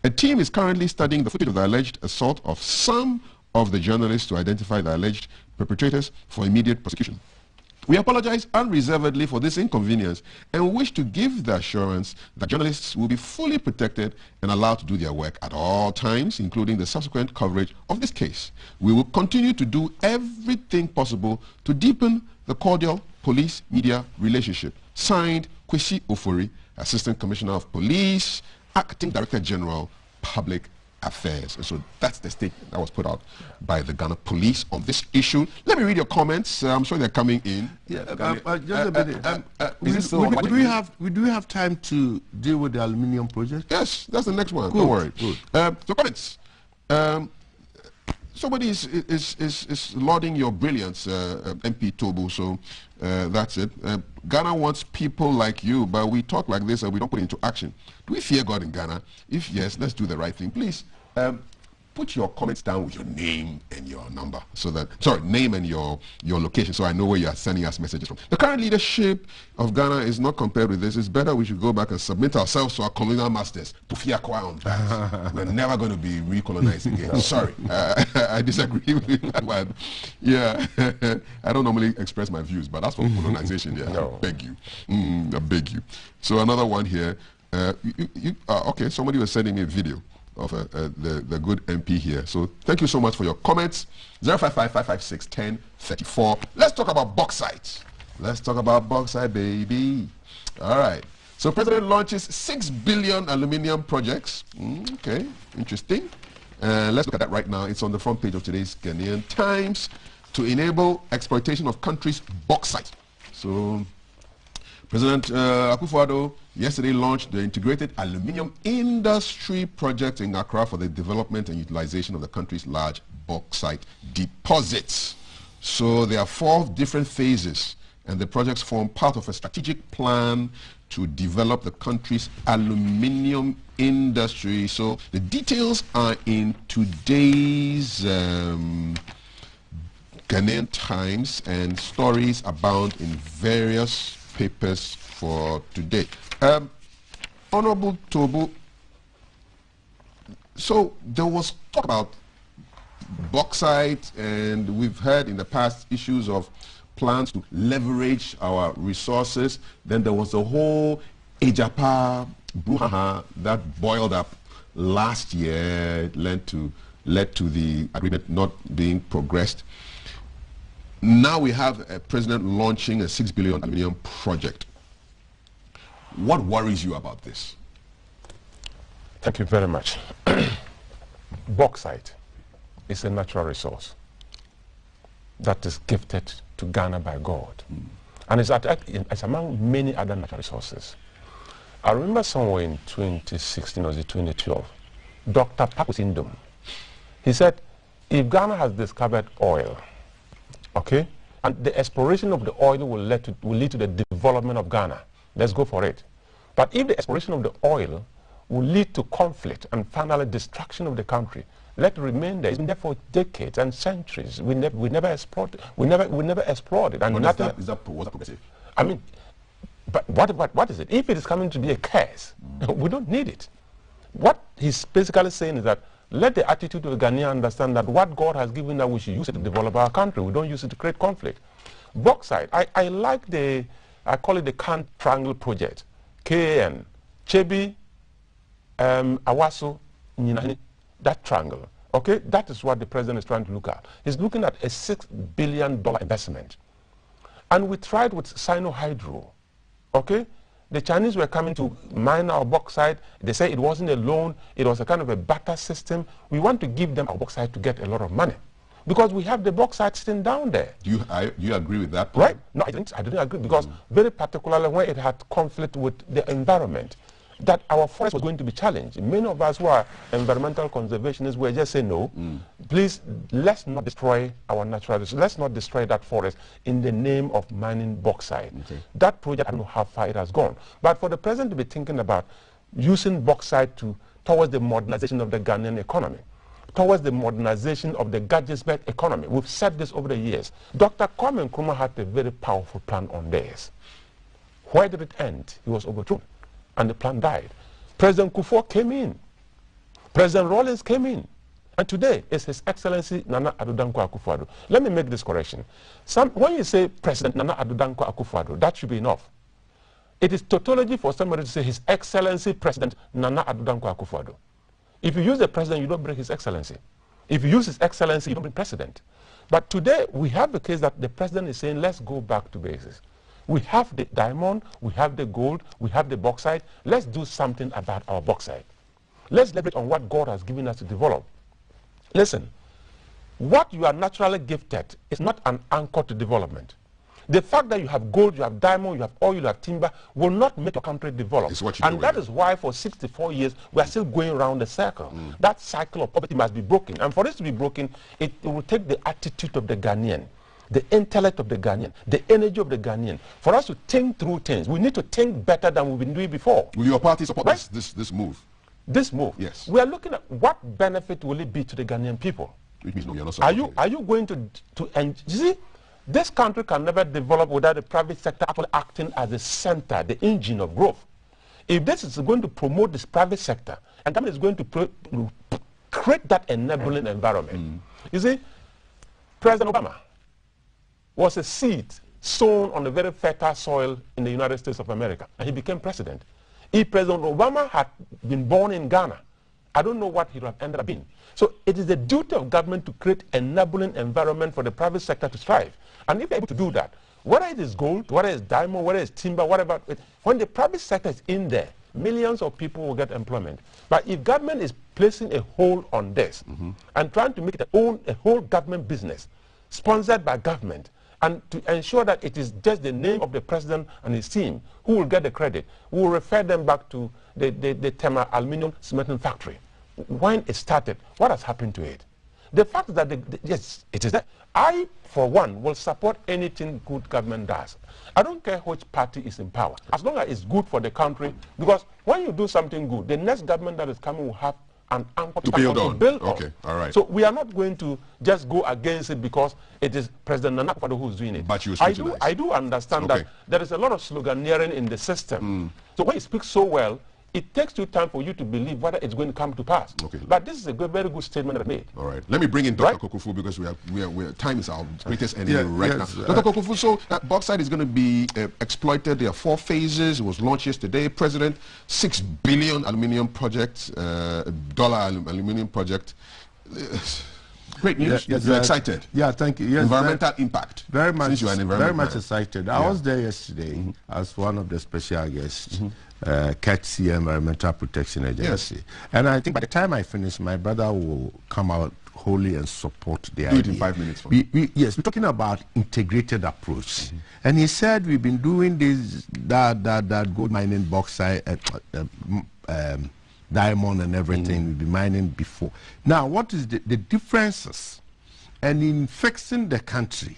F: A team is currently studying the footage of the alleged assault of some of the journalists to identify the alleged perpetrators for immediate prosecution. We apologize unreservedly for this inconvenience and wish to give the assurance that journalists will be fully protected and allowed to do their work at all times, including the subsequent coverage of this case. We will continue to do everything possible to deepen the cordial police-media relationship. Signed, Kwesi Ofori, Assistant Commissioner of Police, Acting Director General, Public Affairs. And so that's the statement that was put out by the Ghana Police on this issue. Let me read your comments. I'm sure they're coming in.
U: Yeah, just a minute. We do have time to deal with the aluminium project?
F: Yes, that's the next one.
U: Good.
F: Don't worry.
U: Good.
F: So comments. Somebody is lauding your brilliance, MP Tobu, so that's it. Ghana wants people like you, but we talk like this and we don't put it into action. Do we fear God in Ghana? If yes, let's do the right thing. Please, put your comments down with your name and your number, so that, name and your location, so I know where you are sending us messages from. The current leadership of Ghana is not compared with this. It's better we should go back and submit ourselves to our colonial masters. We're never going to be recolonized again. Sorry, I disagree with that one. Yeah, I don't normally express my views, but that's for colonization. Yeah, no. I beg you. I beg you. So another one here. Okay, somebody was sending me a video of the good MP here. So thank you so much for your comments. 055-556-1034. Let's talk about bauxite. Let's talk about bauxite, baby. All right. So President launches 6 billion aluminium projects. Okay, interesting. Let's look at that right now. It's on the front page of today's Ghanaian Times. To enable exploitation of country's bauxite. So President Akufo-Addo yesterday launched the Integrated Aluminium Industry Project in Accra for the development and utilization of the country's large bauxite deposits. So there are 4 different phases, and the projects form part of a strategic plan to develop the country's aluminium industry. So the details are in today's Ghanaian Times, and stories abound in various papers for today. Honorable Tobu, so there was talk about bauxite, and we've heard in the past issues of plans to leverage our resources. Then there was the whole Ejapa brouhaha that boiled up last year, led to the agreement not being progressed. Now we have a president launching a 6 billion aluminium project. What worries you about this?
T: Thank you very much. Bauxite is a natural resource that is gifted to Ghana by God. And it's among many other natural resources. I remember somewhere in 2016 or 2012, Dr. Pakusindum, he said, if Ghana has discovered oil, okay, and the exploration of the oil will lead to the development of Ghana, let's go for it. But if the exploration of the oil will lead to conflict and finally destruction of the country, let it remain there. It's been there for decades and centuries. We never explored it. We never explored it. And
F: was that progressive?
T: I mean, but what is it? If it is coming to be a curse, we don't need it. What he's basically saying is that let the attitude of the Ghanaian understand that what God has given us, we should use it to develop our country. We don't use it to create conflict. Bauxite, I like I call it the Kant Triangle Project. KAN, Chebi, Awaso, Nyinani, that triangle. Okay, that is what the president is trying to look at. He's looking at a $6 billion investment. And we tried with Sino-Hydro. Okay, the Chinese were coming to mine our bauxite. They say it wasn't a loan, it was a kind of a barter system. We want to give them our bauxite to get a lot of money, because we have the bauxite sitting down there.
F: Do you agree with that?
T: Right? No, I didn't agree, because very particularly when it had conflict with the environment. that our forest was going to be challenged. Many of us who are environmental conservationists were just saying, no, please, let's not destroy our natural resources. Let's not destroy that forest in the name of mining bauxite. That project, I don't know how far it has gone. But for the president to be thinking about using bauxite towards the modernization of the Ghanaian economy, towards the modernization of the Gadget's-Bed economy. We've said this over the years. Dr. Kwame Nkrumah had a very powerful plan on this. Where did it end? He was overthrown, and the plan died. President Kufuor came in. President Rawlings came in. And today is His Excellency Nana Addo Dankwa Akufo-Addo. Let me make this correction. When you say President Nana Addo Dankwa Akufo-Addo, that should be enough. It is tautology for somebody to say His Excellency President Nana Addo Dankwa Akufo-Addo. If you use the president, you don't bring His Excellency. If you use His Excellency, you don't bring president. But today, we have the case that the president is saying, let's go back to basics. We have the diamond, we have the gold, we have the bauxite. Let's do something about our bauxite. Let's leverage on what God has given us to develop. Listen, what you are naturally gifted is not an anchor to development. The fact that you have gold, you have diamond, you have oil, you have timber will not make your country develop. And that is why for 64 years we are still going around the circle. That cycle of poverty must be broken. And for this to be broken, it will take the attitude of the Ghanaian, the intellect of the Ghanaian, the energy of the Ghanaian. For us to think through things, we need to think better than we've been doing before.
F: Will your party support this move?
T: This move?
F: Yes.
T: We are looking at what benefit will it be to the Ghanaian people.
F: Which means no, you're not
T: are you going to you see, this country can never develop without the private sector actually acting as the center, the engine of growth. If this is going to promote this private sector, and government is going to create that enabling environment. You see, President Obama was a seed sown on a very fertile soil in the United States of America, and he became president. If President Obama had been born in Ghana, I don't know what he would have ended up being. So it is the duty of government to create enabling environment for the private sector to thrive. And if they're able to do that, whether it is gold, whether it's diamond, whether it's timber, whatever, when the private sector is in there, millions of people will get employment. But if government is placing a hold on this and trying to make it a whole government business, sponsored by government, and to ensure that it is just the name of the president and his team who will get the credit, we will refer them back to the Tema Aluminium Cementing Factory. When it started, what has happened to it? The fact that, yes, it is that. I, for one, will support anything good government does. I don't care which party is in power, as long as it's good for the country, because when you do something good, the next government that is coming will have an anchor to build on.
F: Okay, all right.
T: So we are not going to just go against it because it is President Nana Akufo-Addo who's doing it.
F: But
T: I do understand that there is a lot of sloganeering in the system. So when you speak so well, it takes you time for you to believe whether it's going to come to pass. But this is a very good statement that I made.
F: All right. Let me bring in Dr. Kokufu because time is our greatest enemy now. Dr. Kokufu, so bauxite is going to be exploited. There are 4 phases. It was launched yesterday. President, $6 billion aluminium project, aluminium project. Great news. You're excited.
U: Yeah, thank you. Yes,
F: environmental impact.
U: Very much.
F: Since you are an
U: very much excited. I was there yesterday as one of the special guests. Courtesy Environmental Protection Agency.
F: Yes.
U: And I think by the time I finish, my brother will come out wholly and support the
F: idea.
U: Do
F: it in 5 minutes.
U: Yes, we're talking about integrated approach. And he said we've been doing this, that gold mining, bauxite, diamond and everything we've been mining before. Now, what is the differences? And in fixing the country,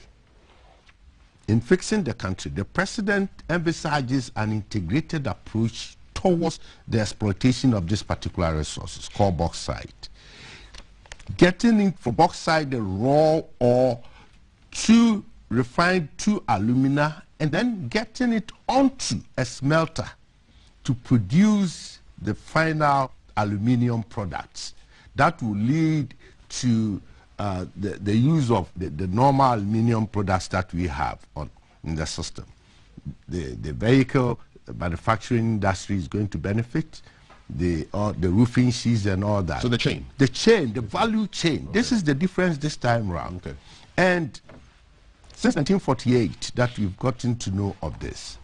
U: the president emphasizes an integrated approach towards the exploitation of this particular resources called bauxite. Getting in for bauxite, the raw ore, to refined to alumina, and then getting it onto a smelter to produce the final aluminium products. That will lead to the use of the normal aluminium products that we have in the system. The vehicle manufacturing industry is going to benefit, the roofing sheets and all that.
F: So the chain?
U: The chain, the value chain. This is the difference this time around. And since 1948 that we've gotten to know of this,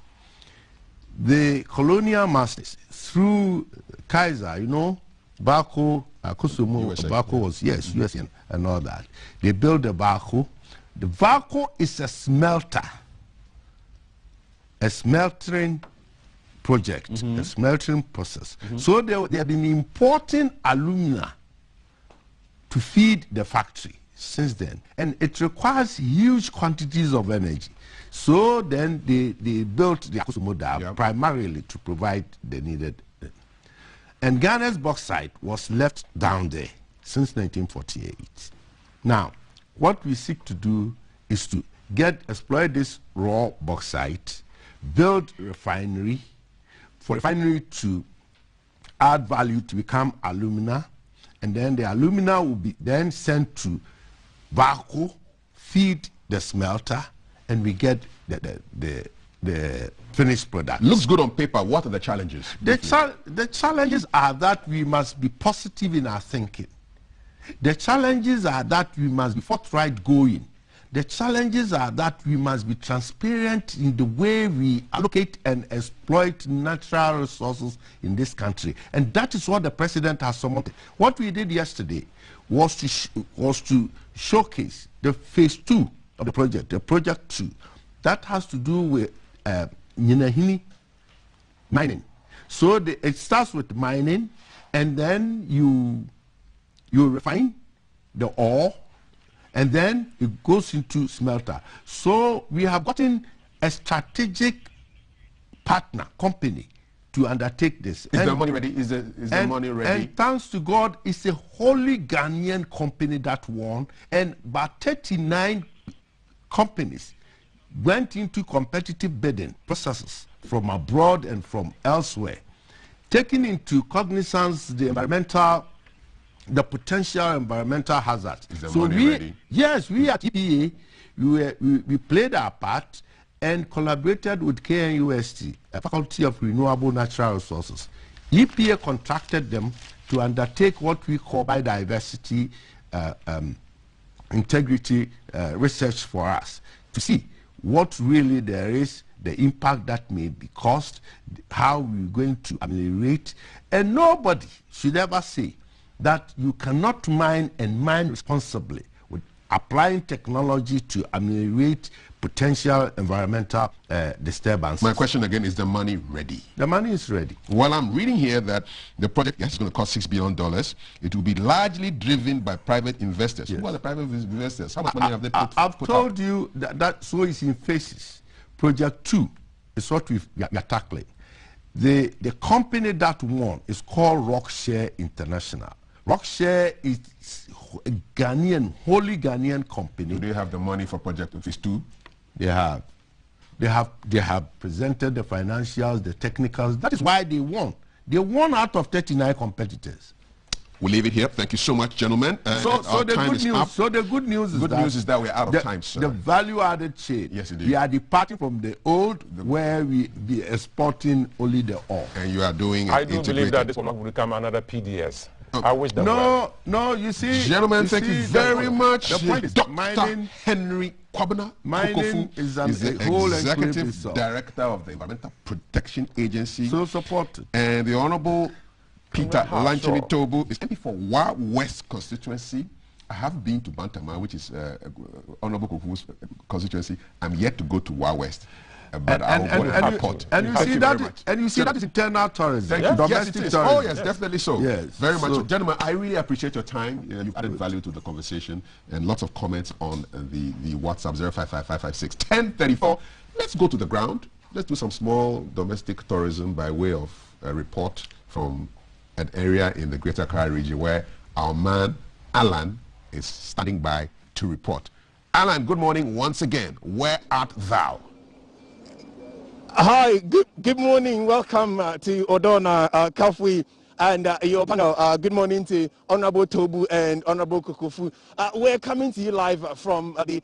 U: the colonial masters, through Kaiser, Bako, Kusumo, Bako was, USA and all that. They built the Bako. The Bako is a smelter, a smeltering project, the smelting process. So they have been importing alumina to feed the factory since then, and it requires huge quantities of energy. So then they built the Akusumo Dam primarily to provide the needed. And Ghana's bauxite was left down there since 1948. Now, what we seek to do is to exploit this raw bauxite, build refinery, for refinery to add value to become alumina, and then the alumina will be then sent to Baku, feed the smelter, and we get the finished product.
F: Looks good on paper. What are the challenges?
U: The challenges are that we must be positive in our thinking. The challenges are that we must be forthright going. The challenges are that we must be transparent in the way we allocate and exploit natural resources in this country. And that is what the president has summoned. What we did yesterday was to showcase the phase 2 of the project, the project 2. That has to do with Nyinahini mining. So it starts with mining, and then you refine the ore, and then it goes into smelter. So we have gotten a strategic partner company to undertake this.
F: Is the money ready? Is the money ready?
U: And thanks to God, it's a wholly Ghanaian company that won, and about 39 companies went into competitive bidding processes from abroad and from elsewhere, taking into cognizance the potential environmental hazards.
F: Is the money ready?
U: Yes, we at EPA, we played our part and collaborated with KNUST, a Faculty of Renewable Natural Resources. EPA contracted them to undertake what we call biodiversity integrity research for us, to see what really there is, the impact that may be caused, how we're going to ameliorate. And nobody should ever say that you cannot mine and mine responsibly with applying technology to ameliorate potential environmental disturbance.
F: My question again, is the money ready?
U: The money is ready.
F: Well, I'm reading here that the project is going to cost $6 billion. It will be largely driven by private investors. Yes. Who are the private investors? How much money have they put
U: I've told you that so is in phases. Project 2 is what we are tackling. The company that won is called Rockshare International. Rockshare is a Ghanaian, wholly Ghanaian company.
F: Do they have the money for project phase 2?
U: They have. They have presented the financials, the technicals. That is why they won. They won out of 39 competitors.
F: We'll leave it here. Thank you so much, gentlemen.
U: So the good news is that
F: we're out of time, sir.
U: The value-added chain.
F: Yes, indeed.
U: We are departing from the old, where we be exporting only the ore.
F: And you are doing it.
T: I do believe that this will not become another PDS. I wish that.
U: No, you see,
F: gentlemen, thank you very much.
U: The point is,
F: Dr. Henry Kwabena
U: mining is the
F: Executive Director of the Environmental Protection Agency.
U: So supported.
F: And the Honorable Peter Lanchini Tobu is MP for Wa West constituency. I have been to Bantama, which is Honorable Kofu's constituency. I'm yet to go to Wa West. But I will go to Harcourt.
U: And you see that is internal tourism.
F: Yes, it is.
U: Tourism.
F: Oh, yes, definitely so.
U: Yes.
F: Very much so. Gentlemen, I really appreciate your time. You've added value to the conversation and lots of comments on the WhatsApp 05555561034. Let's go to the ground. Let's do some small domestic tourism by way of a report from an area in the Greater Accra region where our man Alan is standing by to report. Alan, good morning once again. Where art thou?
Q: Hi, good morning. Welcome to Odona Kafui and your panel. Good morning to Honorable Tobu and Honorable Kokofu. We're coming to you live from the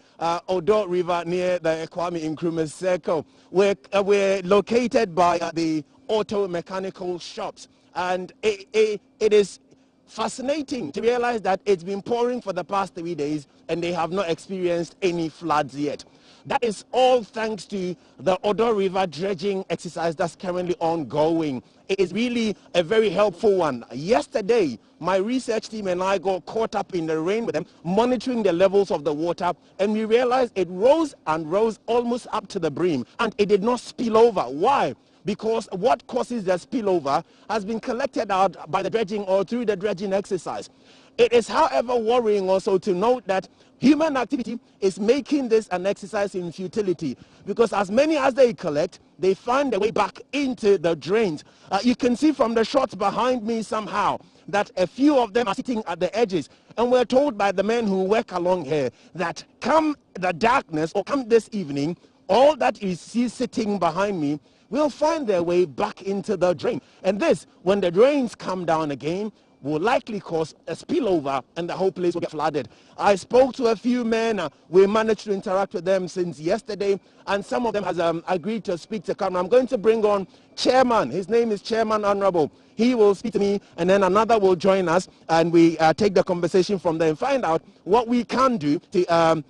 Q: Odo River near the Kwame Nkrumah Circle. We're located by the auto mechanical shops, and it is fascinating to realize that it's been pouring for the past 3 days and they have not experienced any floods yet. That is all thanks to the Odo River dredging exercise that's currently ongoing. It is really a very helpful one. Yesterday, my research team and I got caught up in the rain with them, monitoring the levels of the water, and we realized it rose and rose almost up to the brim, and it did not spill over. Why? because what causes the spillover has been collected out by the dredging or through the dredging exercise. It is, however, worrying also to note that human activity is making this an exercise in futility, because as many as they collect, they find their way back into the drains. You can see from the shots behind me somehow that a few of them are sitting at the edges, and we're told by the men who work along here that come the darkness or come this evening, all that you see sitting behind me will find their way back into the drain. And this, when the drains come down again, will likely cause a spillover and the whole place will get flooded. I spoke to a few men. We managed to interact with them since yesterday, and some of them has agreed to speak to camera. I'm going to bring on Chairman. His name is Chairman Honorable. He will speak to me, and then another will join us, and we take the conversation from there and find out what we can do to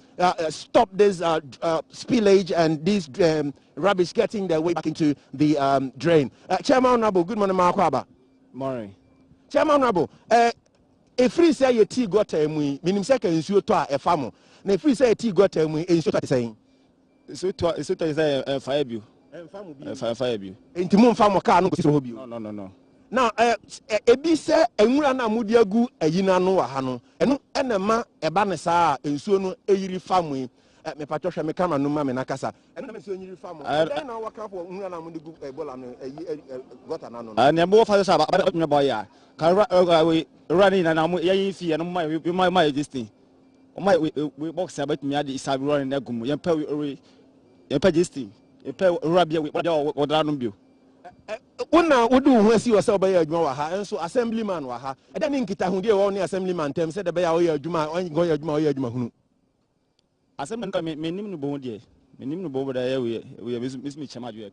Q: stop this spillage and this rubbish getting their way back into the drain. Chairman Honorable, good morning, Mark.
A: Morning.
Q: Chairman Honorable, if we say a tea got a minimum second, you to a farmer. And if we say a tea got a in saying,
A: so to fire view. Fire view.
Q: Into moon farm car, no. Now, a be say a murana mudiagu a yinano hano, and a ma a banasa in soon a yiri family. Me Patricia me camera no mama nakasa and me so nyiri fam then na waka for nra na mudigu ebola no gota na no
A: and ya bo fa so ba me boy ya kan running na mo yin fi no my this thing o my we box about me ade isabi running na gum yen pa this thing yen pa rabia we odra no bio
Q: una wodu hu asi yourself ba ya adwuma wa ha enso assemblyman wa ha e da ni nkita hu de wo ni assemblyman tem se de ba ya wo ya adwuma go ya adwuma hunu
A: asem nka me nim no bo de me nim no bo da ya we miss me chama adwo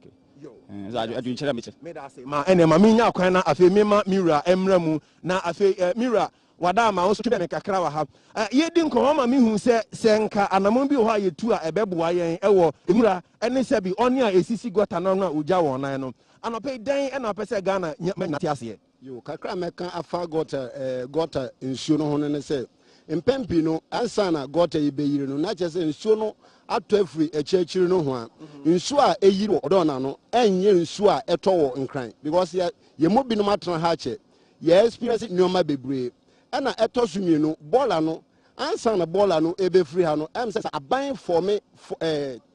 A: za adwo nchera me che
Q: me da say ma ene ma me nya kwan na afi me ma mira emra mu na afi mira wada ma wo so tebe me kakra wa ha ye di nko ma me hu se nka anamon bi ho ayetu a ebeboa yen ewo emura ene se bi oni a esisi gota no na oja won nan no anope dan ena pese Ghana na tiase
V: yo kakra me kan afa gota nsuo no ho ne se mpempi no ansana gota ibeyire no na chese nsuo no ato afiri echechiri no ho a nsuo a eyiri odona no enye nsuo a etowo nkran because ye mo bi no matran ha che ye experience nyoma bebre na etoso mienu bola no ansana bola no ebefiri ha no em se aban for me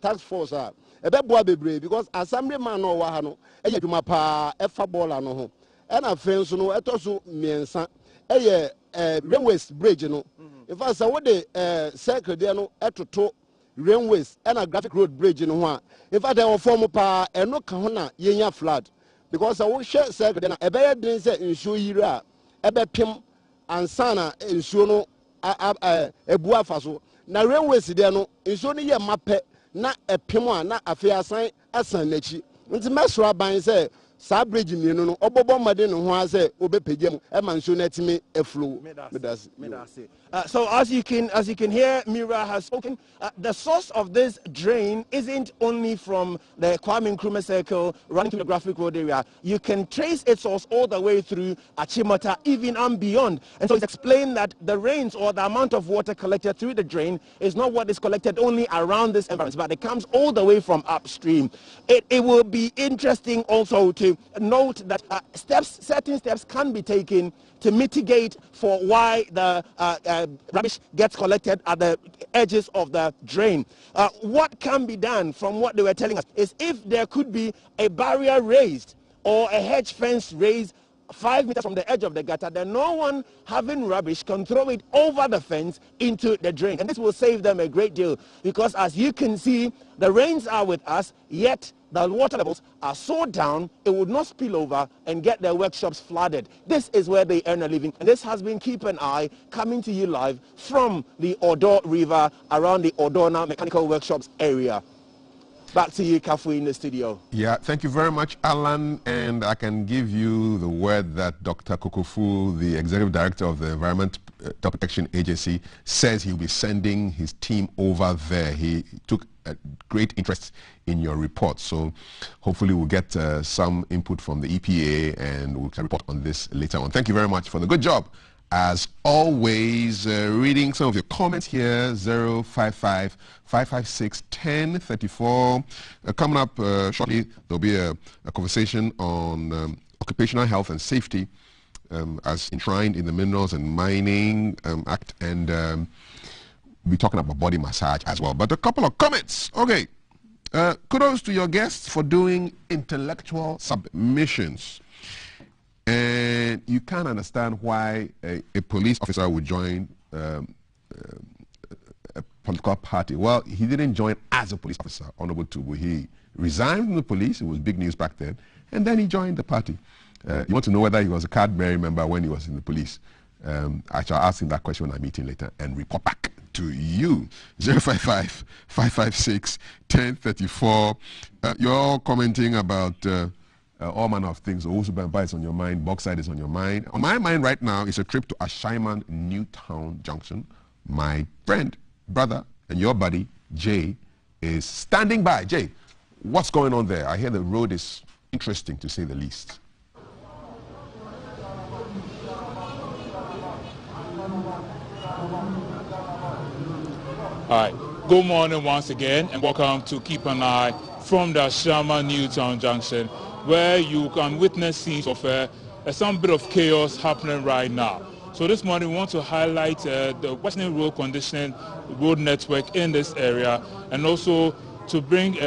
V: task force a ebeboa bebre because assembly man no wa ha no eye dwuma pa efa bola no ho na fenso no etoso miensa eye railways bridge no if I say what the circle there no etoto railways and a graphic road bridge no ho if I dey form pa eno ka ho na yenya flood because I will share circle there na e be den say nsuo yira e be pim ansana nsuo no ebu afa so na railways there no nsuo no ye mape na epim a na afi asan asan nachi nti mesro aban say sa bridge ni no obobo made no ho ase obepegem e manso na time e flow
Q: so as you can hear, Mira has spoken. The source of this drain isn't only from the Kwame Nkrumah Circle running to the Graphic Road area. You can trace its source all the way through Achimota, even and beyond. And so it's explained that the rains or the amount of water collected through the drain is not what is collected only around this environment, but it comes all the way from upstream. It will be interesting also to note that certain steps can be taken to mitigate for why the rubbish gets collected at the edges of the drain. What can be done, from what they were telling us, is if there could be a barrier raised or a hedge fence raised 5 meters from the edge of the gutter, then no one having rubbish can throw it over the fence into the drain. And this will save them a great deal, because as you can see, the rains are with us, yet the water levels are so down, it would not spill over and get their workshops flooded. This is where they earn a living. And this has been Keep an Eye, coming to you live from the Odo River around the Odona Mechanical Workshops area. Back to you, Kafu, in the studio.
F: Yeah, thank you very much, Alan. And I can give you the word that Dr. Kokofu, the Executive Director of the Environment Protection Agency, says he'll be sending his team over there. He took a great interest in your report. So hopefully we'll get some input from the EPA and we'll report on this later on. Thank you very much for the good job as always, reading some of your comments here, 055-556-1034. Coming up shortly, there'll be a conversation on occupational health and safety as enshrined in the Minerals and Mining Act, and we'll be talking about body massage as well. But a couple of comments. Okay. Kudos to your guests for doing intellectual submissions. And you can't understand why a police officer would join a political party. Well, he didn't join as a police officer, Honorable Tubu. He resigned from the police. It was big news back then. And then he joined the party. You want to know whether he was a card-bearing member when he was in the police? I shall ask him that question when I meet him later and report back to you. 055-556-1034. You're all commenting about all manner of things. Owosu Bempah is on your mind. Bauxite is on your mind. On my mind right now is a trip to Ashaiman Newtown Junction. My friend, brother, and your buddy, Jay, is standing by. Jay, what's going on there? I hear the road is interesting, to say the least.
S: All right. Good morning once again, and welcome to Keep an Eye from the Ashaiman Newtown Junction, where you can witness scenes of some bit of chaos happening right now. So this morning we want to highlight the worsening road condition, road network in this area, and also to bring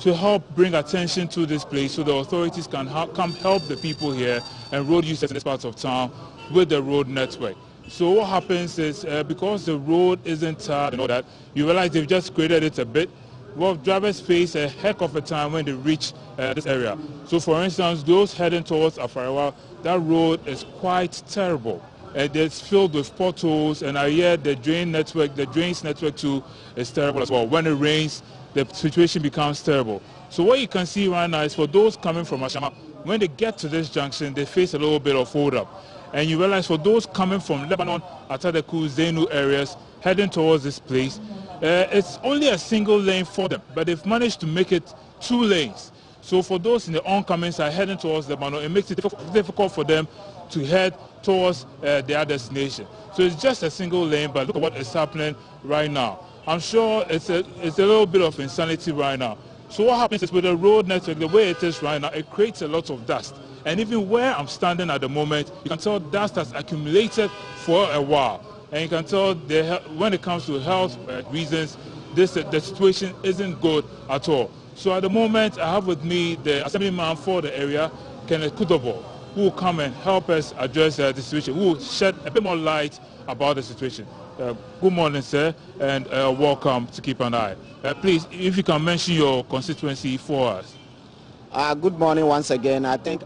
S: to help bring attention to this place so the authorities can come help the people here and road users in this part of town with the road network. So what happens is because the road isn't tarred and all that, you realize they've just graded it a bit. Well, drivers face a heck of a time when they reach this area. So for instance, those heading towards Afarawa, that road is quite terrible. It's filled with potholes, and I hear the drains network too is terrible as well. When it rains, the situation becomes terrible. So what you can see right now is for those coming from Ashaiman, when they get to this junction, they face a little bit of hold up. And you realize for those coming from Lebanon, Atadeku, Zenu areas, heading towards this place, it's only a single lane for them, but they've managed to make it 2 lanes. So for those in the oncoming side heading towards Lebanon, it makes it difficult for them to head towards their destination. So it's just a single lane, but look at what is happening right now. I'm sure it's a little bit of insanity right now. So what happens is with the road network, the way it is right now, it creates a lot of dust. And even where I'm standing at the moment, you can tell dust has accumulated for a while. And you can tell when it comes to health reasons, the situation isn't good at all. So at the moment, I have with me the assemblyman for the area, Kenneth Kudobo, who will come and help us address the situation, who will shed a bit more light about the situation. Good morning, sir, and welcome to Keep an Eye. Please, if you can mention your constituency for us.
C: Good morning once again. I think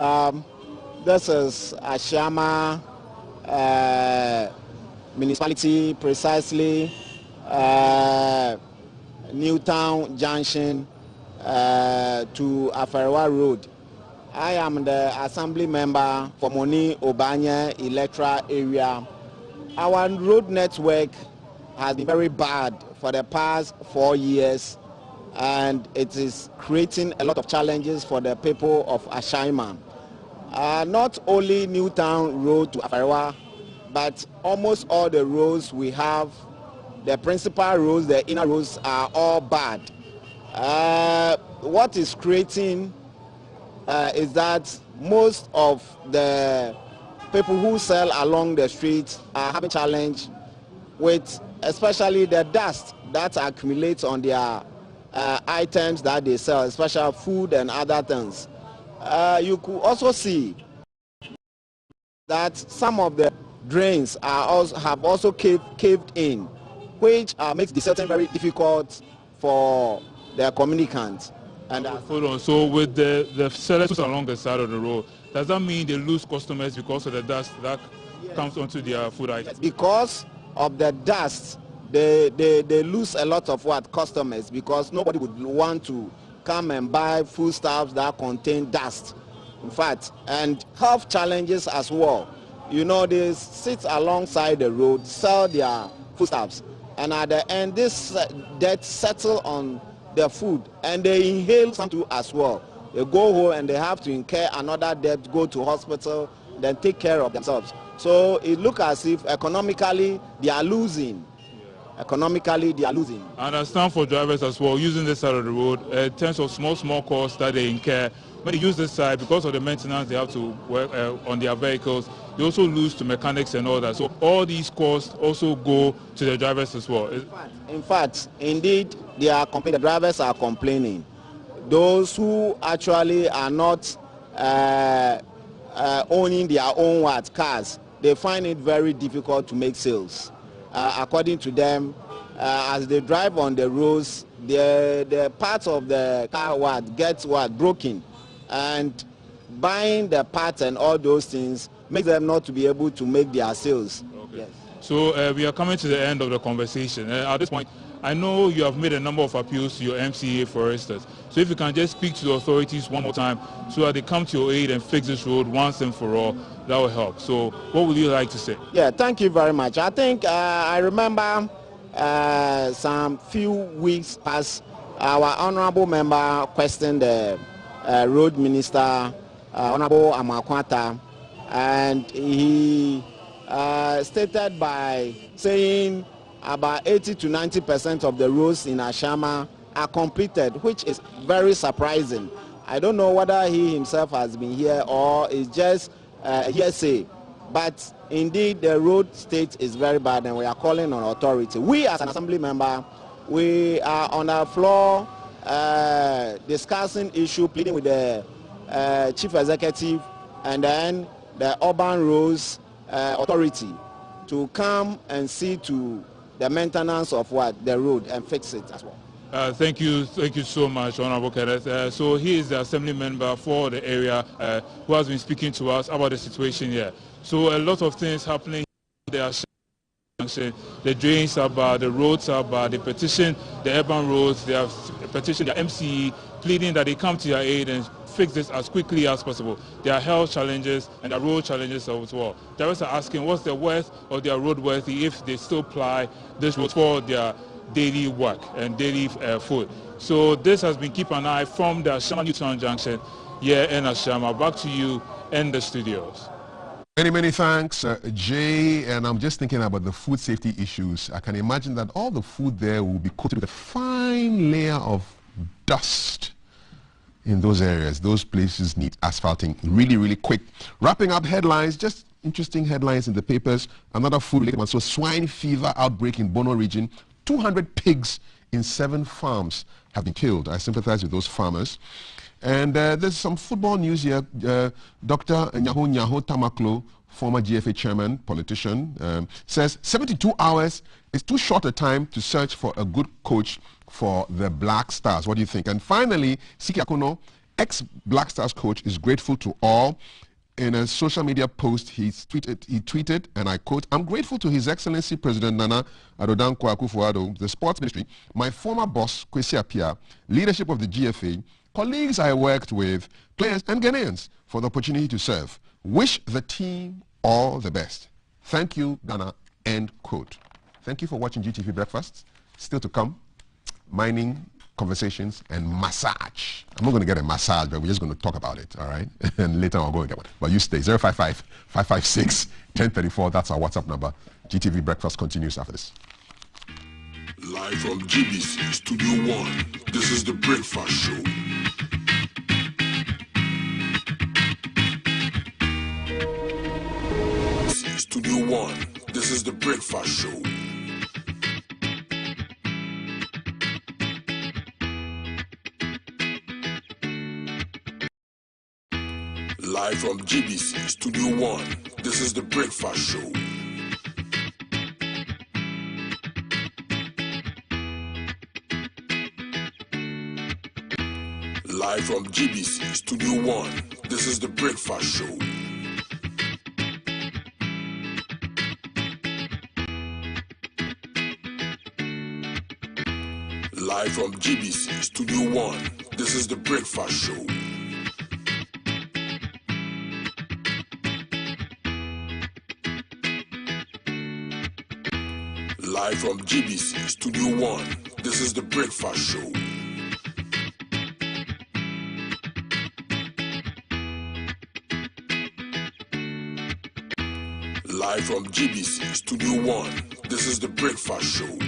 C: this is Ashaiman municipality, precisely Newtown Junction to Afarawa Road. I am the assembly member for Moni Obanya electoral area. Our road network has been very bad for the past 4 years, and it is creating a lot of challenges for the people of Ashaiman. Not only Newtown Road to Afarawa, but almost all the roads we have, the principal roads, the inner roads are all bad. What is creating is that most of the people who sell along the streets are having challenge with especially the dust that accumulates on their items that they sell, especially food and other things. You could also see that some of the drains have also caved in, which makes the setting very difficult for the communicants. And
S: hold on. So with the sellers along the side of the road, does that mean they lose customers because of the dust that comes onto their food items?
C: Because of the dust, they lose a lot of customers, because nobody would want to come and buy foodstuffs that contain dust. In fact, and health challenges as well. You know, they sit alongside the road, sell their foodstuffs, and at the end, this dirt settle on their food, and they inhale some too as well. They go home and they have to incur another debt, go to hospital, then take care of themselves. So it looks as if economically they are losing. Economically, they are losing.
S: I understand for drivers as well, using this side of the road, in terms of small costs that they incur, when they use this side, because of the maintenance they have to work on their vehicles, they also lose to mechanics and all that. So all these costs also go to the drivers as well.
C: In fact, indeed, the drivers are complaining. Those who actually are not owning their own cars, they find it very difficult to make sales. According to them, as they drive on the roads, the parts of the car gets broken, and buying the parts and all those things make them not to be able to make their sales.
S: Okay.
C: Yes.
S: So we are coming to the end of the conversation. At this point, I know you have made a number of appeals to your MCA, for instance. So if you can just speak to the authorities one more time so that they come to your aid and fix this road once and for all, that will help. So what would you like to say?
C: Yeah, thank you very much. I think I remember some few weeks past, our honorable member questioned the road minister, Honorable Amakwata, and he stated by saying about 80 to 90% of the roads in Ashama are completed, which is very surprising. I don't know whether he himself has been here or it's just hearsay, but indeed the road state is very bad and we are calling on authority. We as an assembly member, we are on the floor discussing issue, pleading with the chief executive and then the urban roads authority to come and see to the maintenance of the road and fix it as well.
S: Thank you so much, Honorable Kenneth. So he is the assembly member for the area who has been speaking to us about the situation here. So a lot of things happening. There are the drains are bad, the roads are bad, they petition the urban roads, they have petitioned the MCE, pleading that they come to their aid and fix this as quickly as possible. There are health challenges and there are road challenges as well. Drivers are asking what's the worth of their road worthy if they still ply this road for their daily work and daily food. So this has been Keep an Eye from the Ashama Newtown Junction here in Ashama. Back to you in the studios.
F: Many thanks, Jay. And I'm just thinking about the food safety issues. I can imagine that all the food there will be coated with a fine layer of dust in those areas. Those places need asphalting really quick. Wrapping up headlines, just interesting headlines in the papers. Another food-related one. So swine fever outbreak in Bono region. 200 pigs in 7 farms have been killed. I sympathize with those farmers. And there's some football news here. Dr. Nyaho Tamaklo, former GFA chairman, politician, says 72 hours is too short a time to search for a good coach for the Black Stars. What do you think? And finally, Siki Akono, ex-Black Stars coach, is grateful to all. In a social media post, he tweeted, and I quote, "I'm grateful to His Excellency President Nana Addo Akufo-Addo, the Sports Ministry, my former boss, Kwesi Appiah, leadership of the GFA, colleagues I worked with, players and Ghanaians for the opportunity to serve. Wish the team all the best. Thank you, Ghana," end quote. Thank you for watching GTV Breakfast. Still to come, mining, conversations, and massage. I'm not going to get a massage, but we're just going to talk about it, all right? And later I'll go and get one. But you stay. 055-556-1034. That's our WhatsApp number. GTV Breakfast continues after this.
H: Live from GBC Studio 1, this is The Breakfast Show. Studio 1, this is The Breakfast Show. Live from GBC Studio 1, this is The Breakfast Show. Live from GBC Studio 1, this is The Breakfast Show. Live from GBC Studio 1, this is The Breakfast Show. Live from GBC Studio 1, this is The Breakfast Show. Live from GBC Studio 1, this is the Breakfast Show.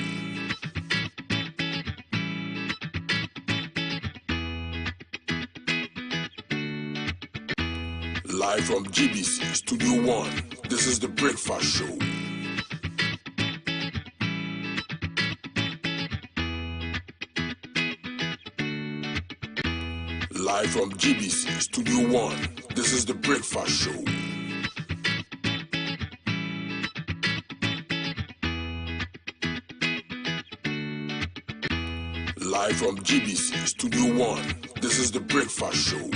H: Live from GBC Studio 1, this is the Breakfast Show. Live from GBC Studio 1, this is the Breakfast Show. Live from GBC Studio 1, this is the Breakfast Show.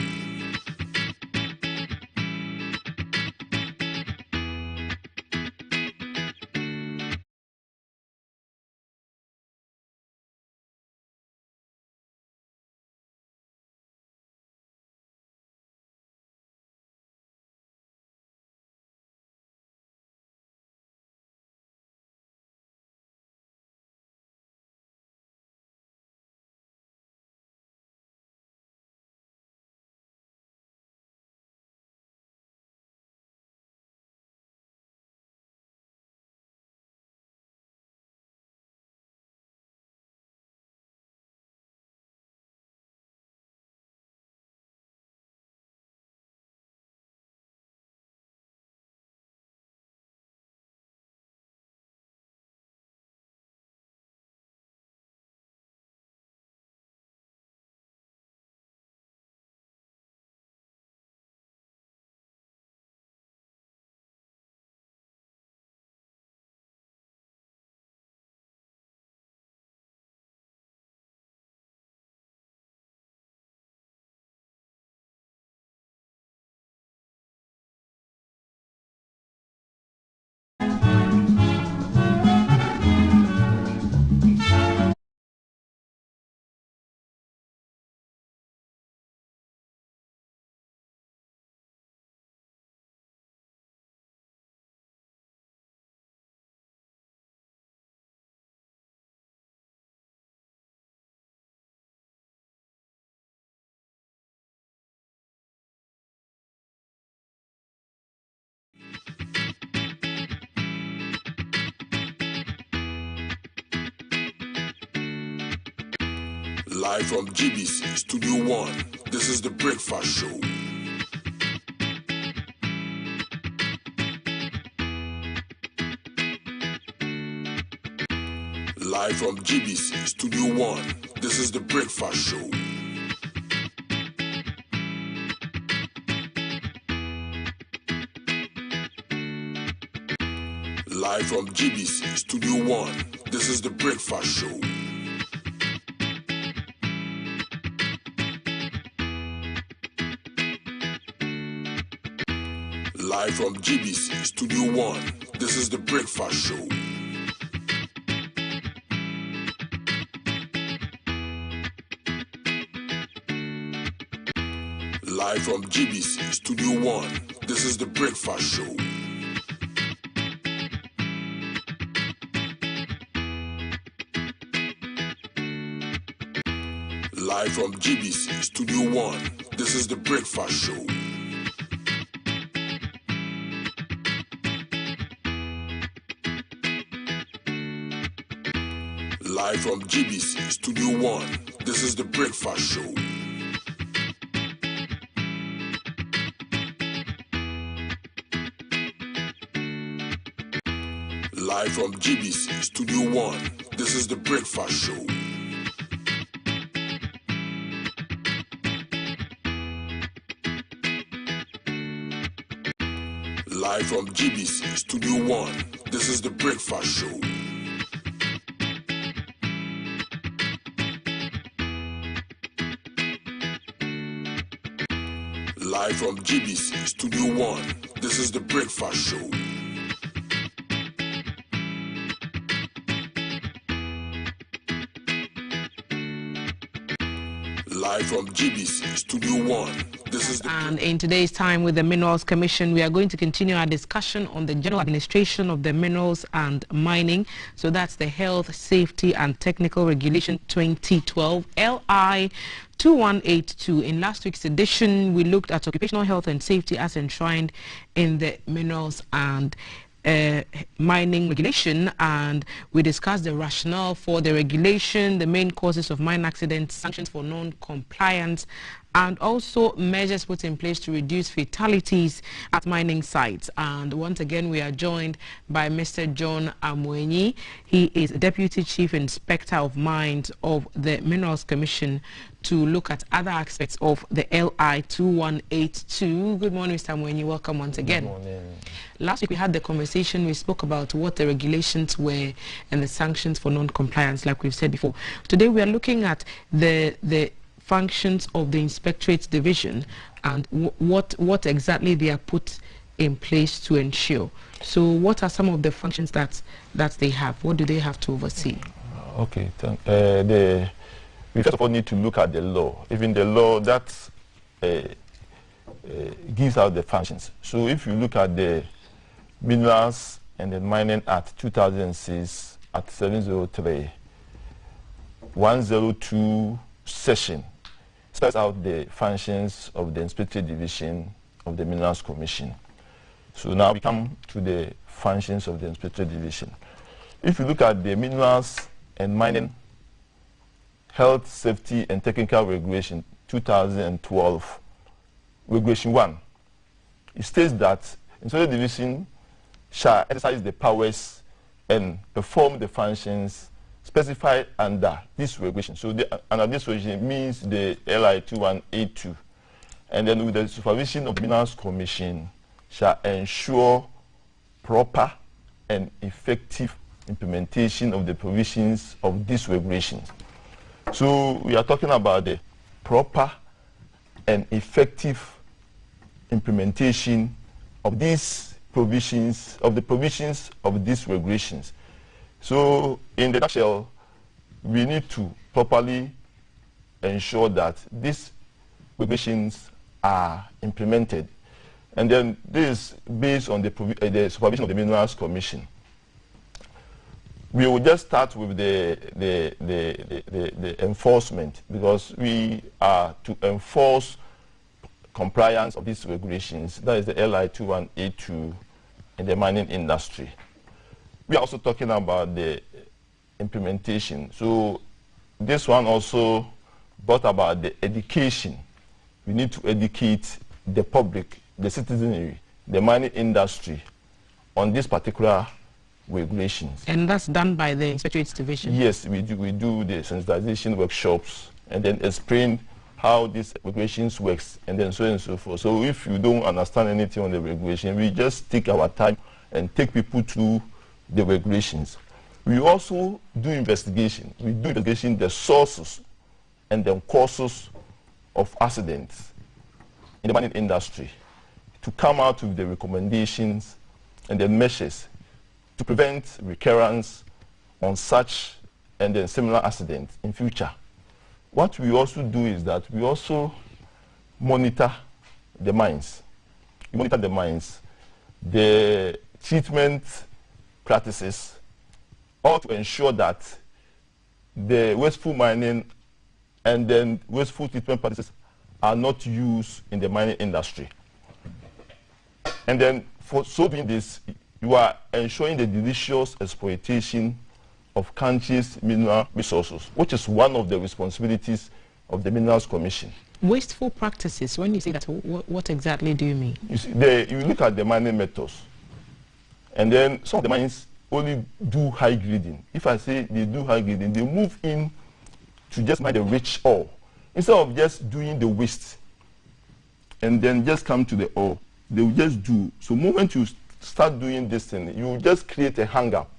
H: Live from GBC Studio 1, this is the Breakfast Show. Live from GBC Studio 1, this is the Breakfast Show. Live from GBC Studio 1, this is the Breakfast Show. Live from GBC Studio 1, this is the Breakfast Show. Live from GBC Studio 1, this is the Breakfast Show. Live from GBC Studio 1, this is the Breakfast Show. Live from GBC Studio 1, this is the Breakfast Show. Live from GBC Studio 1, this is the Breakfast Show. Live from GBC Studio 1, this is the Breakfast Show. Live from GBC Studio 1, this is the Breakfast Show. Live from GBC Studio 1, this is the...
E: And in today's Time with the Minerals Commission, we are going to continue our discussion on the general administration of the minerals and mining. So that's the Health, Safety and Technical Regulation 2012, LI 2182. In last week's edition, we looked at occupational health and safety as enshrined in the Minerals and mining regulation, and we discussed the rationale for the regulation, the main causes of mine accidents, sanctions for non-compliance, and also measures put in place to reduce fatalities at mining sites. And once again, we are joined by Mr. John Amwenyi. He is Deputy Chief Inspector of Mines of the Minerals Commission, to look at other aspects of the LI 2182. Good morning, Mr. Amwenyi. Welcome once again.
T: Good morning.
E: Last week we had the conversation, we spoke about what the regulations were and the sanctions for non-compliance, like we've said before. Today we are looking at the functions of the Inspectorate Division and what exactly they are put in place to ensure. So what are some of the functions that they have? What do they have to oversee?
B: Okay, we first of all need to look at the law. Even the law that gives out the functions. So if you look at the Minerals and the Mining Act 2006 at 703, 102 section spells out the functions of the Inspectorate Division of the Minerals Commission. So now we come to the functions of the Inspectorate Division. If you look at the Minerals and Mining Health, Safety and Technical Regulation 2012, Regulation 1, it states that Inspectorate Division shall exercise the powers and perform the functions specified under this regulation. So under this regulation means the LI 2182. And then with the supervision of the Minerals Commission shall ensure proper and effective implementation of the provisions of these regulations. So we are talking about the proper and effective implementation of these provisions, of these regulations. So in the nutshell, we need to properly ensure that these regulations are implemented. And then this is based on the supervision of the Minerals Commission. We will just start with the enforcement, because we are to enforce compliance of these regulations. That is the LI 2182 in the mining industry. We are also talking about the implementation. So this one also brought about the education. We need to educate the public, the citizenry, the mining industry on this particular regulations.
E: And that's done by the Inspectorate Division?
B: Yes, we do the sensitization workshops and then explain how these regulations works and then so on and so forth. So if you don't understand anything on the regulation, we just take our time and take people through the regulations. We also do investigation. We do investigation the sources and the causes of accidents in the mining industry to come out with the recommendations and the measures to prevent recurrence on such and then similar accidents in future. What we also do is that we also monitor the mines. We monitor the mines, the treatment practices, all to ensure that the wasteful mining and then wasteful treatment practices are not used in the mining industry. And then for so doing this, you are ensuring the judicious exploitation of country's mineral resources, which is one of the responsibilities of the Minerals Commission.
E: Wasteful practices, when you say that, what exactly do you mean?
B: You see, you look at the mining methods, and then some of the mines only do high grading. If I say they do high grading, they move in to just mine the rich ore, instead of just doing the waste, and then just come to the ore. They will just do. So the moment you start doing this thing, you just create a hang-up.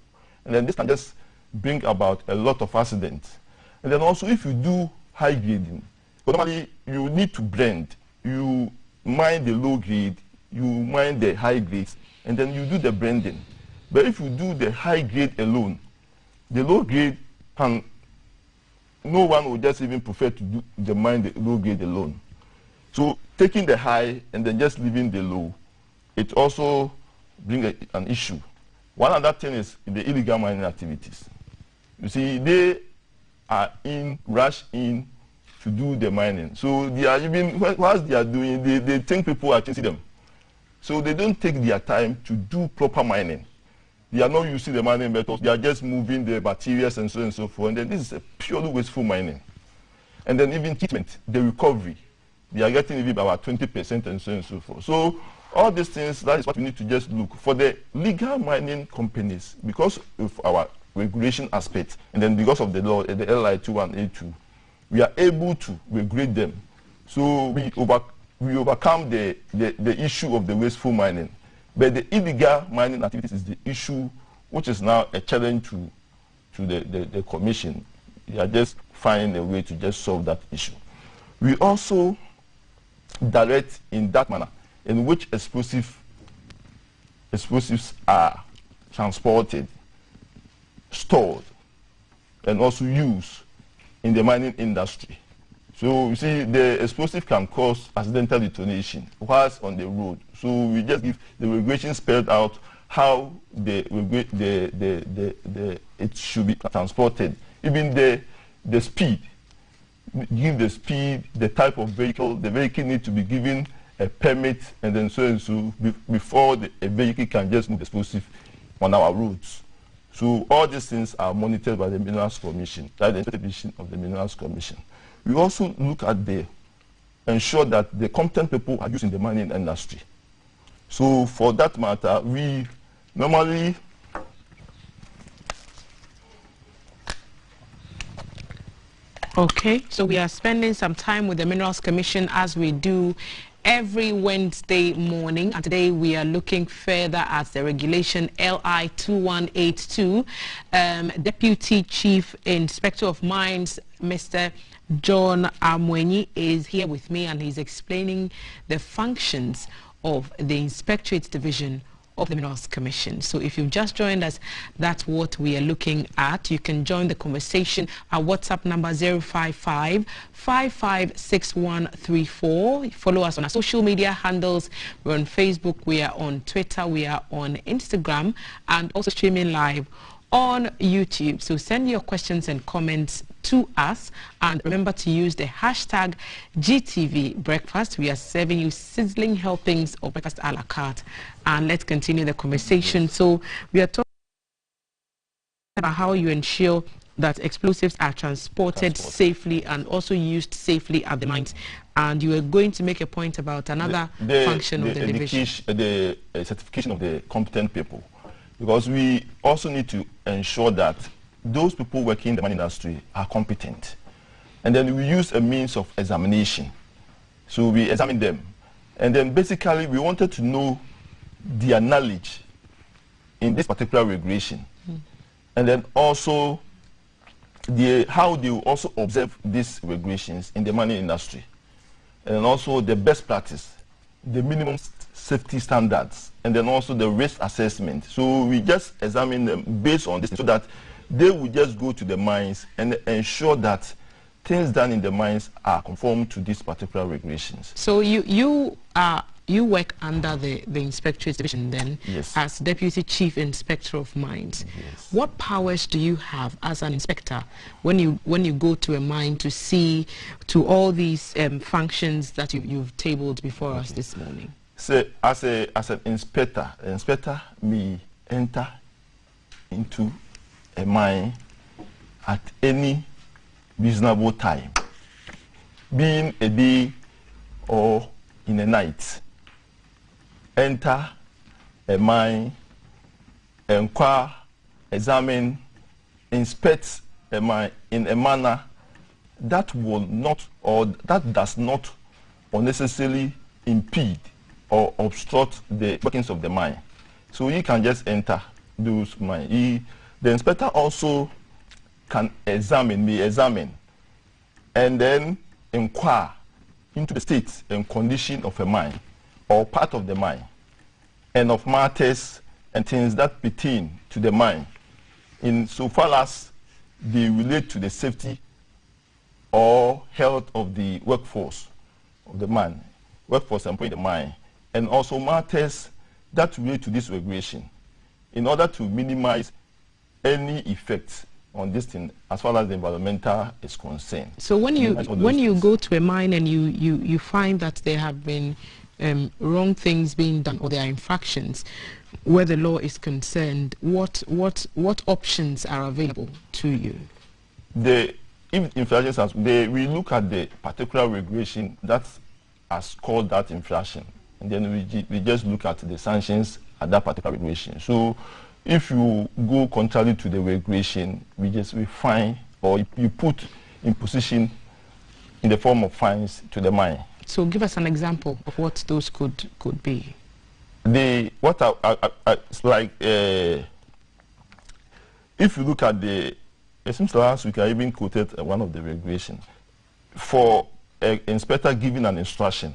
B: And then this can just bring about a lot of accidents. And then also if you do high grading, normally you need to blend. You mine the low grade, you mine the high grades, and then you do the blending. But if you do the high grade alone, the low grade can, no one will just even prefer to do the mine the low grade alone. So taking the high and then just leaving the low, it also brings an issue. One other thing is the illegal mining activities. You see, they are rush in to do the mining. So they are even, whilst they are doing, they think people are chasing them. So they don't take their time to do proper mining. They are not using the mining methods. They are just moving the materials and so forth. And then this is a purely wasteful mining. And then even treatment, the recovery, they are getting even about 20% and so forth. So all these things, that is what we need to just look for the legal mining companies, because of our regulation aspect, and then because of the law, the LI2 and A2, we are able to regulate them. So we overcome the issue of the wasteful mining. But the illegal mining activities is the issue which is now a challenge to the commission. They are just finding a way to just solve that issue. We also direct in that manner in which explosives are transported, stored, and also used in the mining industry. So you see, the explosive can cause accidental detonation whilst on the road. So we just give the regulation spelled out how it should be transported. Even the speed, give the speed, the type of vehicle. The vehicle needs to be given a permit, and then so before a vehicle can just move explosive on our roads. So all these things are monitored by the Minerals Commission, that is the division of the Minerals Commission. We also look at ensure that the competent people are used in the mining industry. So for that matter, we normally
E: Okay, so we are spending some time with the Minerals Commission as we do every Wednesday morning, and today we are looking further at the regulation LI 2182. Deputy Chief Inspector of Mines, Mr. John Amwenyi, is here with me, and he's explaining the functions of the Inspectorate Division of the Minerals Commission. So if you've just joined us, that's what we are looking at. You can join the conversation. Our WhatsApp number 055-556134. Follow us on our social media handles. We're on Facebook, we are on Twitter, we are on Instagram, and also streaming live on YouTube. So send your questions and comments to us, and remember to use the hashtag GTV Breakfast. We are serving you sizzling helpings of breakfast a la carte, and let's continue the conversation. So we are talking about how you ensure that explosives are transported safely and also used safely at the mines, and you are going to make a point about another function of the division.
B: The certification of the competent people, because we also need to ensure that those people working in the mining industry are competent. And then we use a means of examination. So we examine them. And then basically we wanted to know their knowledge in this particular regulation. And then also how they will also observe these regulations in the mining industry. And also the best practice, the minimum safety standards, and then also the risk assessment. So we just examine them based on this, so that they will just go to the mines and ensure that things done in the mines are conform to these particular regulations.
E: So you work under the Inspectorate Division then,
B: yes,
E: as Deputy Chief Inspector of Mines.
B: Yes.
E: What powers do you have as an inspector when you go to a mine to see to all these functions that you've tabled before us this morning?
B: So as an inspector may enter into a mine at any reasonable time, being a day or in a night. Enter a mine, inquire, examine, inspect a mine in a manner that will not, or that does not unnecessarily impede or obstruct the workings of the mine. So you can just enter those mines. The inspector also can may examine, and then inquire into the state and condition of a mine or part of the mine, and of matters and things that pertain to the mine, in so far as they relate to the safety or health of the workforce of the mine, workforce employed in the mine, and also matters that relate to this regulation, in order to minimize any effects on this thing as far as the environmental is concerned.
E: So when you go to a mine and you find that there have been wrong things being done or there are infractions where the law is concerned, what options are available to you?
B: If infractions, we look at the particular regulation that has caused that infraction, and then we just look at the sanctions at that particular regulation. So if you go contrary to the regulation, we fine, or you put imposition in the form of fines to the mine.
E: So give us an example of what those could be.
B: If you look at it seems last week I even quoted one of the regulations for an inspector giving an instruction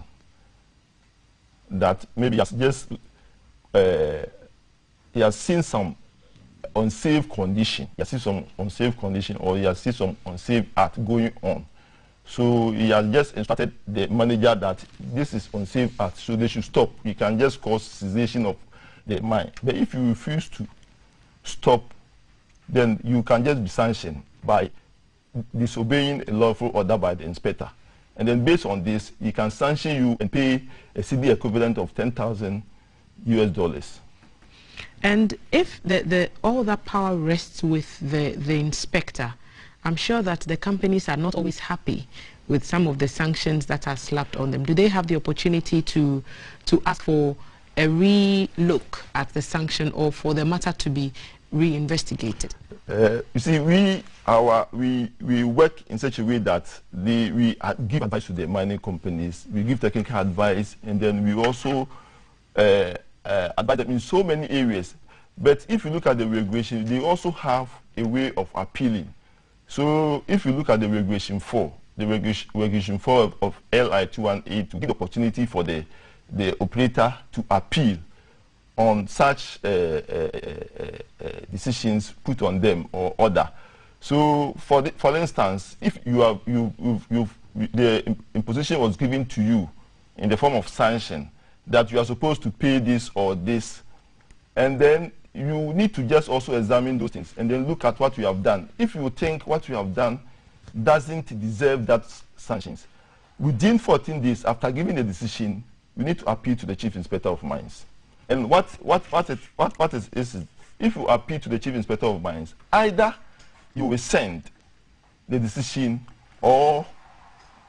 B: that maybe he has seen some unsafe condition, or he has seen some unsafe act going on. So he has just instructed the manager that this is unsafe act, so they should stop. You can just cause cessation of the mine. But if you refuse to stop, then you can just be sanctioned by disobeying a lawful order by the inspector. And then based on this, he can sanction you and pay a CD equivalent of $10,000 US.
E: And if all that power rests with the inspector, I'm sure that the companies are not always happy with some of the sanctions that are slapped on them. Do they have the opportunity to ask for a re-look at the sanction or for the matter to be re-investigated?
B: You see, we work in such a way that we give advice to the mining companies, we give technical advice, and then we also advise them in so many areas. But if you look at the regulation, they also have a way of appealing. So if you look at the regulation 4, the regulation 4 of LI 218 to give the opportunity for the operator to appeal on such decisions put on them or order. So for instance, if the imposition was given to you in the form of sanction that you are supposed to pay this or this, and then you need to just also examine those things and then look at what you have done. If you think what you have done doesn't deserve that sanctions, within 14 days after giving the decision, you need to appeal to the Chief Inspector of Mines. And what is if you appeal to the Chief Inspector of Mines, either you will send the decision or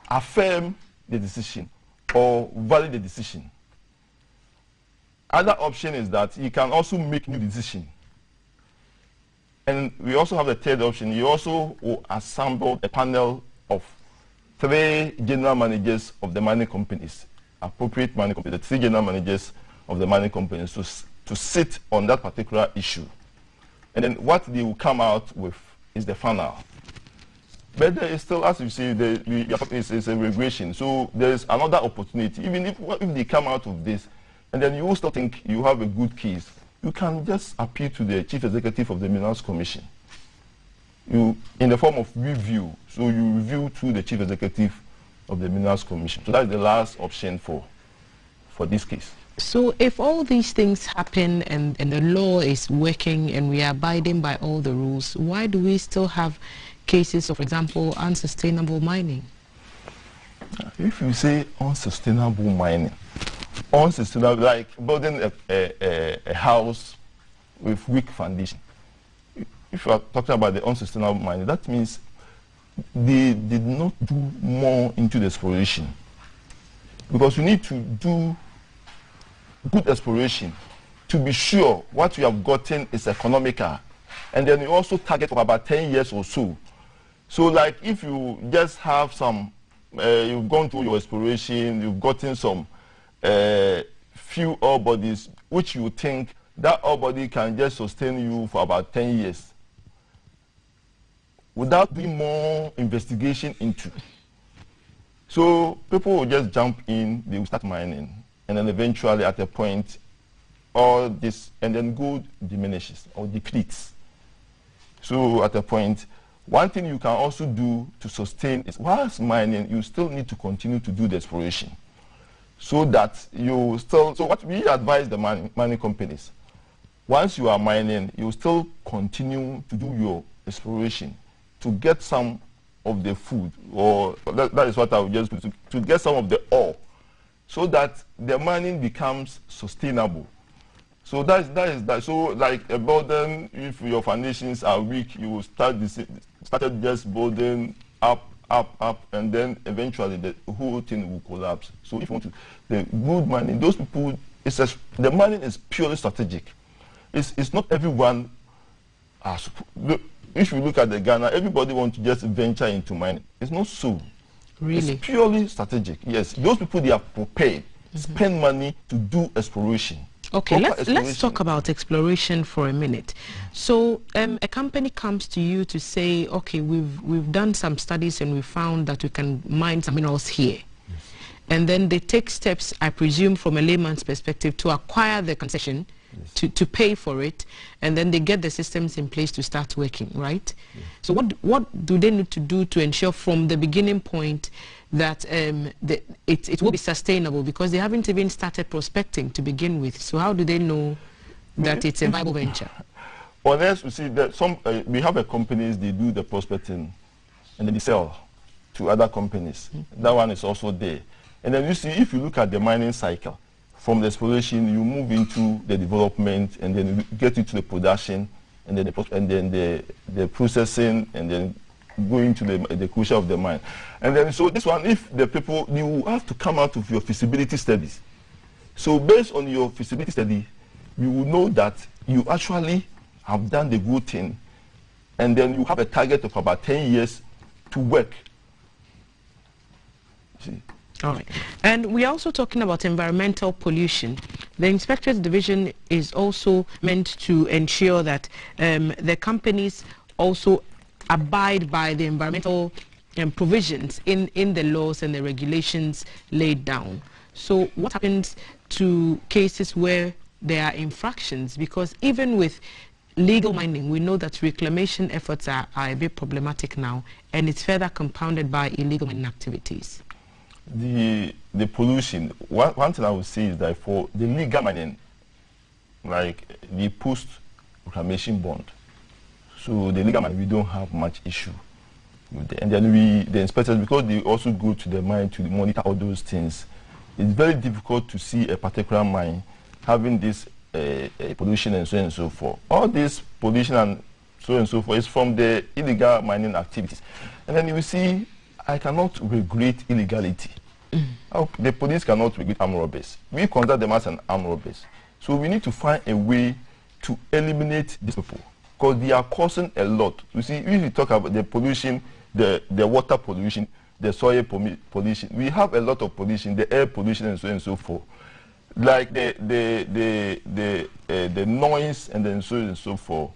B: affirm the decision or validate the decision. Other option is that you can also make new decision. And we also have the third option. You also will assemble a panel of 3 general managers of the mining companies, appropriate mining companies, the 3 general managers of the mining companies to sit on that particular issue. And then what they will come out with is the final. But there is still, as you see, it's a regulation. So there is another opportunity. Even if they come out of this, and then you will still think you have a good case, you can just appeal to the Chief Executive of the Minerals Commission. In the form of review. So you review to the Chief Executive of the Minerals Commission. So that's the last option for this case.
E: So if all these things happen and the law is working and we are abiding by all the rules, why do we still have cases of, for example, unsustainable mining?
B: If you say unsustainable mining, unsustainable, like building a house with weak foundation. If you are talking about the unsustainable mining, that means they did not do more into the exploration. Because you need to do good exploration to be sure what you have gotten is economical. And then you also target for about 10 years or so. So like if you just have some, you've gone through your exploration, you've gotten some few ore bodies, which you think that ore body can just sustain you for about 10 years without doing more investigation into. So people will just jump in, they will start mining, and then eventually at a point, all this, and then gold diminishes or depletes. So at a point, one thing you can also do to sustain is, whilst mining, you still need to continue to do the exploration. So that you still, so what we advise the mining companies, once you are mining, you still continue to do your exploration to get some of the food, or that is what I would just do, to get some of the ore so that the mining becomes sustainable. So that is that. So like a burden, if your foundations are weak, you will started just building up, and then eventually the whole thing will collapse. So if you want to, the good mining, those people, the mining is purely strategic. It's not everyone. If you look at the Ghana, everybody wants to just venture into mining. It's not so.
E: Really?
B: It's purely strategic. Yes, those people, they are prepared, spend money to do exploration.
E: Okay, let's talk about exploration for a minute. So a company comes to you to say, okay, we've done some studies and we found that we can mine some minerals here. Yes. And then they take steps, I presume, from a layman's perspective, to acquire the concession, yes, to pay for it, and then they get the systems in place to start working, right? Yes. So what do they need to do to ensure from the beginning point that it will be sustainable, because they haven't even started prospecting to begin with? So how do they know that it's a viable venture?
B: Unless we see that we have a companies, they do the prospecting and then they sell to other companies. That one is also there. And then you see, if you look at the mining cycle, from the exploration you move into the development, and then you get into the production, and then the processing, and then going to the closure of the mine. And then so this one, if the people, you have to come out of your feasibility studies. So based on your feasibility study, you will know that you actually have done the good thing, and then you have a target of about 10 years to work. See?
E: All right. And we're also talking about environmental pollution. The Inspectorate Division is also meant to ensure that the companies also abide by the environmental provisions in the laws and the regulations laid down. So what happens to cases where there are infractions? Because even with legal mining, we know that reclamation efforts are a bit problematic now, and it's further compounded by illegal mining activities.
B: The pollution, one thing I would say is that for the legal mining, like the post-reclamation bond, so the legal mining, we don't have much issue with it. And then the inspectors, because they also go to the mine to monitor all those things, it's very difficult to see a particular mine having this pollution and so on and so forth. All this pollution and so on and so forth is from the illegal mining activities. And then you will see, I cannot regulate illegality. The police cannot regulate armed robbers. We consider them as an armed robbers. So we need to find a way to eliminate these people, because they are causing a lot. You see, if you talk about the pollution, the water pollution, the soil pollution, we have a lot of pollution, the air pollution and so on and so forth. Like the noise and then so on and so forth.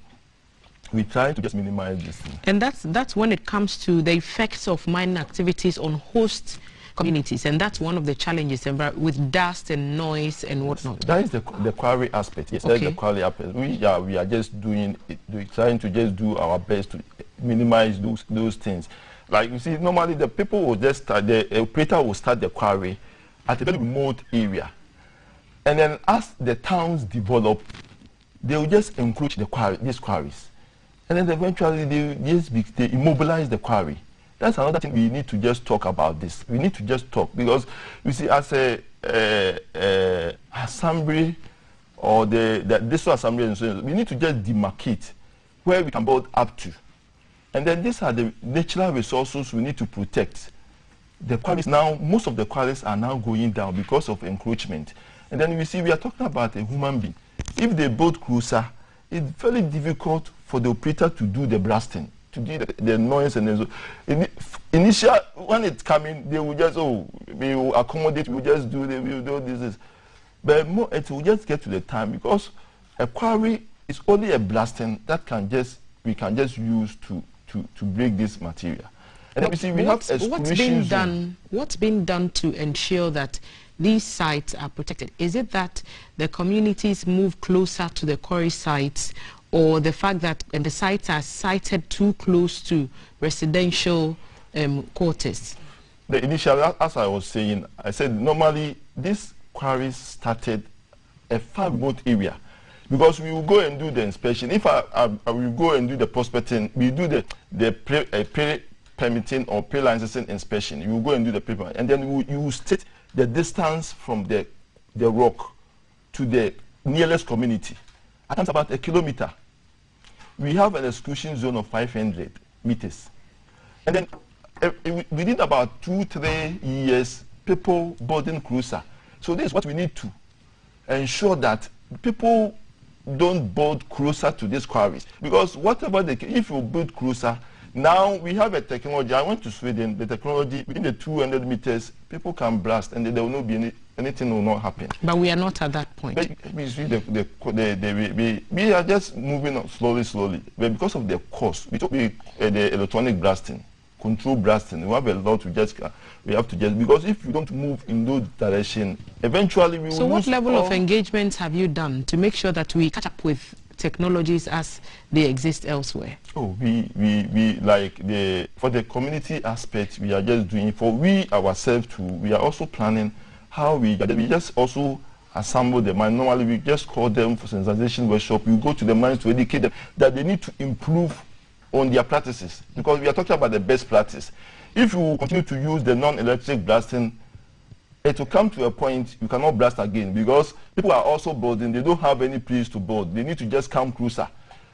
B: We try to just minimize this thing.
E: And that's when it comes to the effects of mining activities on host communities, and that's one of the challenges with dust and noise and whatnot.
B: That is the quarry aspect. Yes, okay. That's the quarry aspect. We are just doing it, trying to just do our best to minimize those things. Like you see, normally the people will just start, the operator will start the quarry at a very remote area, and then as the towns develop, they will just encroach these quarries. And then eventually they immobilize the quarry. That's another thing we need to just talk about this. We need to just talk, because you see, as a assembly or the district assembly and so on, we need to just demarcate where we can build up to. And then these are the natural resources we need to protect. The quarries now, most of the quarries are now going down because of encroachment. And then we see we are talking about a human being. If they build closer, it's very difficult for the operator to do the blasting, to do the noise and so. Initial, when it's coming, they will just, we will accommodate, we will just do this. But more, it will just get to the time, because a quarry is only a blasting that we can just use to break this material. And then we see we have
E: what's being done to ensure that these sites are protected? Is it that the communities move closer to the quarry sites, or the fact that the sites are sited too close to residential quarters?
B: The initial, as I was saying, I said normally these quarries started a far remote area, because we will go and do the inspection. If I will go and do the prospecting, we do the pre-permitting or pre-licensing inspection. You will go and do the pre-permitting, and then you will state the distance from the rock to the nearest community. I think it's about 1 kilometer. We have an exclusion zone of 500 meters. And then within about 2-3 years, people boarding cruiser. So this is what we need to ensure, that people don't board closer to these quarries. Because whatever if you build closer, now we have a technology. I went to Sweden. The technology within the 200 meters, people can blast, and there will not be anything will not happen.
E: But we are not at that point.
B: But we are just moving on slowly. But because of the cost, we took the electronic blasting, control blasting. We have a lot we have to just, because if you don't move in those direction, eventually we will.
E: So what level of engagements have you done to make sure that we catch up with technologies as they exist elsewhere?
B: Oh, we like for the community aspect, we are just doing, for we ourselves too, we are also planning how we just also assemble the mine. Normally we just call them for sensitization workshop. We go to the mines to educate them that they need to improve on their practices, because we are talking about the best practice. If you continue to use the non-electric blasting, it will come to a point you cannot blast again, because people are also boarding. They don't have any place to board. They need to just come closer.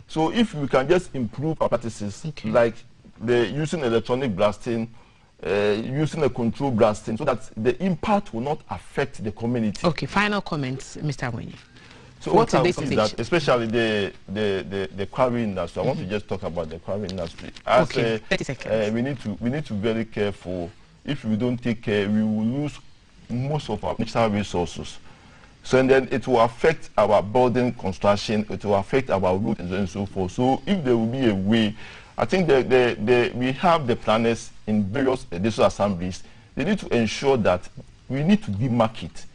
B: So if we can just improve our practices, like using electronic blasting, using a control blasting, so that the impact will not affect the community.
E: Okay, final comments, Mr. Wenyi.
B: So what I would say is that, especially the quarry industry, I want to just talk about the quarry industry. As
E: 30 seconds.
B: we need to be very careful. If we don't take care, we will lose most of our natural resources. So and then it will affect our building construction, it will affect our roads and so forth. So if there will be a way, I think we have the planners in various district assemblies. They need to ensure that we need to demarcate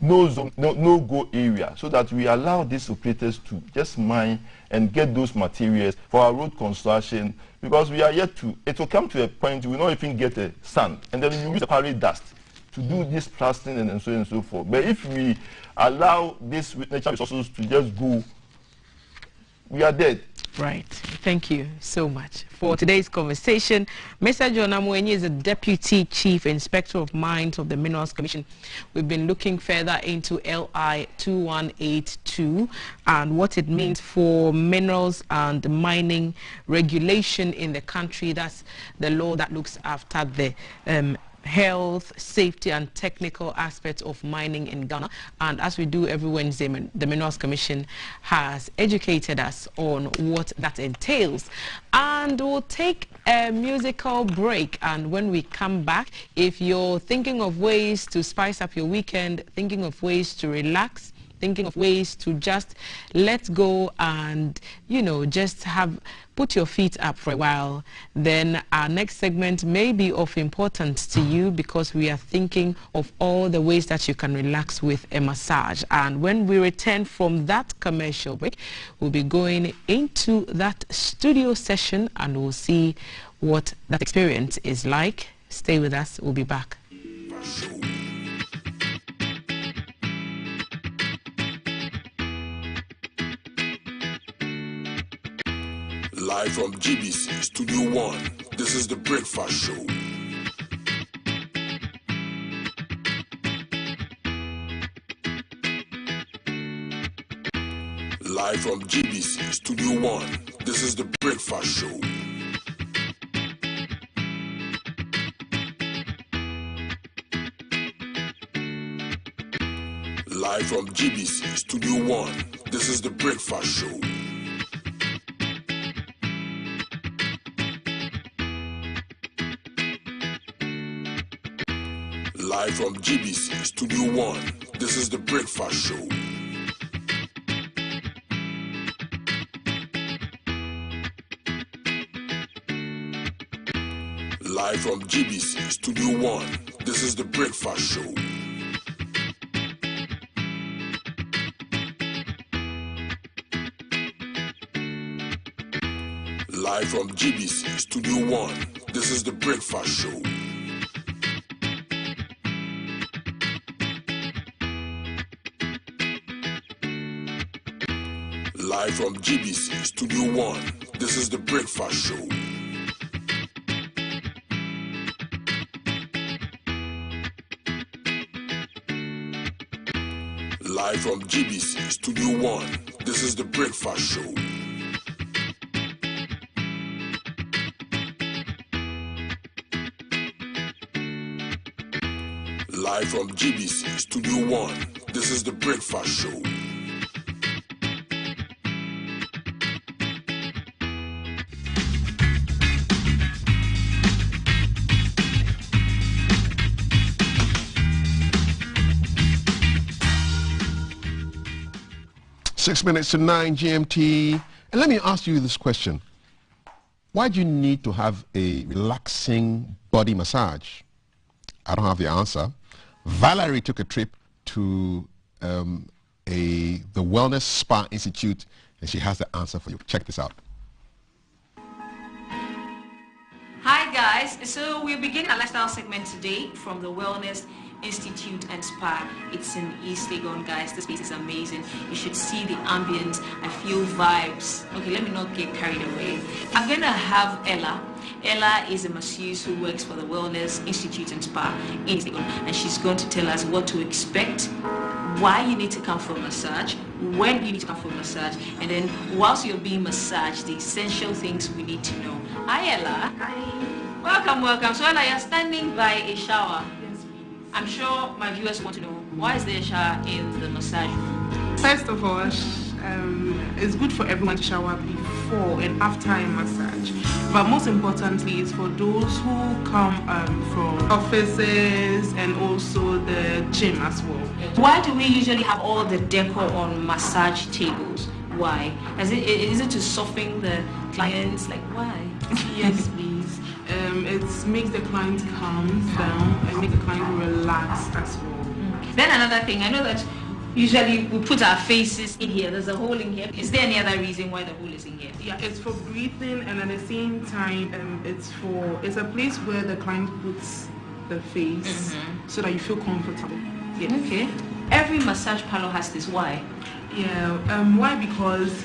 B: no go area, so that we allow these operators to just mine and get those materials for our road construction, because we are yet to, it will come to a point we will not even get a sand, and then we use the quarry dust to do this plastering and so on and so forth. But if we allow these natural resources to just go, we are dead.
E: Right. Thank you so much for today's conversation. Mr. John Amoenyi is the Deputy Chief Inspector of Mines of the Minerals Commission. We've been looking further into LI 2182 and what it means for minerals and mining regulation in the country. That's the law that looks after the health, safety and technical aspects of mining in Ghana. And as we do every Wednesday, the Minerals Commission has educated us on what that entails. And we'll take a musical break, and when we come back, if you're thinking of ways to spice up your weekend, thinking of ways to relax, thinking of ways to just let go and, you know, just put your feet up for a while, then our next segment may be of importance to you, because we are thinking of all the ways that you can relax with a massage. And when we return from that commercial break, we'll be going into that studio session and we'll see what that experience is like. Stay with us. We'll be back.
H: Live from GBC Studio 1, this is The Breakfast Show. Live from GBC Studio 1, this is The Breakfast Show. Live from GBC Studio 1, this is The Breakfast Show. Live from GBC Studio 1, this is The Breakfast Show. Live from GBC Studio 1, this is The Breakfast Show. Live from GBC Studio 1, this is The Breakfast Show. Live from GBC Studio 1, this is The Breakfast Show. Live from GBC Studio 1, this is the Breakfast Show. Live from GBC Studio 1, this is the Breakfast Show.
F: Six minutes to 9 GMT. And let me ask you this question. Why do you need to have a relaxing body massage? I don't have the answer. Valerie took a trip to the Wellness Spa Institute, and she has the answer for you. Check this out.
D: Hi guys, so we're beginning our lifestyle segment today from the Wellness Institute and Spa. It's in East Legon, guys. This place is amazing. You should see the ambience. I feel vibes. Okay, let me not get carried away. I'm gonna have Ella. Ella is a masseuse who works for the Wellness Institute and Spa in East Legon, and she's going to tell us what to expect, why you need to come for a massage, when you need to come for a massage, and then whilst you're being massaged, the essential things we need to know. Hi Ella. Hi. Welcome, welcome. So Ella, you're standing by a shower. I'm sure my viewers want to know, why is there a shower in the massage room?
I: First of all, it's good for everyone to shower before and after a massage. But most importantly, it's for those who come from offices and also the gym as well.
D: Why do we usually have all the decor on massage tables? Why? Is it to soften the clients? Like, why?
I: Yes, please. It makes the client calm down and make the client relax as well.
D: Then another thing, I know that usually we put our faces in here. There's a hole in here. Is there any other reason why the hole is in here?
I: Yeah, it's for breathing, and at the same time, it's a place where the client puts the face so that you feel comfortable. Yeah.
D: Okay. Every massage parlor has this. Why?
I: Yeah. Why? Because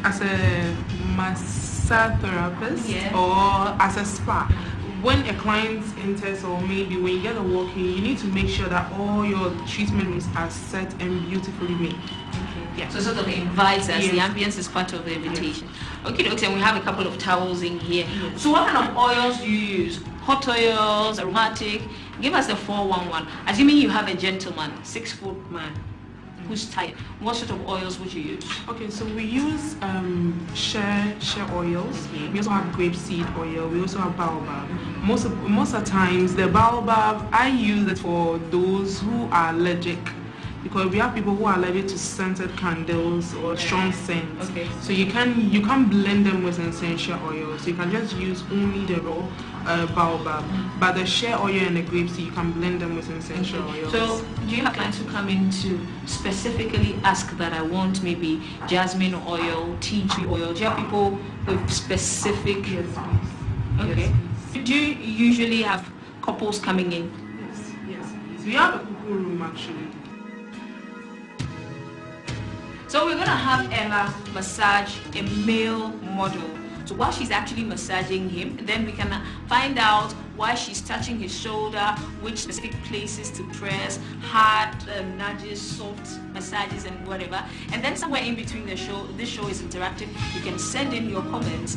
I: as a massage therapist or as a spa, when a client enters, or maybe when you get a walk-in, you need to make sure that all your treatment rooms are set and beautifully made.
D: Yeah. So sort of invites us. Yes. The ambience is part of the invitation. Yes. Okay, and we have a couple of towels in here. Yes. So what kind of oils do you use? Hot oils, aromatic? Give us the 411. Assuming you have a gentleman, 6-foot man, who's tired, what sort of oils would you use?
I: Okay, so we use shea oils. We also have grapeseed oil. We also have baobab. Most of the times, the baobab, I use it for those who are allergic, because we have people who are allergic to scented candles or strong scents. Okay. So you can blend them with essential oils. You can just use only the raw baobab, but the shea oil and the grapeseed, you can blend them with essential oils.
D: So do you have clients who come in to specifically ask that I want maybe jasmine oil, tea tree oil? Do you have people with specific?
I: Yes, please.
D: Okay. Yes, do you usually have couples coming in?
I: Yes. We have a couple room actually.
D: So we're going to have Ella massage a male model. So while she's actually massaging him, then we can find out why she's touching his shoulder, which specific places to press, hard nudges, soft massages, and whatever. And then somewhere in between the show, this show is interactive. You can send in your comments.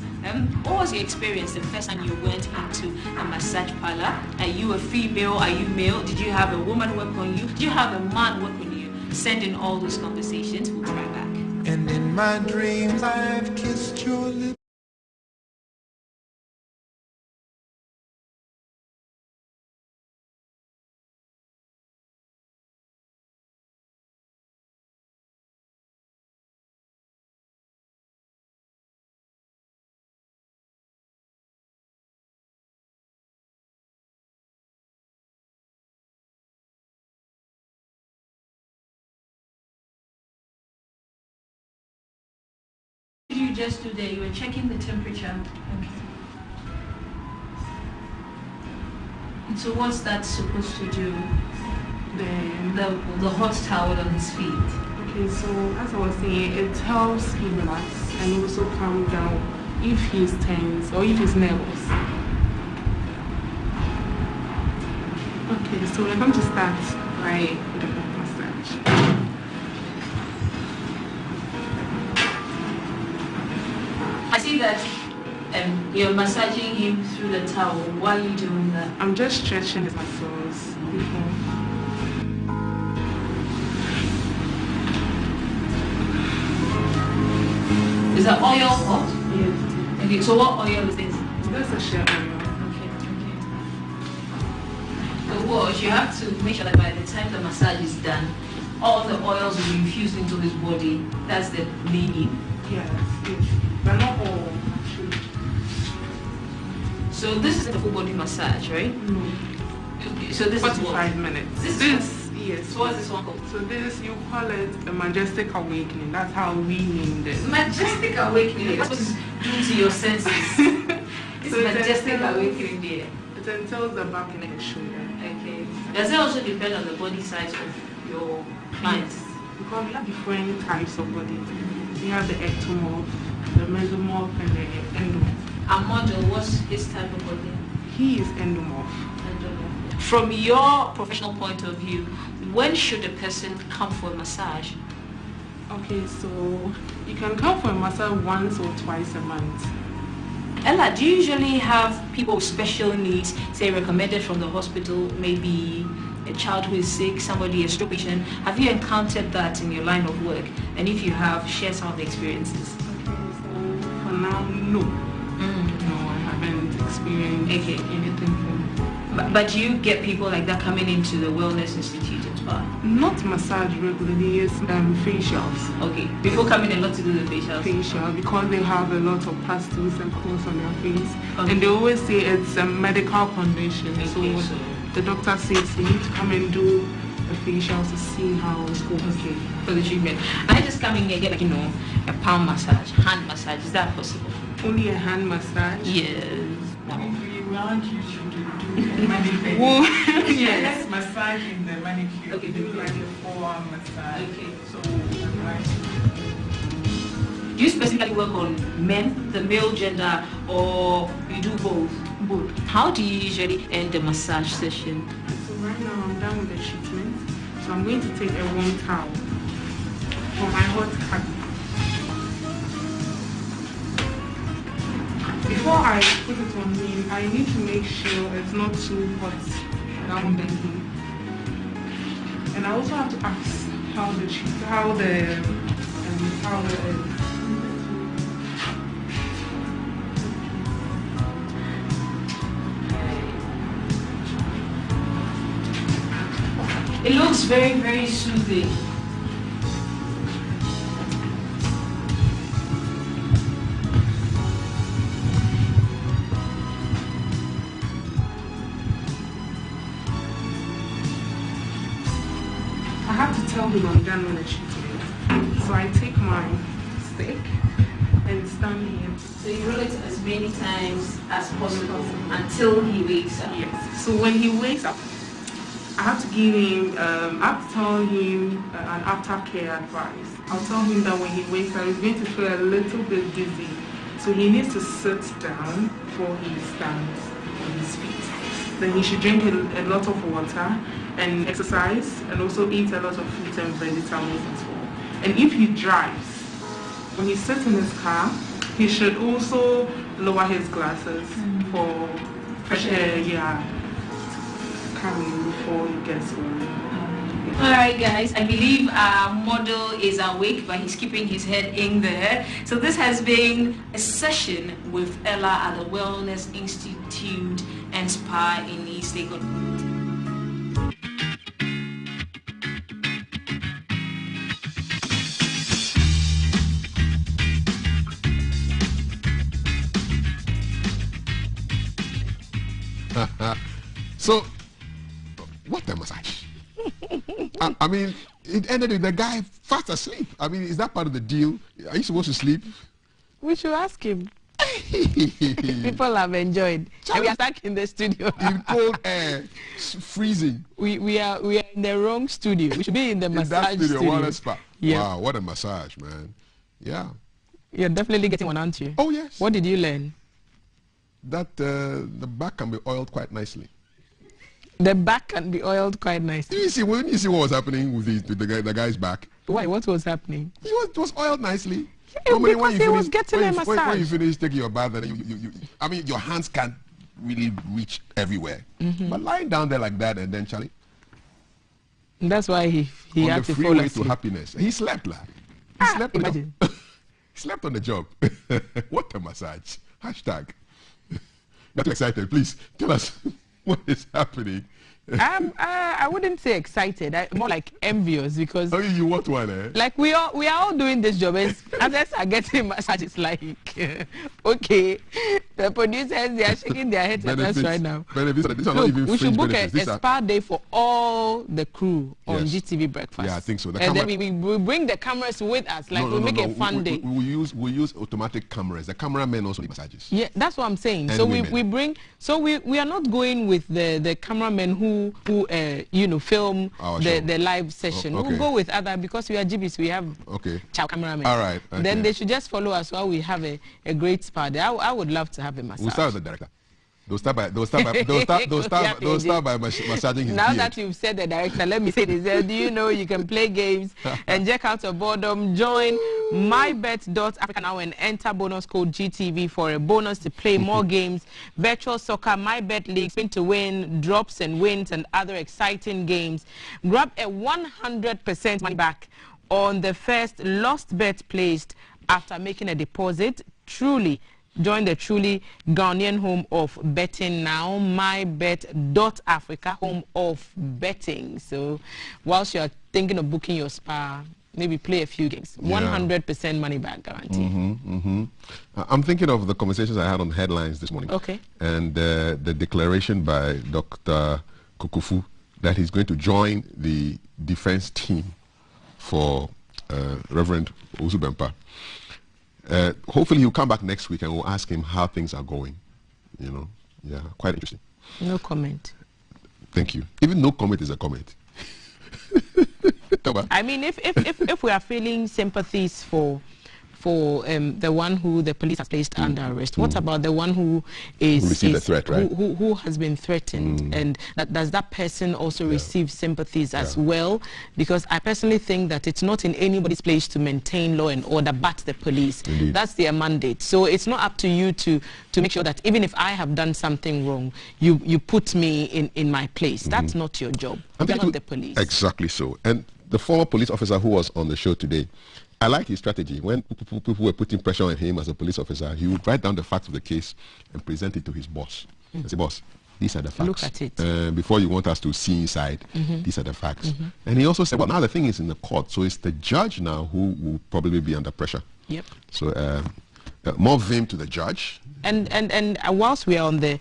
D: What was your experience the first time you went into a massage parlor? Are you a female? Are you male? Did you have a woman work on you? Did you have a man work on you? Send in all those conversations. We'll be right back.
W: And in my dreams, I've kissed your lips.
D: You just do there, you were checking the temperature. Okay. And so what's that supposed to do? The hot towel on his feet.
I: Okay, so as I was saying, it helps him relax and also calm down if he's tense or if he's nervous. Okay, so we're going to start with the massage.
D: see that you're massaging him through the towel. Why are you doing that?
I: I'm just stretching his muscles before.
D: Is that oil hot?
I: Yes.
D: Okay, so what oil is this?
I: That's a shea oil.
D: The wash, you have to make sure that by the time the massage is done, all the oils will be infused into his body. That's the lead-in.
I: Yes, but not all, actually.
D: So this is the full body massage, right?
I: No.
D: So this
I: 45
D: is what?
I: minutes.
D: This
I: yes.
D: So what's this one called?
I: So this, you call it a majestic awakening. That's how we named it.
D: Majestic awakening. What does it do to your senses? It's
I: So
D: majestic awakening there.
I: It entails the back and the shoulder.
D: Okay. Does it also depend on the body size of your clients?
I: Yes. Because we have different types of body. We have the ectomorph, the mesomorph, and the endomorph.
D: A model, what's his type of body?
I: He is endomorph.
D: From your professional point of view, when should a person come for a massage?
I: Okay, so you can come for a massage once or twice a month.
D: Ella, do you usually have people with special needs, say recommended from the hospital, maybe a child who is sick, somebody, a stroke patient? Have you encountered that in your line of work? And if you have, share some of the experiences.
I: Okay, so for now, no. No, I haven't experienced anything from.
D: But do you get people like that coming into the Wellness Institute and Spa?
I: Not massage regularly, it's facials.
D: Okay, people coming a lot to do the facials?
I: Facial, because they have a lot of pastels and pores on their face. Okay. And they always say it's a medical condition. Okay, so the doctor says you need to come and do a facial to see how it's going.
D: Okay, for the treatment. I just come in here and get a palm massage, hand massage. Is that possible?
I: Only a hand massage?
D: Yes.
R: We want you to do manicure. Yes, massaging the manicure. Okay, do like a forearm massage.
D: Okay.
R: So,
D: do you specifically work on men, the male gender, or you do both?
I: Both.
D: How do you usually end the massage session?
I: So right now I'm done with the treatment. So I'm going to take a warm towel for my hot cabin. Before I put it on him, I need to make sure it's not too hot down the knee. And I also have to ask how the towel is.
D: It looks very, very soothing.
I: I have to tell him I'm done with the treatment. So I take my stick and stand here.
D: So you roll it as many times as possible until he wakes up?
I: Yes. So when he wakes up, I have to give him, I have to tell him an aftercare advice. I'll tell him that when he wakes up, he's going to feel a little bit dizzy. So he needs to sit down before he stands on his feet. Then he should drink a lot of water and exercise, and also eat a lot of fruits and vegetables as well. And if he drives, when he sits in his car, he should also lower his glasses for fresh air, coming before he gets home.
D: Alright guys, I believe our model is awake, but he's keeping his head in there. So this has been a session with Ella at the Wellness Institute and Spa in East Legon.
F: So, what a massage. I mean, it ended with the guy fast asleep. I mean, is that part of the deal? Are you supposed to sleep?
E: We should ask him. People have enjoyed. And we are stuck in the studio.
F: In cold air, freezing.
E: We are in the wrong studio. We should be in the massage studio.
F: Spa.
E: Yeah.
F: Wow, what a massage, man. Yeah.
E: You're definitely getting one, aren't you?
F: Oh, yes.
E: What did you learn?
F: That the back can be oiled quite nicely.
E: The back can be oiled quite nicely.
F: When you see what was happening with the guy's back?
E: Why? What was happening?
F: It was oiled nicely. Normally,
E: because he was getting a massage.
F: When you finish taking your bath, I mean, your hands can't really reach everywhere. But lying down there like that, and then Charlie.
E: That's why he had to fall asleep.
F: On the freeway to happiness. He slept, lad. He slept.
E: Imagine.
F: He slept on the job. What a massage. Hashtag. Not excited. Please tell us what is happening.
E: I wouldn't say excited. More like envious because.
F: Oh, you want one, eh?
E: Like we are all doing this job. Others are getting massages. Like, okay, the producers they are shaking their heads at us right now.
F: Benefits. These are not even
E: we should book a
F: benefits.
E: spa day for all the crew on GTV Breakfast.
F: Yeah, I think so.
E: And then we bring the cameras with us. Like we make a fun day.
F: We use automatic cameras. The cameramen also need massages.
E: Yeah, that's what I'm saying.
F: And
E: so
F: women.
E: we bring. So we are not going with the cameramen who film the live session.
F: Okay.
E: We'll go with other because we are GBC. We have chow cameramen.
F: All right. Okay.
E: Then they should just follow us while we have a great spa there. I would love to have a massage.
F: We'll start with the director. They'll start by massaging his
E: Now
F: beard.
E: that you've said the director, let me say this. Do you know you can play games and check out your boredom? Join mybet.africa now and enter bonus code GTV for a bonus to play more games. Virtual soccer, MyBet League, spin to win, drops and wins, and other exciting games. Grab a 100% money back on the first lost bet placed after making a deposit. Truly. Join the truly Ghanaian home of betting now, mybet.africa, home of betting. So whilst you're thinking of booking your spa, maybe play a few games. 100% money back guarantee.
F: I'm thinking of the conversations I had on headlines this morning.
E: Okay.
F: And the declaration by Dr. Kukufu that he's going to join the defense team for Reverend Owusu-Bempah. Hopefully he'll come back next week and we'll ask him how things are going. You know, yeah, quite interesting.
E: No comment.
F: Thank you. Even no comment is a comment.
E: I mean, if we are feeling sympathies for the one who the police has placed under arrest, what about the one who
F: received a threat, right?
E: Who has been threatened, and does that person also receive sympathies as well? Because I personally think that it's not in anybody's place to maintain law and order but the police.
F: Indeed.
E: That's their mandate. So it's not up to you to make sure that even if I have done something wrong, you put me in my place. That's not your job. You're not the police.
F: Exactly so. And the former police officer who was on the show today, I like his strategy. When people were putting pressure on him as a police officer, he would write down the facts of the case and present it to his boss. And say, boss, these are the facts.
E: Look at it.
F: Before you want us to see inside, these are the facts. And he also said, well, now the thing is in the court, so it's the judge now who will probably be under pressure.
E: Yep.
F: So more vim to the judge.
E: And whilst we are on the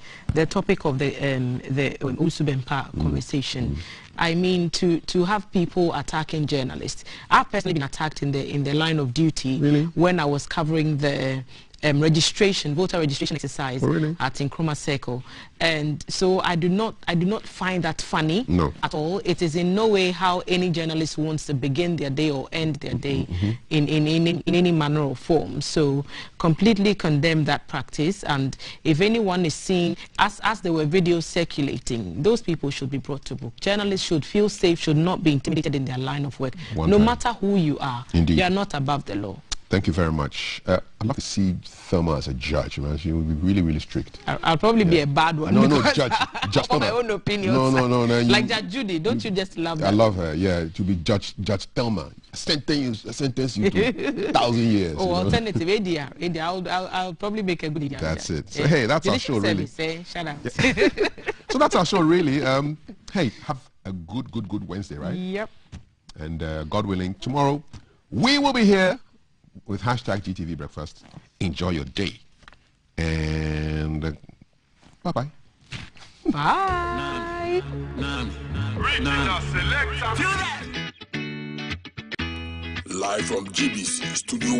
E: topic of the Owusu-Bempah conversation, I mean to have people attacking journalists. I've personally been attacked in the line of duty when I was covering the voter registration exercise at Nkrumah Circle, and so I do not find that funny at all. It is in no way how any journalist wants to begin their day or end their day in any manner or form. So completely condemn that practice, and if anyone is seen, as there were videos circulating, those people should be brought to book. Journalists should feel safe, should not be intimidated in their line of work. No matter who you are, you are not above the law.
F: Thank you very much. I'd love to see Thelma as a judge. Man. She would be really, really strict.
E: I'll probably be a bad one.
F: No, judge.
E: For my own opinions.
F: No.
E: Like Judge Judy, don't you just love that?
F: I love her, yeah. To be Judge Thelma. Sentence you to 1,000 years.
E: Oh, alternative, ADR. I'll probably make a good idea.
F: That's it. So, hey, that's our show, really.
E: Shut up.
F: So that's our show, really. Hey, have a good Wednesday, right?
E: Yep.
F: And God willing, tomorrow we will be here with hashtag GTV Breakfast. Enjoy your day. And bye-bye.
E: Bye.
H: Live from GBC Studio